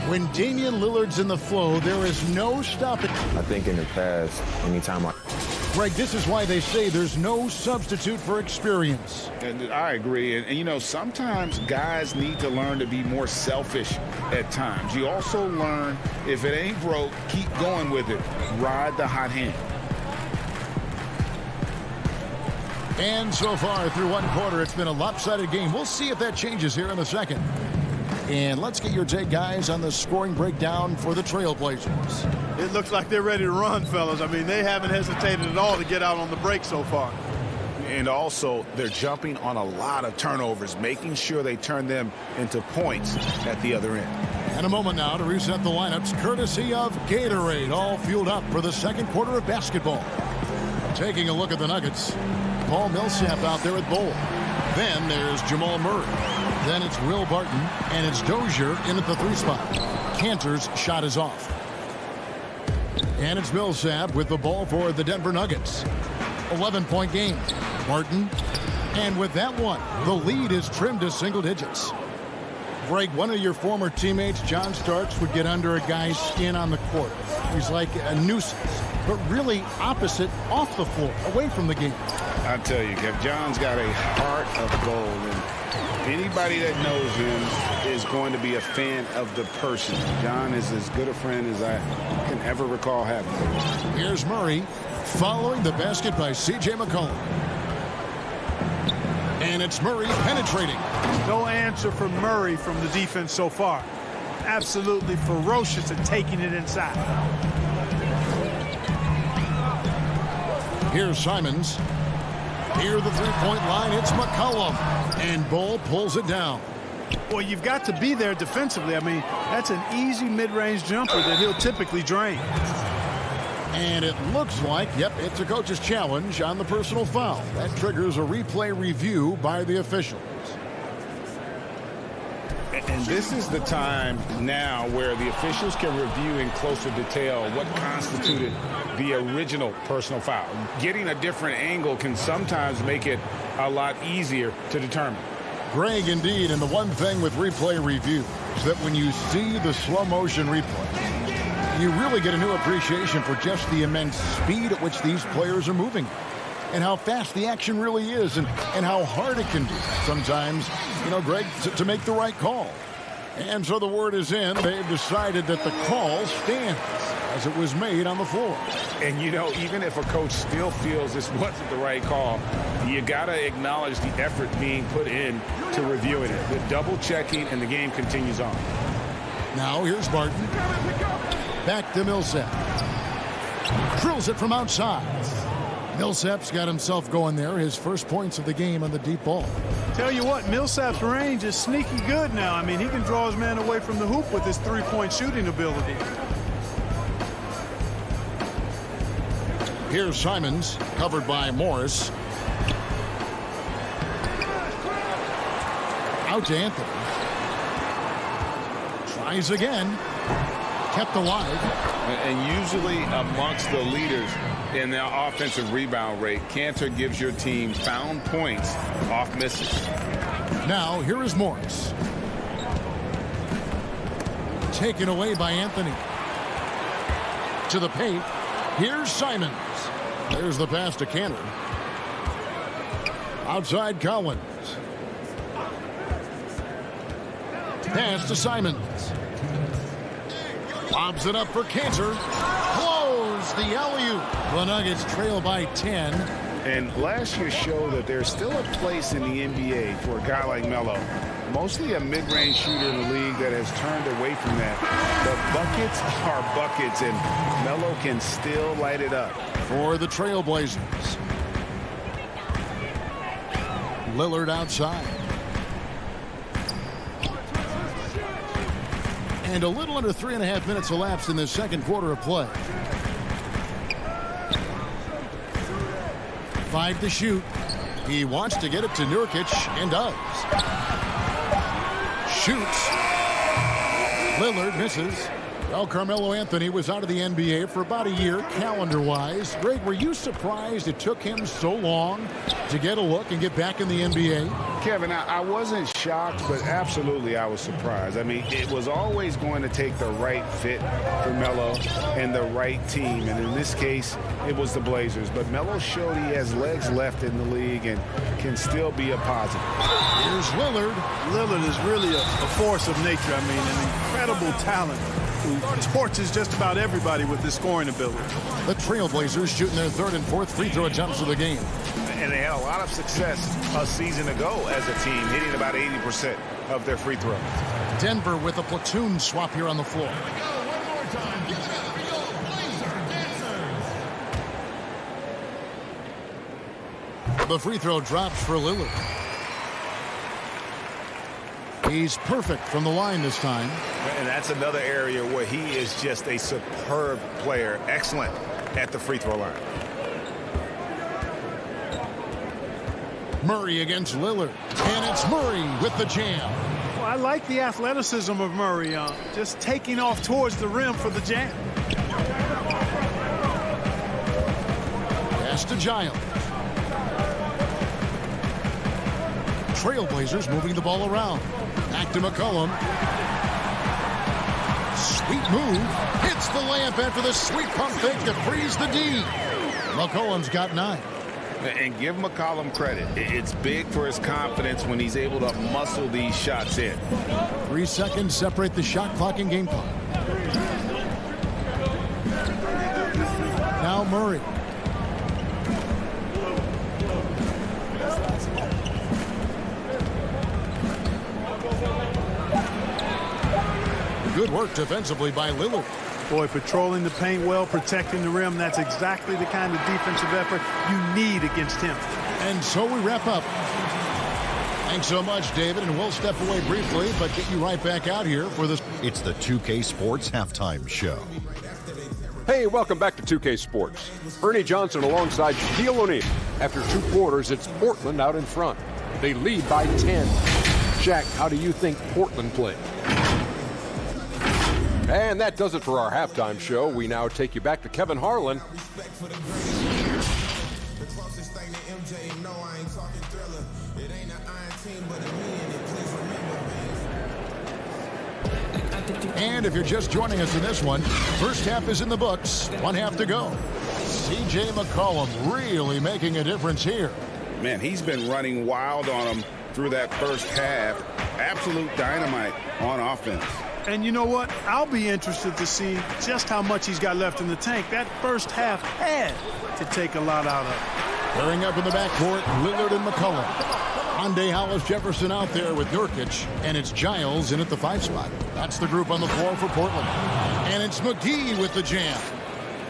When Damian Lillard's in the flow, there is no stopping. I think in the past, anytime Greg, this is why they say there's no substitute for experience. And I agree. And, you know, sometimes guys need to learn to be more selfish at times. You also learn if it ain't broke, keep going with it. Ride the hot hand. And so far through one quarter, it's been a lopsided game. We'll see if that changes here in a second. And let's get your take, guys, on the scoring breakdown for the Trailblazers. It looks like they're ready to run, fellas. I mean, they haven't hesitated at all to get out on the break so far. And also, they're jumping on a lot of turnovers, making sure they turn them into points at the other end. And a moment now to reset the lineups, courtesy of Gatorade, all fueled up for the second quarter of basketball. Taking a look at the Nuggets, Paul Millsap out there at Bowl. Then there's Jamal Murray. Then it's Will Barton, and it's Dozier in at the 3 spot. Cantor's shot is off. And it's Millsap with the ball for the Denver Nuggets. 11-point game. Barton. And with that one, the lead is trimmed to single digits. Greg, one of your former teammates, John Starks, would get under a guy's skin on the court. He's like a nuisance, but really opposite off the floor, away from the game. I tell you, Kev, John's got a heart of gold, and anybody that knows him is going to be a fan of the person. John is as good a friend as I can ever recall having. Here's Murray following the basket by C.J. McCollum. And it's Murray penetrating. No answer for Murray from the defense so far. Absolutely ferocious at taking it inside. Here's Simons. Near the three-point line, it's McCollum. And Bull pulls it down. Well, you've got to be there defensively. I mean, that's an easy mid-range jumper that he'll typically drain. And it looks like, yep, it's a coach's challenge on the personal foul. That triggers a replay review by the officials. And this is the time now where the officials can review in closer detail what constituted the original personal foul. Getting a different angle can sometimes make it a lot easier to determine. Greg, indeed, and the one thing with replay review is that when you see the slow motion replay, you really get a new appreciation for just the immense speed at which these players are moving and how fast the action really is and how hard it can be sometimes, you know, Greg, to make the right call. And so the word is in. They've decided that the call stands as it was made on the floor. And, you know, even if a coach still feels this wasn't the right call, you got to acknowledge the effort being put in to reviewing it. The double checking, and the game continues on. Now here's Barton. Back to Millsap. Drills it from outside. Millsap's got himself going there. His first points of the game on the deep ball. Tell you what, Millsap's range is sneaky good now. I mean, he can draw his man away from the hoop with his three-point shooting ability. Here's Simons, covered by Morris. Out to Anthony. Tries again. Kept alive. And usually amongst the leaders in their offensive rebound rate, Cantor gives your team found points off misses. Now, here is Morris. Taken away by Anthony. To the paint. Here's Simons. There's the pass to Cantor. Outside Collins. Pass to Simons. Lobs it up for Cantor. Close the alley-oop. The Nuggets trail by 10. And last year showed that there's still a place in the NBA for a guy like Melo. Mostly a mid-range shooter in the league that has turned away from that. But buckets are buckets, and Melo can still light it up. For the Trailblazers. Lillard outside. And a little under 3.5 minutes elapsed in the second quarter of play. 5 to shoot. He wants to get it to Nurkic and does. Shoots. Lillard misses. Well, Carmelo Anthony was out of the NBA for about a year, calendar-wise. Greg, were you surprised it took him so long to get a look and get back in the NBA? Kevin, I wasn't shocked, but absolutely I was surprised. I mean, it was always going to take the right fit for Melo and the right team. And in this case, it was the Blazers. But Melo showed he has legs left in the league and can still be a positive. Here's Lillard. Lillard is really a force of nature. I mean, an incredible talent who torches just about everybody with his scoring ability. The Trailblazers shooting their third and fourth free throw attempts of the game. And they had a lot of success a season ago as a team, hitting about 80% of their free throws. Denver with a platoon swap here on the floor. The free throw drops for Lillard. He's perfect from the line this time. And that's another area where he is just a superb player. Excellent at the free throw line. Murray against Lillard. And it's Murray with the jam. Well, I like the athleticism of Murray, just taking off towards the rim for the jam. Pass to Giles. Trailblazers moving the ball around. Back to McCollum. Sweet move. Hits the layup after the sweet pump fake to freeze the D. McCollum's got 9. And give McCollum credit. It's big for his confidence when he's able to muscle these shots in. 3 seconds separate the shot clock and game clock. Now Murray. Good work defensively by Lillard. Boy, patrolling the paint well, protecting the rim. That's exactly the kind of defensive effort you need against him. And so we wrap up. Thanks so much, David, and we'll step away briefly, but get you right back out here for this. It's the 2K Sports Halftime Show. Hey, welcome back to 2K Sports. Ernie Johnson alongside Shaquille O'Neal. After 2 quarters, it's Portland out in front. They lead by 10. Shaq, how do you think Portland played? And that does it for our halftime show. We now take you back to Kevin Harlan. And if you're just joining us in this one, first half is in the books. 1 half to go. C.J. McCollum really making a difference here. Man, he's been running wild on him through that first half. Absolute dynamite on offense. And you know what? I'll be interested to see just how much he's got left in the tank. That first half had to take a lot out of it. Pairing up in the backcourt, Lillard and McCollum. Hyundai Hollis Jefferson out there with Nurkic, and it's Giles in at the 5 spot. That's the group on the floor for Portland. And it's McGee with the jam.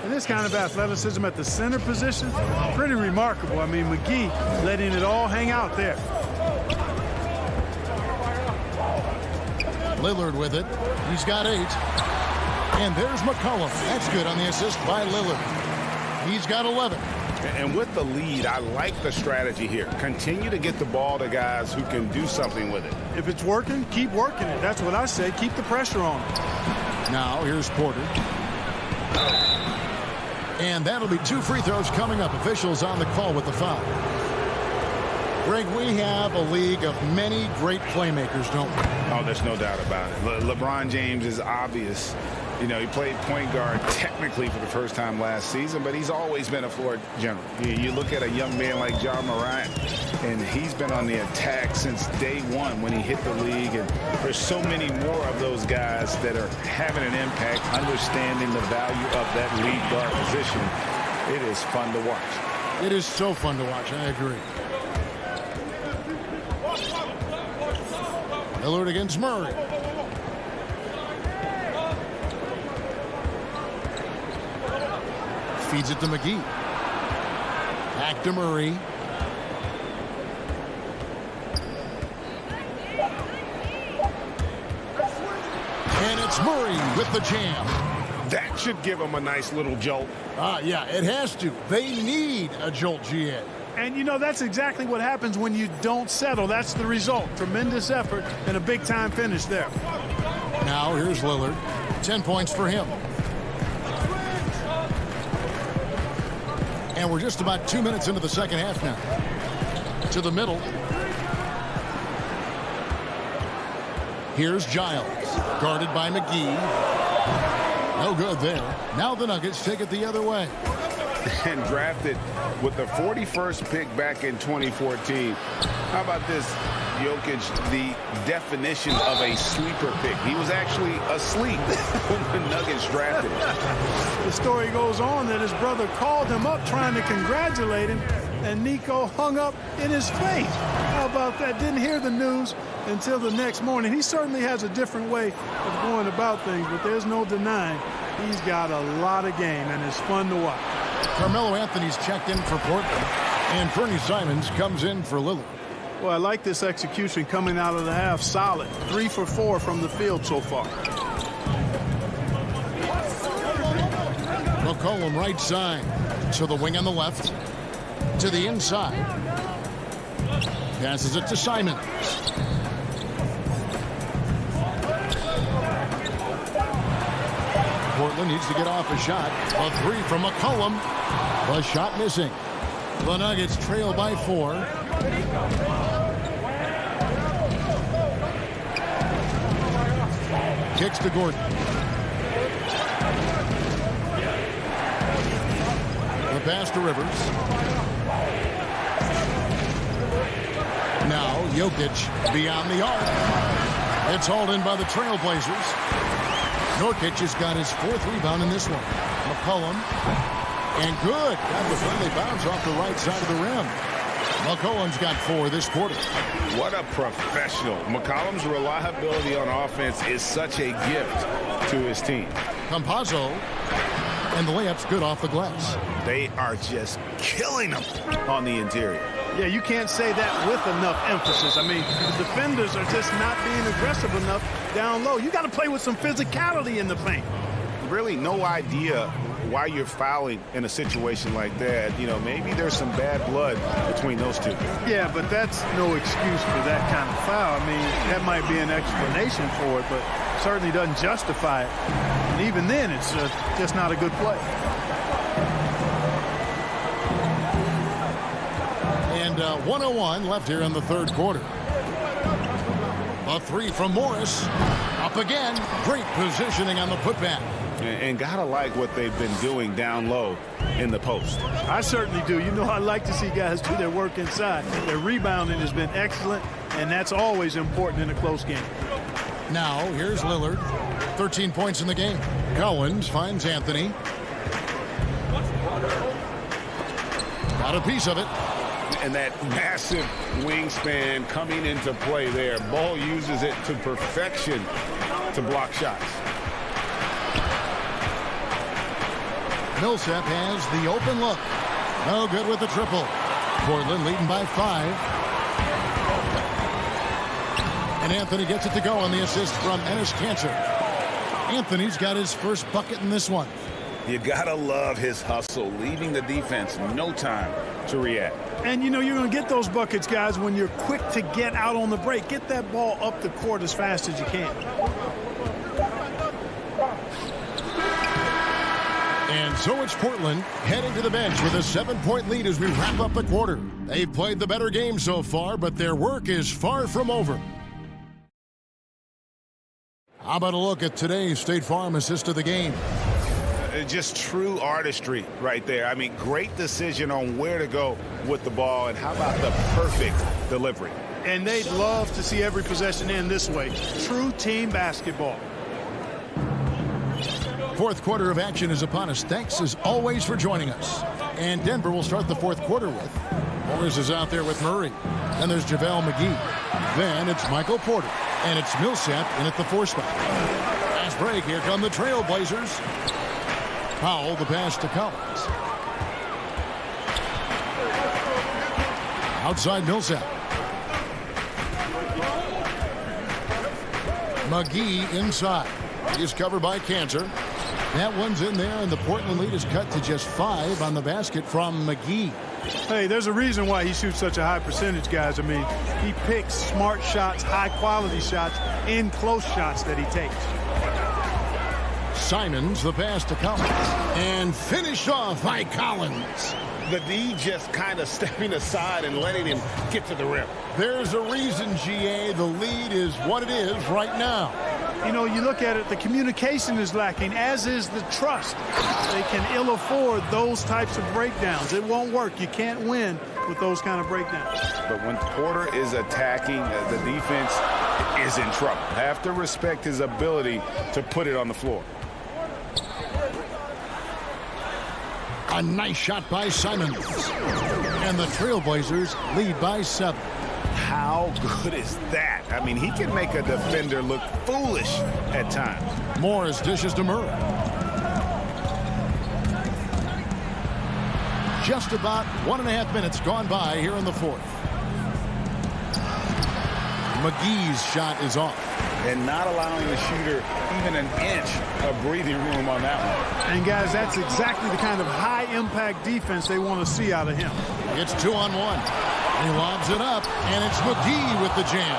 And this kind of athleticism at the center position, pretty remarkable. I mean, McGee letting it all hang out there. Lillard with it. He's got 8. And there's McCollum. That's good on the assist by Lillard. He's got 11. And with the lead, I like the strategy here. Continue to get the ball to guys who can do something with it. If it's working, keep working it. That's what I say. Keep the pressure on. Now here's Porter. And that'll be 2 free throws coming up. Officials on the call with the foul. Greg, we have a league of many great playmakers, don't we? Oh, there's no doubt about it. LeBron James is obvious You know, he played point guard technically for the first time last season, but he's always been a floor general. You look at a young man like John Morant, and he's been on the attack since day one when he hit the league. And there's so many more of those guys that are having an impact, understanding the value of that lead guard position. It is fun to watch. It is so fun to watch. I agree. Lillard against Murray. Feeds it to McGee. Back to Murray. And it's Murray with the jam. That should give him a nice little jolt. Yeah, it has to. They need a jolt, GA. And, you know, that's exactly what happens when you don't settle. That's the result. Tremendous effort and a big-time finish there. Now here's Lillard. 10 points for him. And we're just about 2 minutes into the second half now. To the middle. Here's Giles. Guarded by McGee. No good there. Now the Nuggets take it the other way. And drafted with the 41st pick back in 2014. How about this, Jokic, the definition of a sleeper pick? He was actually asleep when the Nuggets drafted him. The story goes on that his brother called him up trying to congratulate him, and Nico hung up in his face. How about that? Didn't hear the news until the next morning. He certainly has a different way of going about things, but there's no denying he's got a lot of game, and it's fun to watch. Carmelo Anthony's checked in for Portland, and Bernie Simons comes in for Lillard. Well, I like this execution coming out of the half. Solid. 3 for 4 from the field so far. McCollum right side. To the wing on the left. To the inside. Passes it to Simons. Portland needs to get off a shot. A three from McCollum. The shot missing. The Nuggets trail by 4. Kicks to Gordon. The pass to Rivers. Now Jokic beyond the arc. It's hauled in by the Trailblazers. Jokic has got his 4th rebound in this one. McCollum. And good. Got the friendly bounce off the right side of the rim. McCollum's got 4 this quarter. What a professional. McCollum's reliability on offense is such a gift to his team. Campazzo. And the layup's good off the glass. They are just killing them on the interior. Yeah, you can't say that with enough emphasis. I mean, the defenders are just not being aggressive enough down low. You got to play with some physicality in the paint. Really no idea why you're fouling in a situation like that. You know, maybe there's some bad blood between those two. Yeah, but that's no excuse for that kind of foul. I mean, that might be an explanation for it, but certainly doesn't justify it. And even then, it's just not a good play. And 1:01 left here in the third quarter. A 3 from Morris. Up again. Great positioning on the putback. And gotta like what they've been doing down low in the post. I certainly do. You know, I like to see guys do their work inside. Their rebounding has been excellent, and that's always important in a close game. Now, here's Lillard. 13 points in the game. Collins finds Anthony. Got a piece of it. And that massive wingspan coming into play there. Ball uses it to perfection to block shots. Millsap has the open look. No good with the triple. Portland leading by 5. And Anthony gets it to go on the assist from Enes Kanter. Anthony's got his first bucket in this one. You gotta love his hustle, leaving the defense no time to react. And you know you're going to get those buckets, guys, when you're quick to get out on the break. Get that ball up the court as fast as you can. And so it's Portland heading to the bench with a 7-point lead as we wrap up the quarter. They've played the better game so far, but their work is far from over. How about a look at today's State Farm assist of the game? Just true artistry right there. I mean, great decision on where to go with the ball, and how about the perfect delivery? And they'd love to see every possession end this way. True team basketball. Fourth quarter of action is upon us. Thanks as always for joining us. And Denver will start the fourth quarter with Morris is out there with Murray. Then there's JaVale McGee. Then it's Michael Porter. And it's Millsap in at the 4 spot. Last break. Here come the Trailblazers. Powell, the pass to Collins. Outside Millsap. McGee inside. He's covered by Cantor. That one's in there, and the Portland lead is cut to just 5 on the basket from McGee. Hey, there's a reason why he shoots such a high percentage, guys. I mean, he picks smart shots, high-quality shots, and close shots that he takes. Simons, the pass to Collins. And finished off by Collins. The D just kind of stepping aside and letting him get to the rim. There's a reason, GA. The lead is what it is right now. You know, you look at it, the communication is lacking, as is the trust. They can ill afford those types of breakdowns. It won't work. You can't win with those kind of breakdowns. But when Porter is attacking, the defense is in trouble. Have to respect his ability to put it on the floor. A nice shot by Simons. And the Trailblazers lead by 7. How good is that? I mean, he can make a defender look foolish at times. Morris dishes to Murray. Just about 1.5 minutes gone by here in the fourth. McGee's shot is off. And not allowing the shooter even an inch of breathing room on that one. And, guys, that's exactly the kind of high-impact defense they want to see out of him. It's 2-on-1. He lobs it up, and it's McGee with the jam.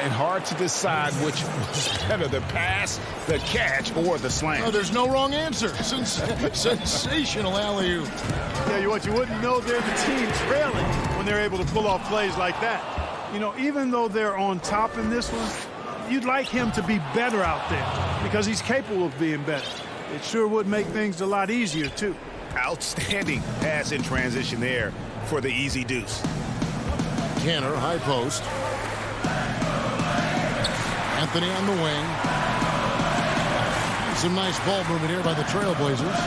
And hard to decide which was better, the pass, the catch, or the slam. Oh, there's no wrong answer. Sensational alley-oop. Yeah, what you wouldn't know, they're the team trailing when they're able to pull off plays like that. You know, even though they're on top in this one, you'd like him to be better out there because he's capable of being better. It sure would make things a lot easier, too. Outstanding pass in transition there for the easy deuce. Cantor, high post. Anthony on the wing. Some nice ball movement here by the Trailblazers.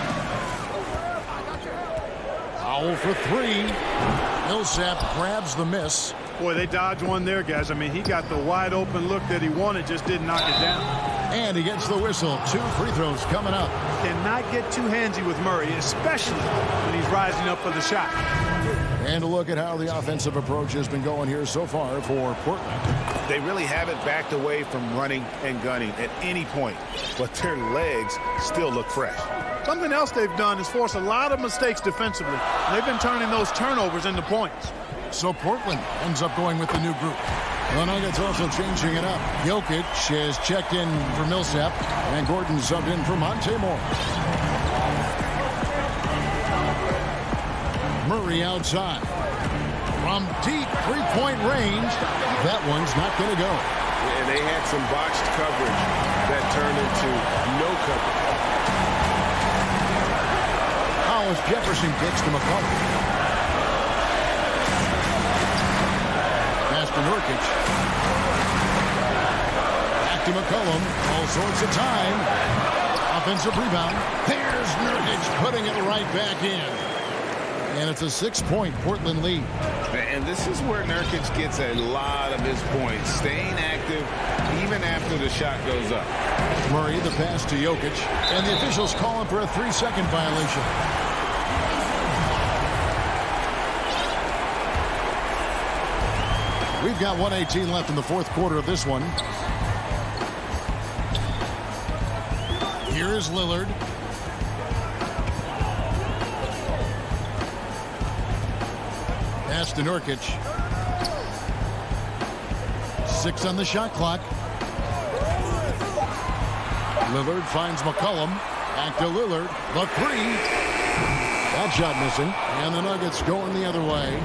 Powell for 3. Millsap grabs the miss. Boy, they dodged one there, guys. I mean, he got the wide open look that he wanted, just didn't knock it down. And he gets the whistle. 2 free throws coming up. Cannot get too handsy with Murray, especially when he's rising up for the shot. And a look at how the offensive approach has been going here so far for Portland. They really haven't backed away from running and gunning at any point, but their legs still look fresh. Something else they've done is force a lot of mistakes defensively. They've been turning those turnovers into points. So Portland ends up going with the new group. The Nuggets also changing it up. Jokic has checked in for Millsap, and Gordon subbed in for Monte Morris. Murray outside. From deep three-point range, that one's not going to go. And they had some botched coverage that turned into no coverage. Hollis Jefferson kicks to McCollum. Pass to Nurkic. Back to McCollum. All sorts of time. Offensive rebound. There's Nurkic putting it right back in. And it's a 6-point Portland lead. And this is where Nurkic gets a lot of his points, staying active even after the shot goes up. Murray, the pass to Jokic, and the officials call him for a 3-second violation. We've got 1:18 left in the fourth quarter of this one. Here is Lillard. Pass to Nurkic. 6 on the shot clock. Lillard finds McCollum. Back to Lillard. The 3. That shot missing. And the Nuggets going the other way.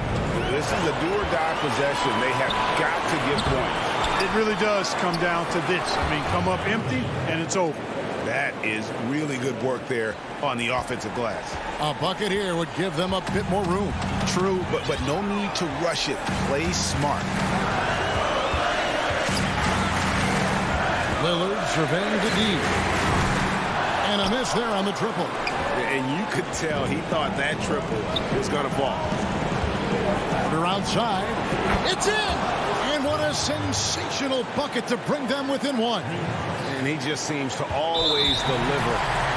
This is a do-or-die possession. They have got to get points. It really does come down to this. I mean, come up empty, and it's over. That is really good work there on the offensive glass. A bucket here would give them a bit more room. True, but no need to rush it. Play smart. Lillard surveying to deep. And a miss there on the triple. And you could tell he thought that triple was going to fall. They're outside. It's in! And what a sensational bucket to bring them within one. And he just seems to always deliver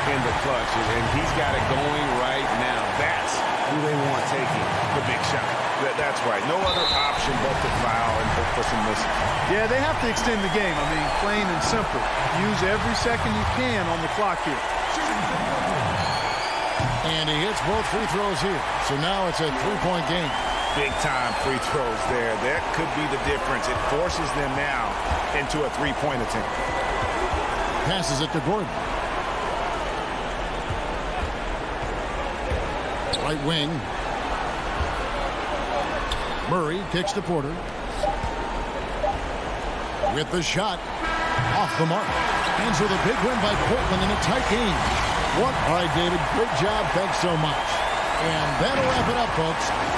in the clutch. And he's got it going right now. That's who they want taking the big shot. That's right. No other option but to foul and hope for some misses. Yeah, they have to extend the game. I mean, plain and simple. Use every second you can on the clock here. And he hits both free throws here. So now it's a three-point game. Big-time free throws there. That could be the difference. It forces them now into a three-point attempt. Passes it to Gordon. Right wing. Murray kicks to Porter. With the shot. Off the mark. Ends with a big win by Portland in a tight game. All right, David. Great job. Thanks so much. And that'll wrap it up, folks.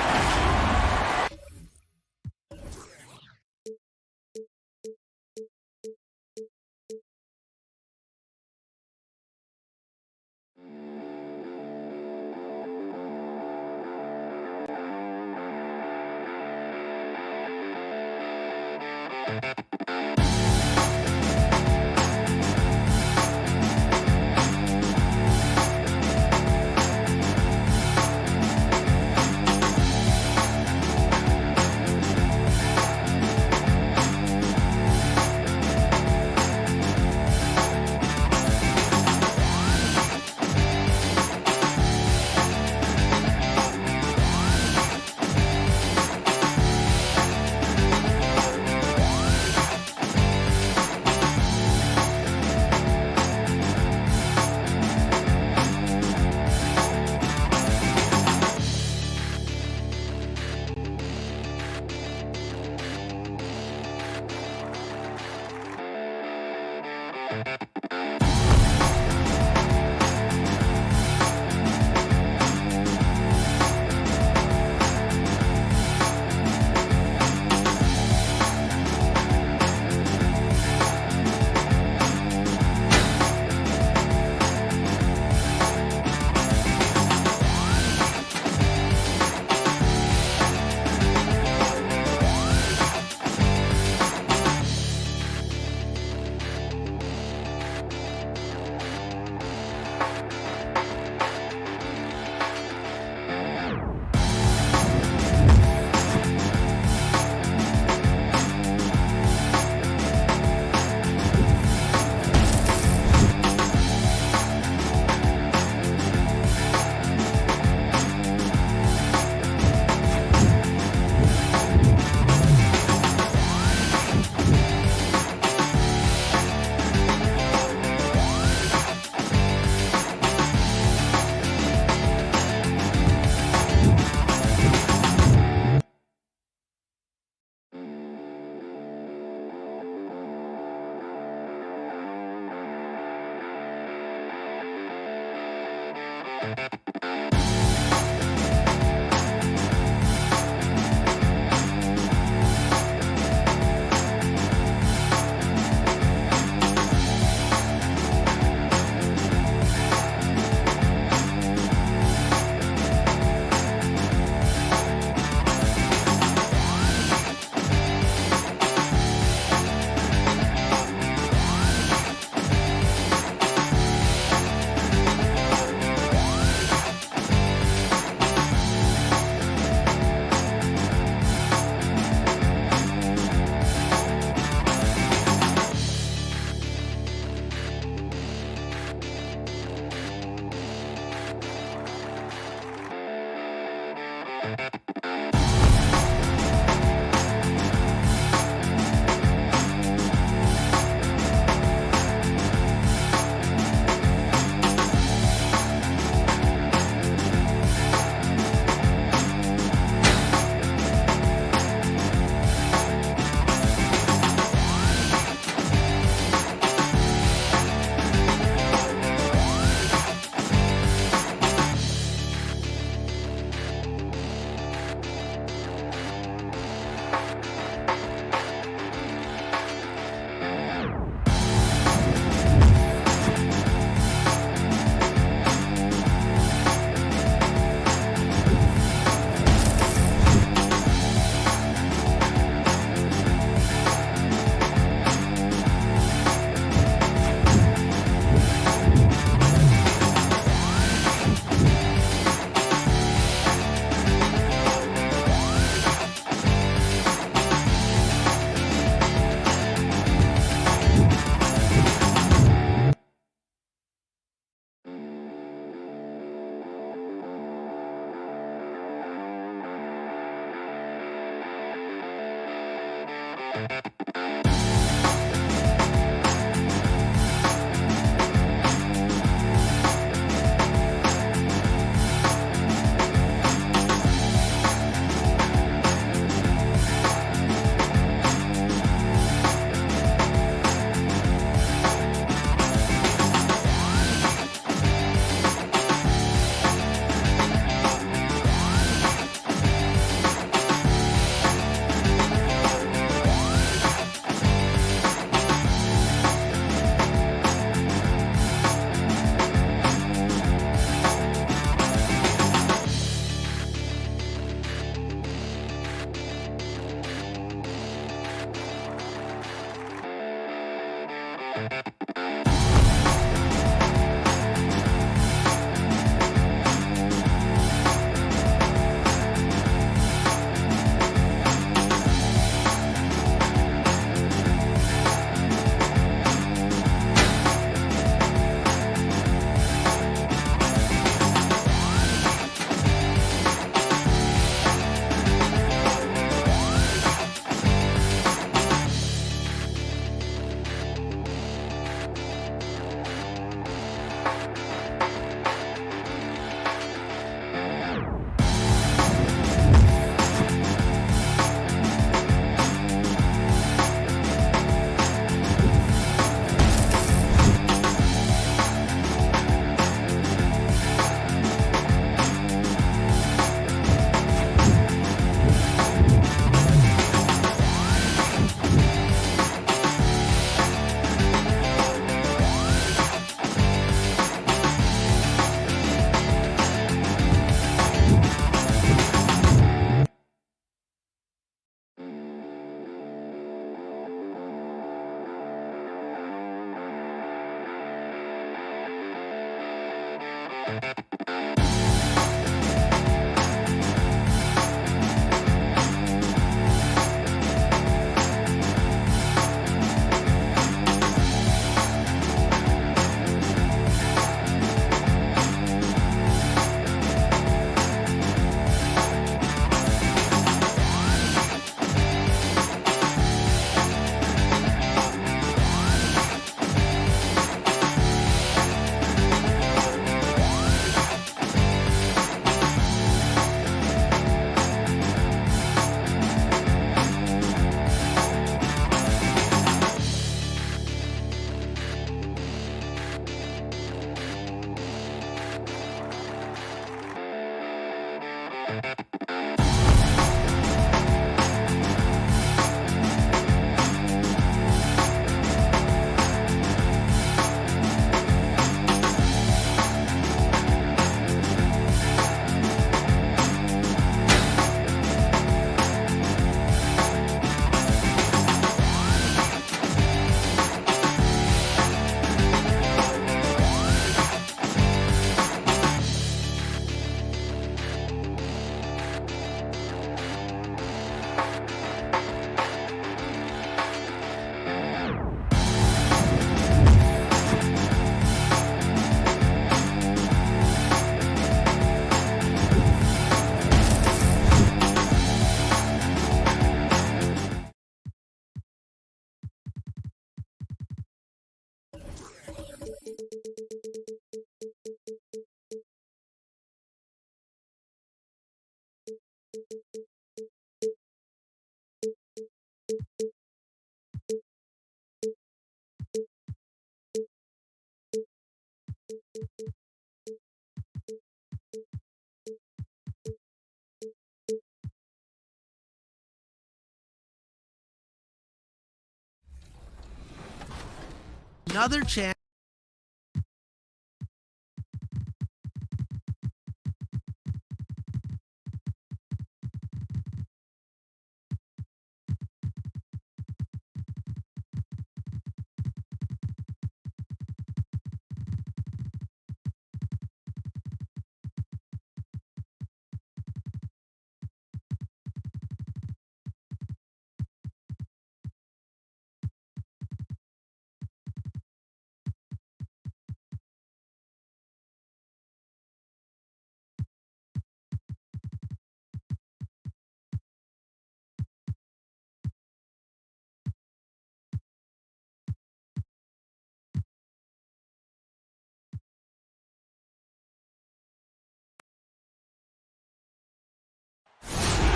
Another chance.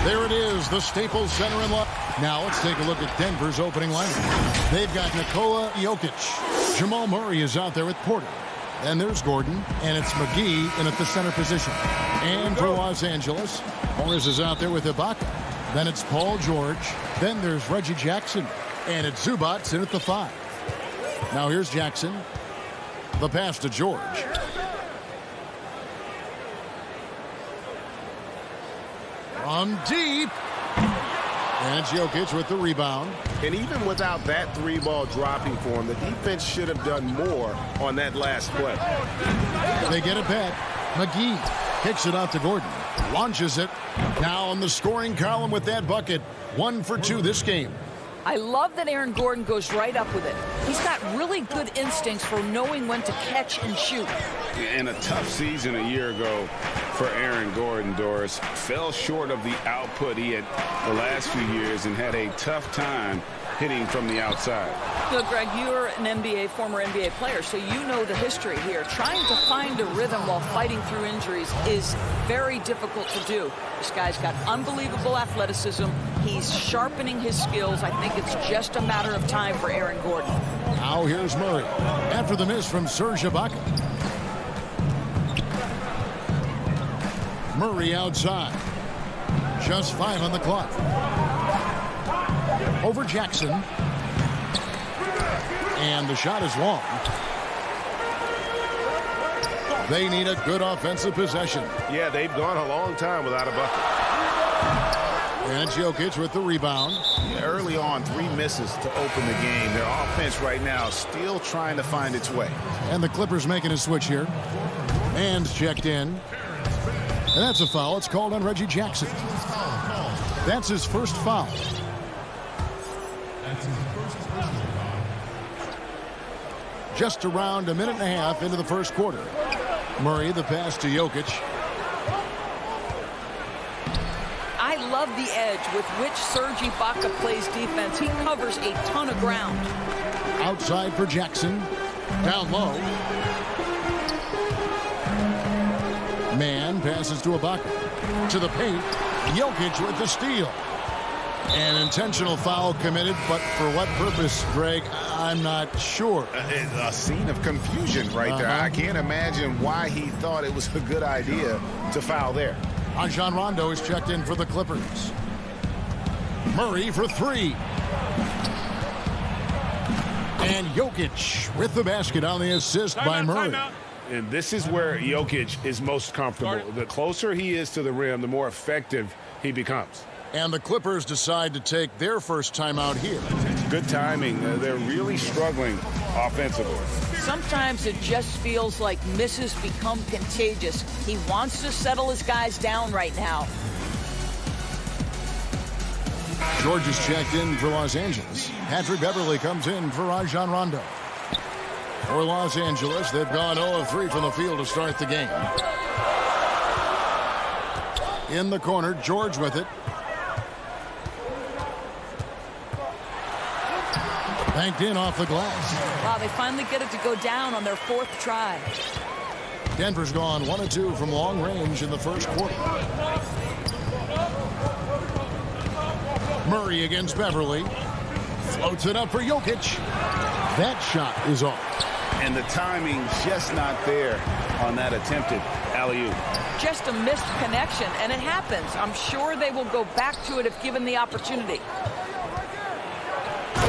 There it is, the Staples Center in luck. Now let's take a look at Denver's opening lineup. They've got Nikola Jokic. Jamal Murray is out there with Porter. Then there's Gordon, and it's McGee in at the center position. And for Los Angeles, Morris is out there with Ibaka. Then it's Paul George. Then there's Reggie Jackson. And it's Zubats in at the 5. Now here's Jackson. The pass to George. From deep. And it's Jokic with the rebound. And even without that 3-ball dropping for him, the defense should have done more on that last play. They get it back. McGee kicks it out to Gordon. Launches it. Now on the scoring column with that bucket. 1 for 2 this game. I love that Aaron Gordon goes right up with it. He's got really good instincts for knowing when to catch and shoot. And a tough season a year ago for Aaron Gordon, Doris. Fell short of the output he had the last few years and had a tough time hitting from the outside. Look, Greg, you're an former NBA player, so you know the history here. Trying to find a rhythm while fighting through injuries is very difficult to do. This guy's got unbelievable athleticism. He's sharpening his skills. I think it's just a matter of time for Aaron Gordon. Now here's Murray after the miss from Serge Ibaka. Murray outside. Just 5 on the clock. Over Jackson. And the shot is long. They need a good offensive possession. Yeah, they've gone a long time without a bucket. And it's Jokic with the rebound. Yeah, early on, 3 misses to open the game. Their offense right now still trying to find its way. And the Clippers making a switch here. And checked in. And that's a foul. It's called on Reggie Jackson. That's his first foul. Just around a minute and a half into the first quarter. Murray, the pass to Jokic. I love the edge with which Serge Ibaka plays defense. He covers a ton of ground. Outside for Jackson. Down low. Man passes to Ibaka. To the paint. Jokic with the steal. An intentional foul committed, but for what purpose, Greg, I'm not sure. A scene of confusion right there. I can't imagine why he thought it was a good idea to foul there. Rajon Rondo is checked in for the Clippers. Murray for 3. And Jokic with the basket on the assist by Murray. And this is where Jokic is most comfortable. The closer he is to the rim, the more effective he becomes. And the Clippers decide to take their first timeout here. Good timing. They're really struggling offensively. Sometimes it just feels like misses become contagious. He wants to settle his guys down right now. George is checked in for Los Angeles. Patrick Beverly comes in for Rajon Rondo. For Los Angeles, they've gone 0 of 3 from the field to start the game. In the corner, George with it. Banked in off the glass. Wow, they finally get it to go down on their 4th try. Denver's gone 1 of 2 from long range in the first quarter. Murray against Beverly. Floats it up for Jokic. That shot is off. And the timing just not there on that attempted alley-oop. Just a missed connection, and it happens. I'm sure they will go back to it if given the opportunity.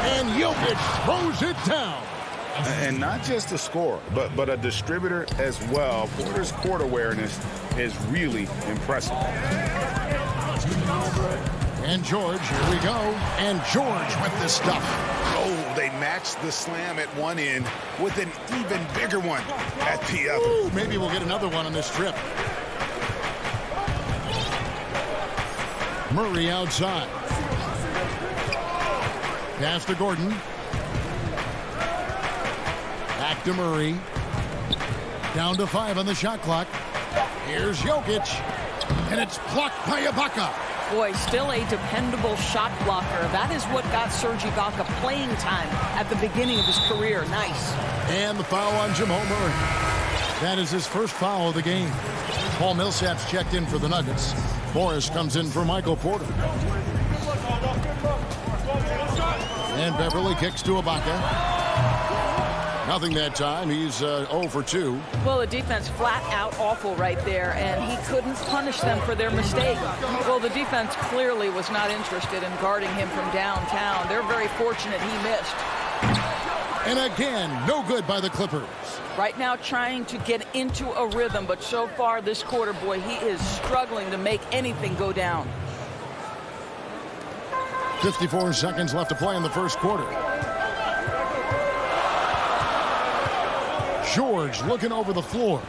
And Jokic throws it down. And not just a scorer, but a distributor as well. Porter's court awareness is really impressive. And George, here we go. And George with the stuff. Oh, they matched the slam at one end with an even bigger one at the other. Ooh, maybe we'll get another one on this trip. Murray outside. Pass to Gordon. Back to Murray. Down to 5 on the shot clock. Here's Jokic. And it's blocked by Ibaka. Boy, still a dependable shot blocker. That is what got Serge Ibaka playing time at the beginning of his career. Nice. And the foul on Jamal Murray. That is his first foul of the game. Paul Millsap's checked in for the Nuggets. Morris comes in for Michael Porter. And Beverly kicks to Ibaka. Nothing that time. He's 0 for 2. Well, the defense flat out awful right there, and he couldn't punish them for their mistake. Well, the defense clearly was not interested in guarding him from downtown. They're very fortunate he missed. And again, no good by the Clippers. Right now trying to get into a rhythm, but so far this quarter, boy, he is struggling to make anything go down. 54 seconds left to play in the first quarter. George looking over the floor.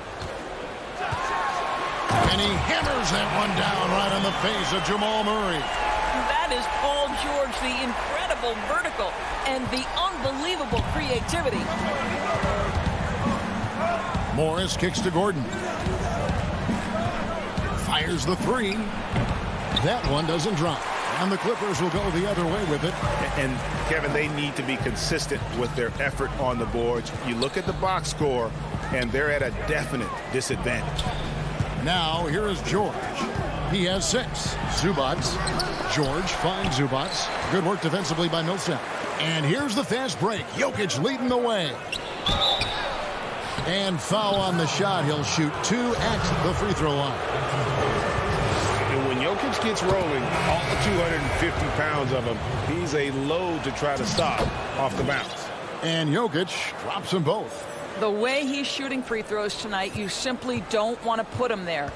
And he hammers that one down right on the face of Jamal Murray. That is Paul George, the incredible vertical and the unbelievable creativity. Morris kicks to Gordon. Fires the three. That one doesn't drop. And the Clippers will go the other way with it. And, Kevin, they need to be consistent with their effort on the boards. You look at the box score, and they're at a definite disadvantage. Now, here is George. He has 6. Zubats. George finds Zubats. Good work defensively by Millsap. And here's the fast break. Jokic leading the way. And foul on the shot. He'll shoot 2 at the free throw line. And when Jokic gets rolling, all 250 pounds of him, he's a load to try to stop off the bounce. And Jokic drops them both. The way he's shooting free throws tonight, you simply don't want to put him there.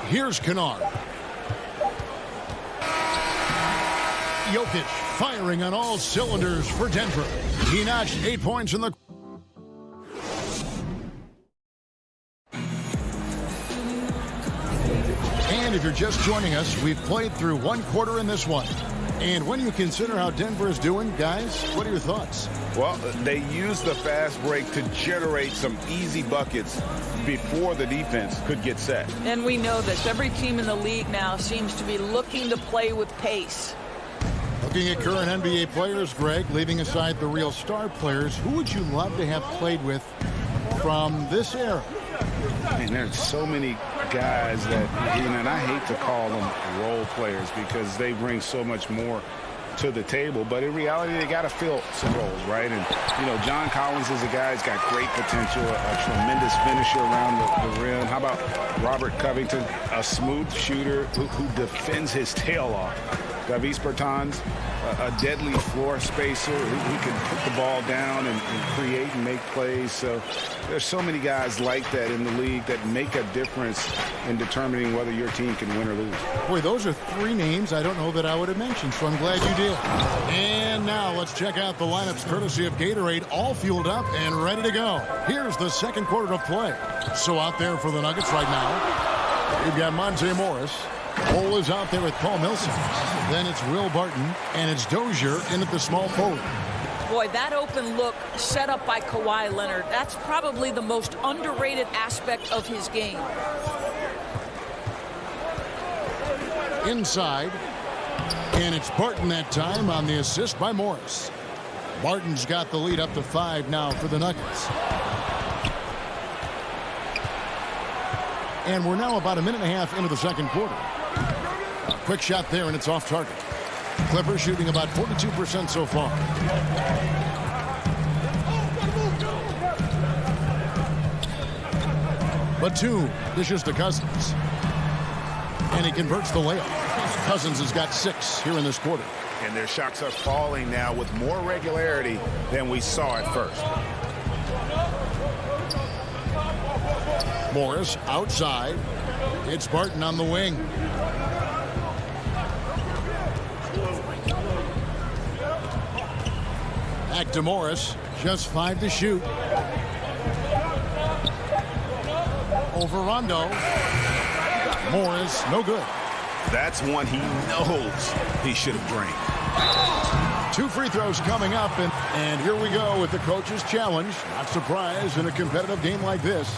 Here's Kennard. Jokic firing on all cylinders for Denver. He notched 8 points in the... And if you're just joining us, we've played through one quarter in this one. And when you consider how Denver is doing, guys, what are your thoughts? Well, they used the fast break to generate some easy buckets before the defense could get set. And we know this. Every team in the league now seems to be looking to play with pace. Looking at current NBA players, Greg, leaving aside the real star players, who would you love to have played with from this era? And there's so many guys that, and I hate to call them role players because they bring so much more to the table, but in reality, they got to fill some roles, right? And, John Collins is a guy who's got great potential, a tremendous finisher around the rim. How about Robert Covington, a smooth shooter who defends his tail off? Davis Bertans, a deadly floor spacer who can put the ball down and create and make plays. So there's so many guys like that in the league that make a difference in determining whether your team can win or lose. Boy, those are 3 names I don't know that I would have mentioned, so I'm glad you did. And now let's check out the lineups courtesy of Gatorade, all fueled up and ready to go. Here's the second quarter of play. So out there for the Nuggets right now, we've got Monte Morris. Cole is out there with Paul Millsap. Then it's Will Barton, and it's Dozier in at the small forward. Boy, that open look set up by Kawhi Leonard, that's probably the most underrated aspect of his game. Inside, and it's Barton that time on the assist by Morris. Barton's got the lead up to 5 now for the Nuggets. And we're now about a minute and a half into the second quarter. A quick shot there, and it's off target. Clippers shooting about 42% so far. Batum dishes to Cousins. And he converts the layup. Cousins has got 6 here in this quarter. And their shots are falling now with more regularity than we saw at first. Morris outside. It's Barton on the wing. Back to Morris. Just 5 to shoot. Over Rondo. Morris, no good. That's one he knows he should have drained. 2 free throws coming up, and here we go with the coach's challenge. Not surprised in a competitive game like this.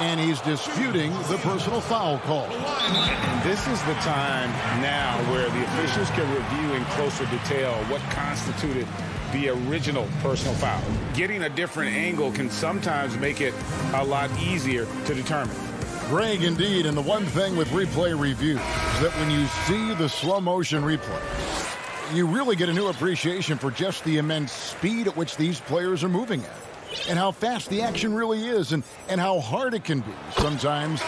And he's disputing the personal foul call. And this is the time now where the officials can review in closer detail what constituted the original personal foul. Getting a different angle can sometimes make it a lot easier to determine. Greg, indeed, and the one thing with replay review is that when you see the slow motion replay, you really get a new appreciation for just the immense speed at which these players are moving at, and how fast the action really is, and how hard it can be sometimes,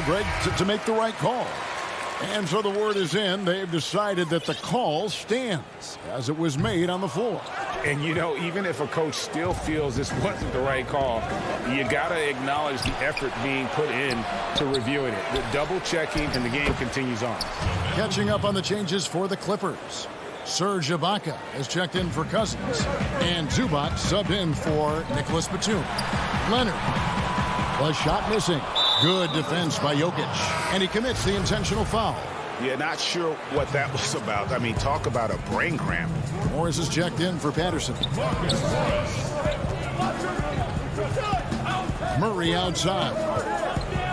Greg, to make the right call. And so the word is in. They've decided that the call stands as it was made on the floor. And, even if a coach still feels this wasn't the right call, you got to acknowledge the effort being put in to reviewing it. The double checking, and the game continues on. Catching up on the changes for the Clippers. Serge Ibaka has checked in for Cousins, and Zubac subbed in for Nicholas Batum. Leonard, the shot missing. Good defense by Jokic, and he commits the intentional foul. Yeah, not sure what that was about. I mean, talk about a brain cramp. Morris is checked in for Patterson. Murray outside.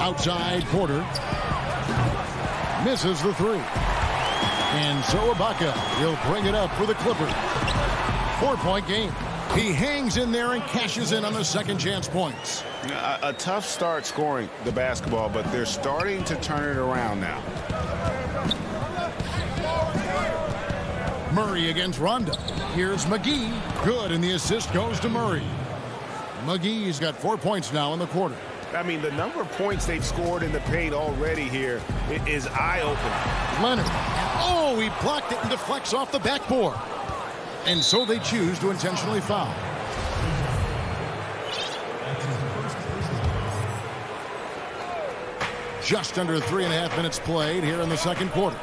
Outside Porter. Misses the three. And so Ibaka will bring it up for the Clippers. 4-point game. He hangs in there and cashes in on the second chance points. A tough start scoring the basketball, but they're starting to turn it around now. Murray against Rondo. Here's McGee. Good, and the assist goes to Murray. McGee's got 4 points now in the quarter. I mean, the number of points they've scored in the paint already here is eye-opening. Leonard. Oh, he blocked it and deflects off the backboard. And so they choose to intentionally foul. Just under 3.5 minutes played here in the second quarter.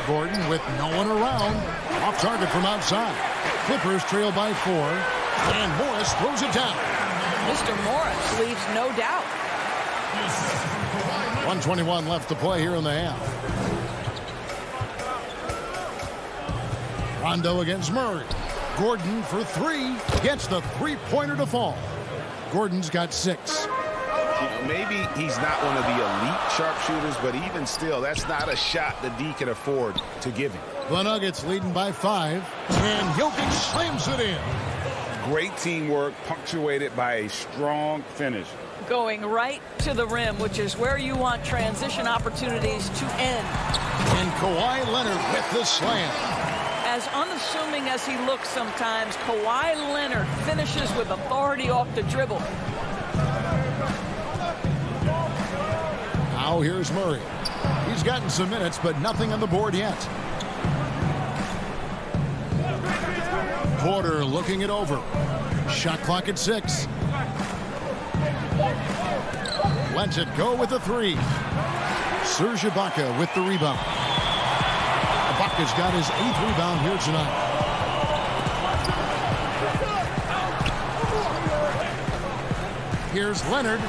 Gordon with no one around. Off target from outside. Clippers trail by 4. And Morris throws it down. Mr. Morris leaves no doubt. 1:21 left to play here in the half. Rondo against Murray. Gordon for 3. Gets the three-pointer to fall. Gordon's got 6. Maybe he's not one of the elite sharpshooters, but even still, that's not a shot the D can afford to give him. The Nuggets leading by 5. And Jokic slams it in. Great teamwork, punctuated by a strong finish. Going right to the rim, which is where you want transition opportunities to end. And Kawhi Leonard with the slam. As unassuming as he looks sometimes, Kawhi Leonard finishes with authority off the dribble. Now here's Murray. He's gotten some minutes, but nothing on the board yet. Porter looking it over. Shot clock at 6. Lets it go with a 3. Serge Ibaka with the rebound. Ibaka's got his 8th rebound here tonight. Here's Leonard.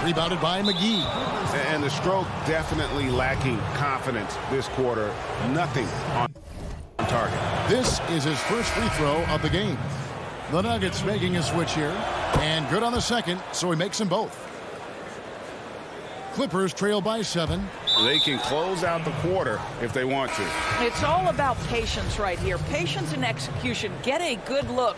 Rebounded by McGee. And the stroke definitely lacking confidence this quarter. Nothing on target. This is his first free throw of the game. The Nuggets making a switch here. And good on the second, so he makes them both. Clippers trail by 7. They can close out the quarter if they want to. It's all about patience right here. Patience and execution. Get a good look.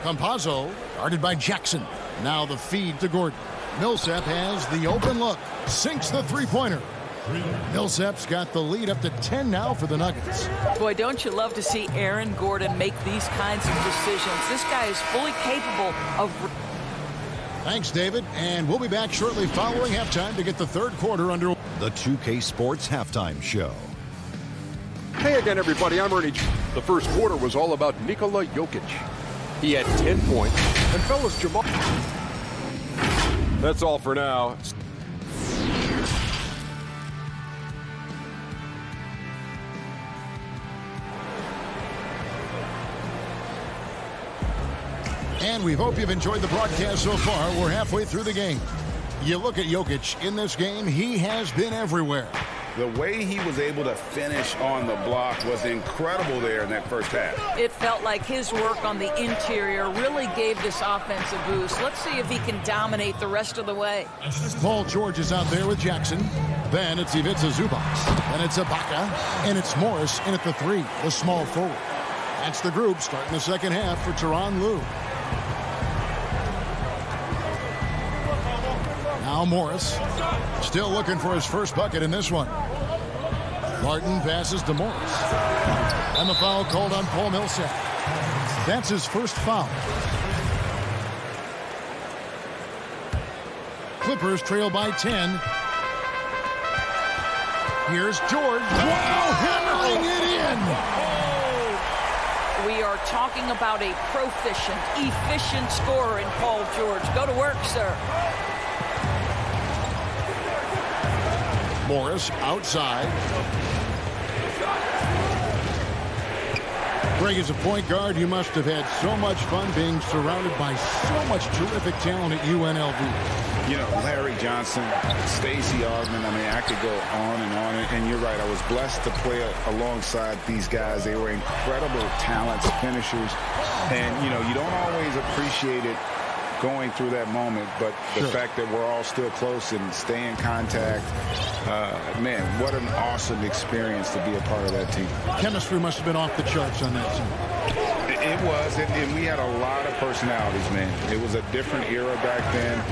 Campazzo guarded by Jackson. Now the feed to Gordon. Millsap has the open look. Sinks the three-pointer. Millsap's got the lead up to 10 now for the Nuggets. Boy, don't you love to see Aaron Gordon make these kinds of decisions. This guy is fully capable of... Thanks, David. And we'll be back shortly following halftime to get the third quarter under... The 2K Sports Halftime Show. Hey again, everybody. I'm Ernie. The first quarter was all about Nikola Jokic. He had 10 points, and fellas, Jamal. That's all for now. And we hope you've enjoyed the broadcast so far. We're halfway through the game. You look at Jokic in this game, he has been everywhere. The way he was able to finish on the block was incredible there in that first half. It felt like his work on the interior really gave this offense a boost. Let's see if he can dominate the rest of the way. Paul George is out there with Jackson. Then it's Ivica Zubac. And it's Ibaka. And it's Morris in at the 3, the small forward. That's the group starting the second half for Tyronn Lue. Now Morris still looking for his first bucket in this one. Martin passes to Morris. And the foul called on Paul Millsap. That's his first foul. Clippers trail by 10. Here's George. Wow, hammering it in. We are talking about a proficient, efficient scorer in Paul George. Go to work, sir. Morris outside. Greg, as a point guard, you must have had so much fun being surrounded by so much terrific talent at UNLV. You know, Larry Johnson, Stacey Augmon, I mean, I could go on. And you're right, I was blessed to play alongside these guys. They were incredible talents, finishers. And, you know, you don't always appreciate it going through that moment, but the fact that we're all still close and stay in contact, man, what an awesome experience to be a part of that team. Chemistry must have been off the charts on that team. It was, and we had a lot of personalities, man. It was a different era back then,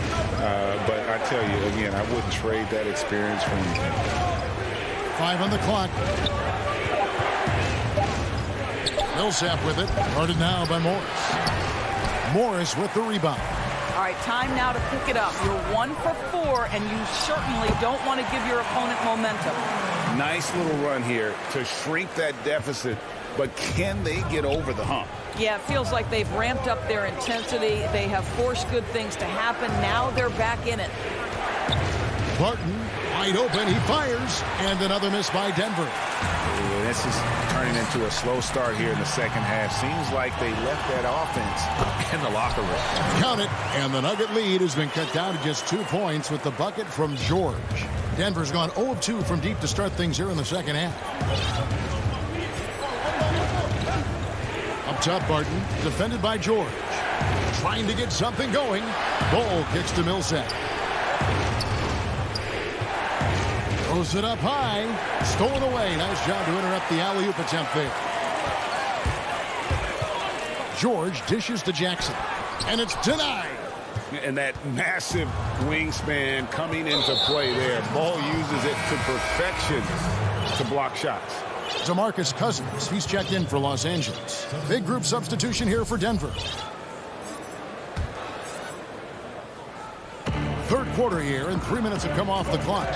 but I tell you, again, I wouldn't trade that experience for anything. 5 on the clock. Millsap with it, guarded now by Morris. Morris with the rebound. All right, time now to pick it up. You're 1 for 4, and you certainly don't want to give your opponent momentum. Nice little run here to shrink that deficit, but can they get over the hump? Yeah, it feels like they've ramped up their intensity. They have forced good things to happen. Now they're back in it. Barton, wide open, he fires, and another miss by Denver. Yeah, this is turning into a slow start here in the second half. Seems like they left that offense in the locker room. Count it, and the Nugget lead has been cut down to just 2 points with the bucket from George. Denver's gone 0 of 2 from deep to start things here in the second half. Up top, Barton, defended by George. Trying to get something going. Ball kicks to Millsap. Throws it up high. Stolen away. Nice job to interrupt the alley-oop attempt there. George dishes to Jackson. And it's denied. And that massive wingspan coming into play there. Ball uses it to perfection to block shots. DeMarcus Cousins, he's checked in for Los Angeles. Big group substitution here for Denver. Third quarter here, and 3 minutes have come off the clock.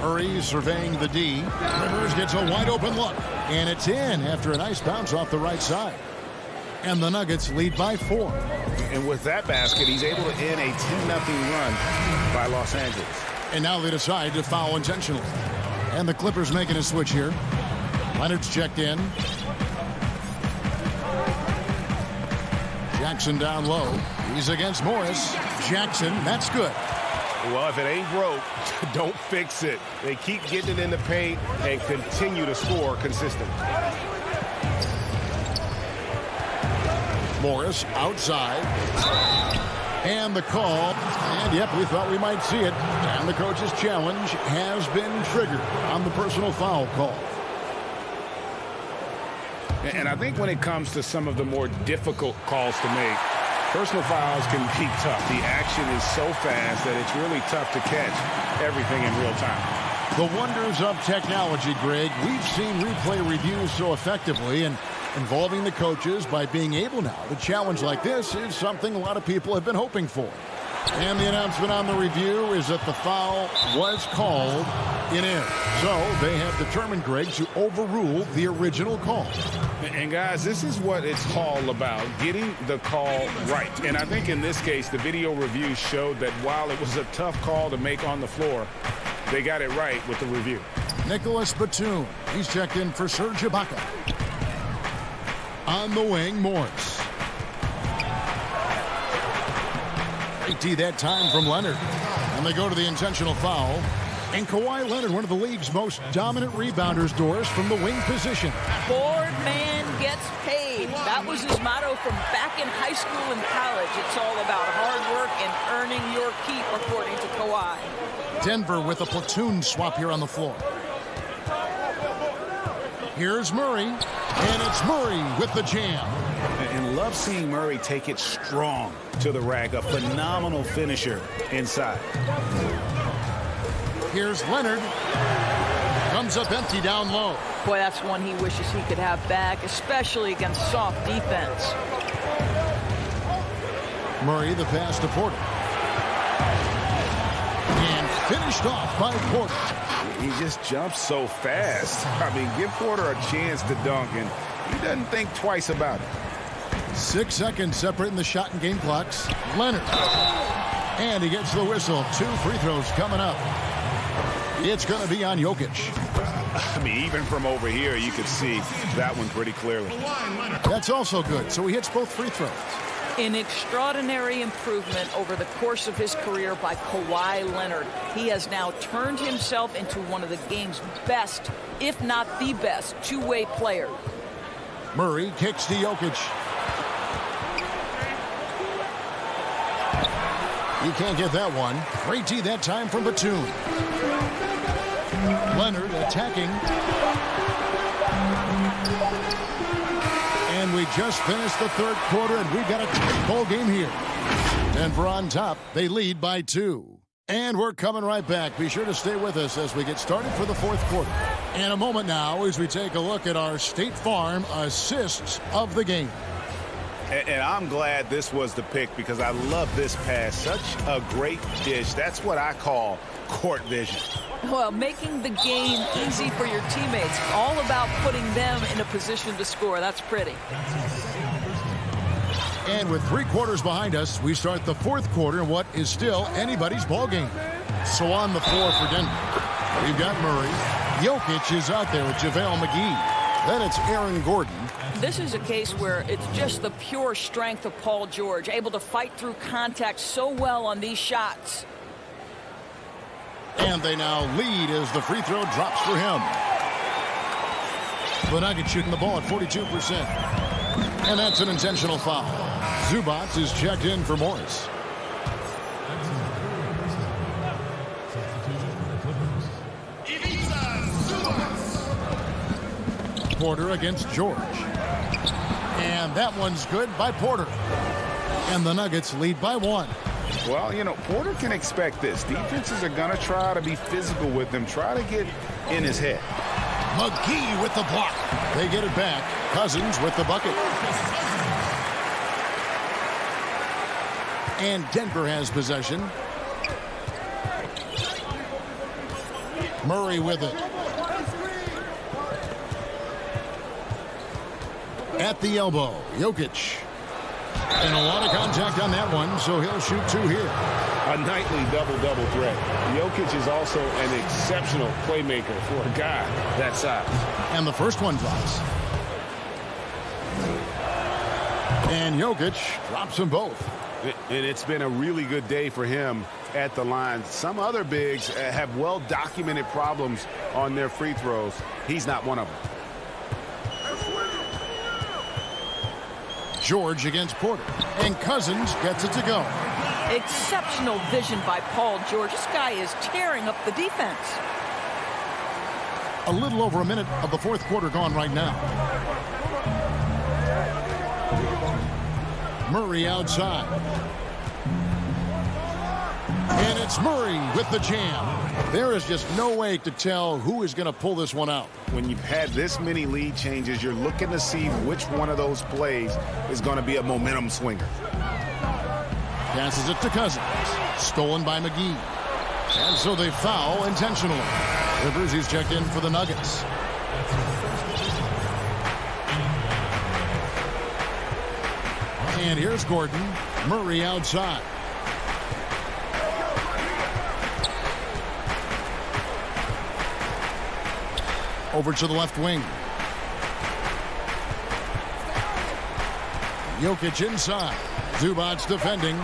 Murray surveying the D. Rivers gets a wide open look, and it's in after a nice bounce off the right side. And the Nuggets lead by 4. And with that basket, he's able to end a 10-0 run by Los Angeles. And now they decide to foul intentionally. And the Clippers making a switch here. Leonard's checked in. Jackson down low. He's against Morris. Jackson, that's good. Well, if it ain't broke, don't fix it. They keep getting it in the paint and continue to score consistently. Morris outside. And the call. And, yep, we thought we might see it. And the coach's challenge has been triggered on the personal foul call. And I think when it comes to some of the more difficult calls to make, personal fouls can be tough. The action is so fast that it's really tough to catch everything in real time. The wonders of technology, Greg. We've seen replay reviews so effectively, and involving the coaches by being able now to challenge like this is something a lot of people have been hoping for. And the announcement on the review is that the foul was called in error. So they have determined, Greg, to overrule the original call. And guys, this is what it's all about, getting the call right. And I think in this case, the video review showed that while it was a tough call to make on the floor, they got it right with the review. Nicholas Batum, he's checked in for Serge Ibaka. On the wing, Morris. Great D that time from Leonard. And they go to the intentional foul. And Kawhi Leonard, one of the league's most dominant rebounders, Doris, from the wing position. Board man gets paid. That was his motto from back in high school and college. It's all about hard work and earning your keep, according to Kawhi. Denver with a platoon swap here on the floor. Here's Murray, and it's Murray with the jam. And love seeing Murray take it strong to the rack. A phenomenal finisher inside. Here's Leonard. Comes up empty down low. Boy, that's one he wishes he could have back, especially against soft defense. Murray the pass to Porter. And finished off by Porter. He just jumps so fast. I mean, give Porter a chance to dunk, and he doesn't think twice about it. 6 seconds separating the shot and game clocks. Leonard. And he gets the whistle. 2 free throws coming up. It's going to be on Jokic. I mean, even from over here, you could see that one pretty clearly. That's also good. So he hits both free throws. An extraordinary improvement over the course of his career by Kawhi Leonard. He has now turned himself into one of the game's best, if not the best, two-way player. Murray kicks to Jokic. He can't get that one. Great D that time from Batum. Leonard attacking. And we just finished the third quarter, and we've got a tight ball game here. Denver on top. They lead by 2. And we're coming right back. Be sure to stay with us as we get started for the fourth quarter. In a moment now, as we take a look at our State Farm assists of the game. And I'm glad this was the pick because I love this pass. Such a great dish. That's what I call court vision. Well, making the game easy for your teammates. All about putting them in a position to score. That's pretty. And with 3 quarters behind us, we start the fourth quarter in what is still anybody's ball game. So on the floor for Denver, we've got Murray. Jokic is out there with JaVale McGee. Then it's Aaron Gordon. This is a case where it's just the pure strength of Paul George, able to fight through contact so well on these shots. And they now lead as the free throw drops for him. The Nuggets shooting the ball at 42%. And that's an intentional foul. Zubac is checked in for Morris. Porter against George. And that one's good by Porter. And the Nuggets lead by 1. Well, you know, Porter can expect this. Defenses are going to try to be physical with him, try to get in his head. McGee with the block. They get it back. Cousins with the bucket. And Denver has possession. Murray with it. At the elbow, Jokic. And a lot of contact on that one, so he'll shoot 2 here. A nightly double-double threat. Jokic is also an exceptional playmaker for a guy that size. And the first one drops. And Jokic drops them both. And it's been a really good day for him at the line. Some other bigs have well-documented problems on their free throws. He's not one of them. George against Porter. And Cousins gets it to go. Exceptional vision by Paul George. This guy is tearing up the defense. A little over a minute of the fourth quarter gone right now. Murray outside. And it's Murray with the jam. There is just no way to tell who is going to pull this one out. When you've had this many lead changes, you're looking to see which one of those plays is going to be a momentum swinger. Passes it to Cousins. Stolen by McGee. And so they foul intentionally. Rivers is checked in for the Nuggets. And here's Gordon. Murray outside. Over to the left wing. Jokic inside. Zubac defending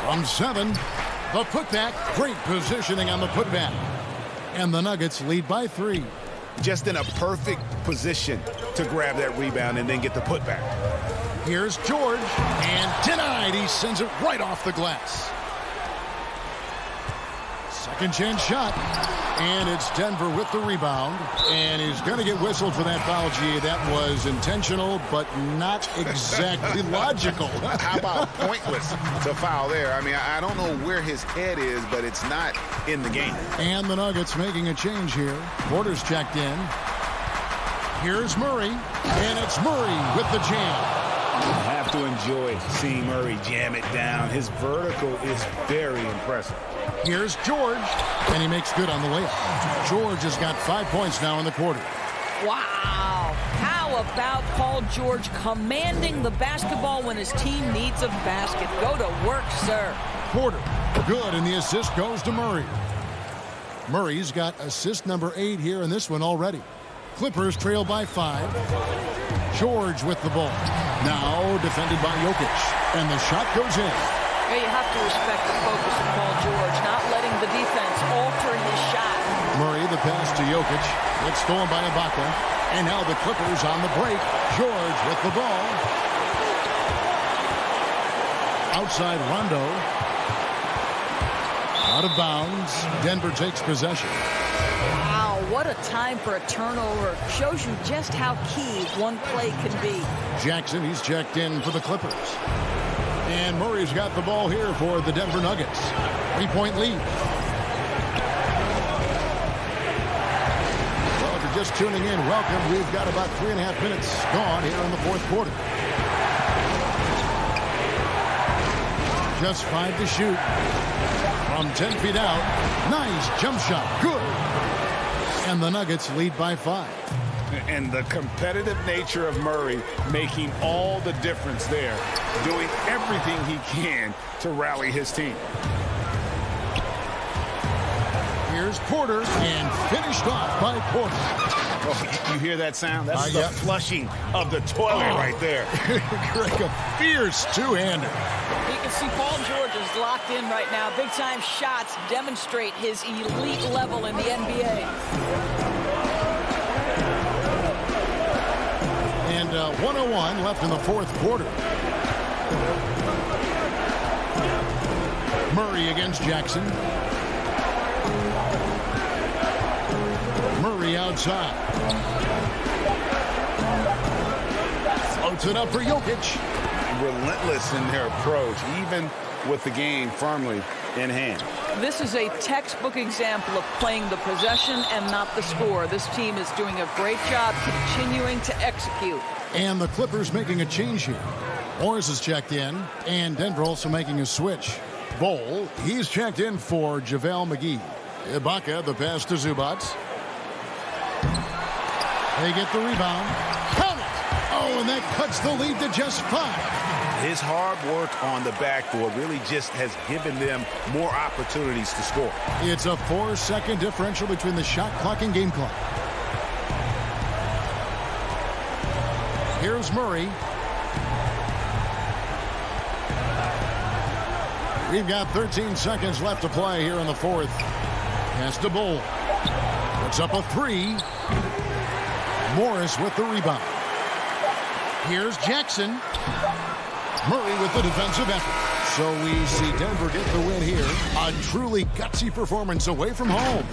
from 7. The putback. Great positioning on the putback. And the Nuggets lead by 3. Just in a perfect position to grab that rebound and then get the putback. Here's George, and denied. He sends it right off the glass. Second chance shot, and it's Denver with the rebound, and he's going to get whistled for that foul. G, that was intentional, but not exactly logical. How about pointless to foul there? I mean, I don't know where his head is, but it's not in the game. And the Nuggets making a change here. Porter's checked in. Here's Murray, and it's Murray with the jam. You have to enjoy seeing Murray jam it down. His vertical is very impressive. Here's George, and he makes good on the layup. George has got 5 points now in the quarter. Wow. How about Paul George commanding the basketball when his team needs a basket? Go to work, sir. Porter, good, and the assist goes to Murray. Murray's got assist number 8 here in this one already. Clippers trail by 5. George with the ball. Now defended by Jokic, and the shot goes in. Yeah, you have to respect the focus of Paul George, not letting the defense alter his shot. Murray, the pass to Jokic. It's stolen by Ibaka. And now the Clippers on the break. George with the ball. Outside Rondo. Out of bounds. Denver takes possession. Wow, what a time for a turnover. Shows you just how key one play can be. Jackson, he's checked in for the Clippers. And Murray's got the ball here for the Denver Nuggets. 3-point lead. Well, if you're just tuning in, welcome. We've got about 3.5 minutes gone here in the fourth quarter. Just 5 to shoot. From 10 feet out. Nice jump shot. Good. And the Nuggets lead by 5. And the competitive nature of Murray making all the difference there, doing everything he can to rally his team. Here's Porter, and finished off by Porter. Oh, you hear that sound? That's the flushing of the toilet right there. Greg, a fierce two-hander. You can see Paul George is locked in right now. Big-time shots demonstrate his elite level in the NBA. And 1:01 left in the fourth quarter. Murray against Jackson. Murray outside. Floats it up for Jokic. Relentless in their approach, even with the game firmly in hand. This is a textbook example of playing the possession and not the score. This team is doing a great job continuing to execute. And the Clippers making a change here. Morris is checked in, and Denver also making a switch. Bowl, he's checked in for JaVale McGee. Ibaka, the pass to Zubac. They get the rebound. Count it! Oh, and that cuts the lead to just 5. His hard work on the backboard really just has given them more opportunities to score. It's a 4-second differential between the shot clock and game clock. Here's Murray. We've got 13 seconds left to play here in the fourth. Pass to Bull. Puts up a 3. Morris with the rebound. Here's Jackson. Murray with the defensive effort. So we see Denver get the win here. A truly gutsy performance away from home.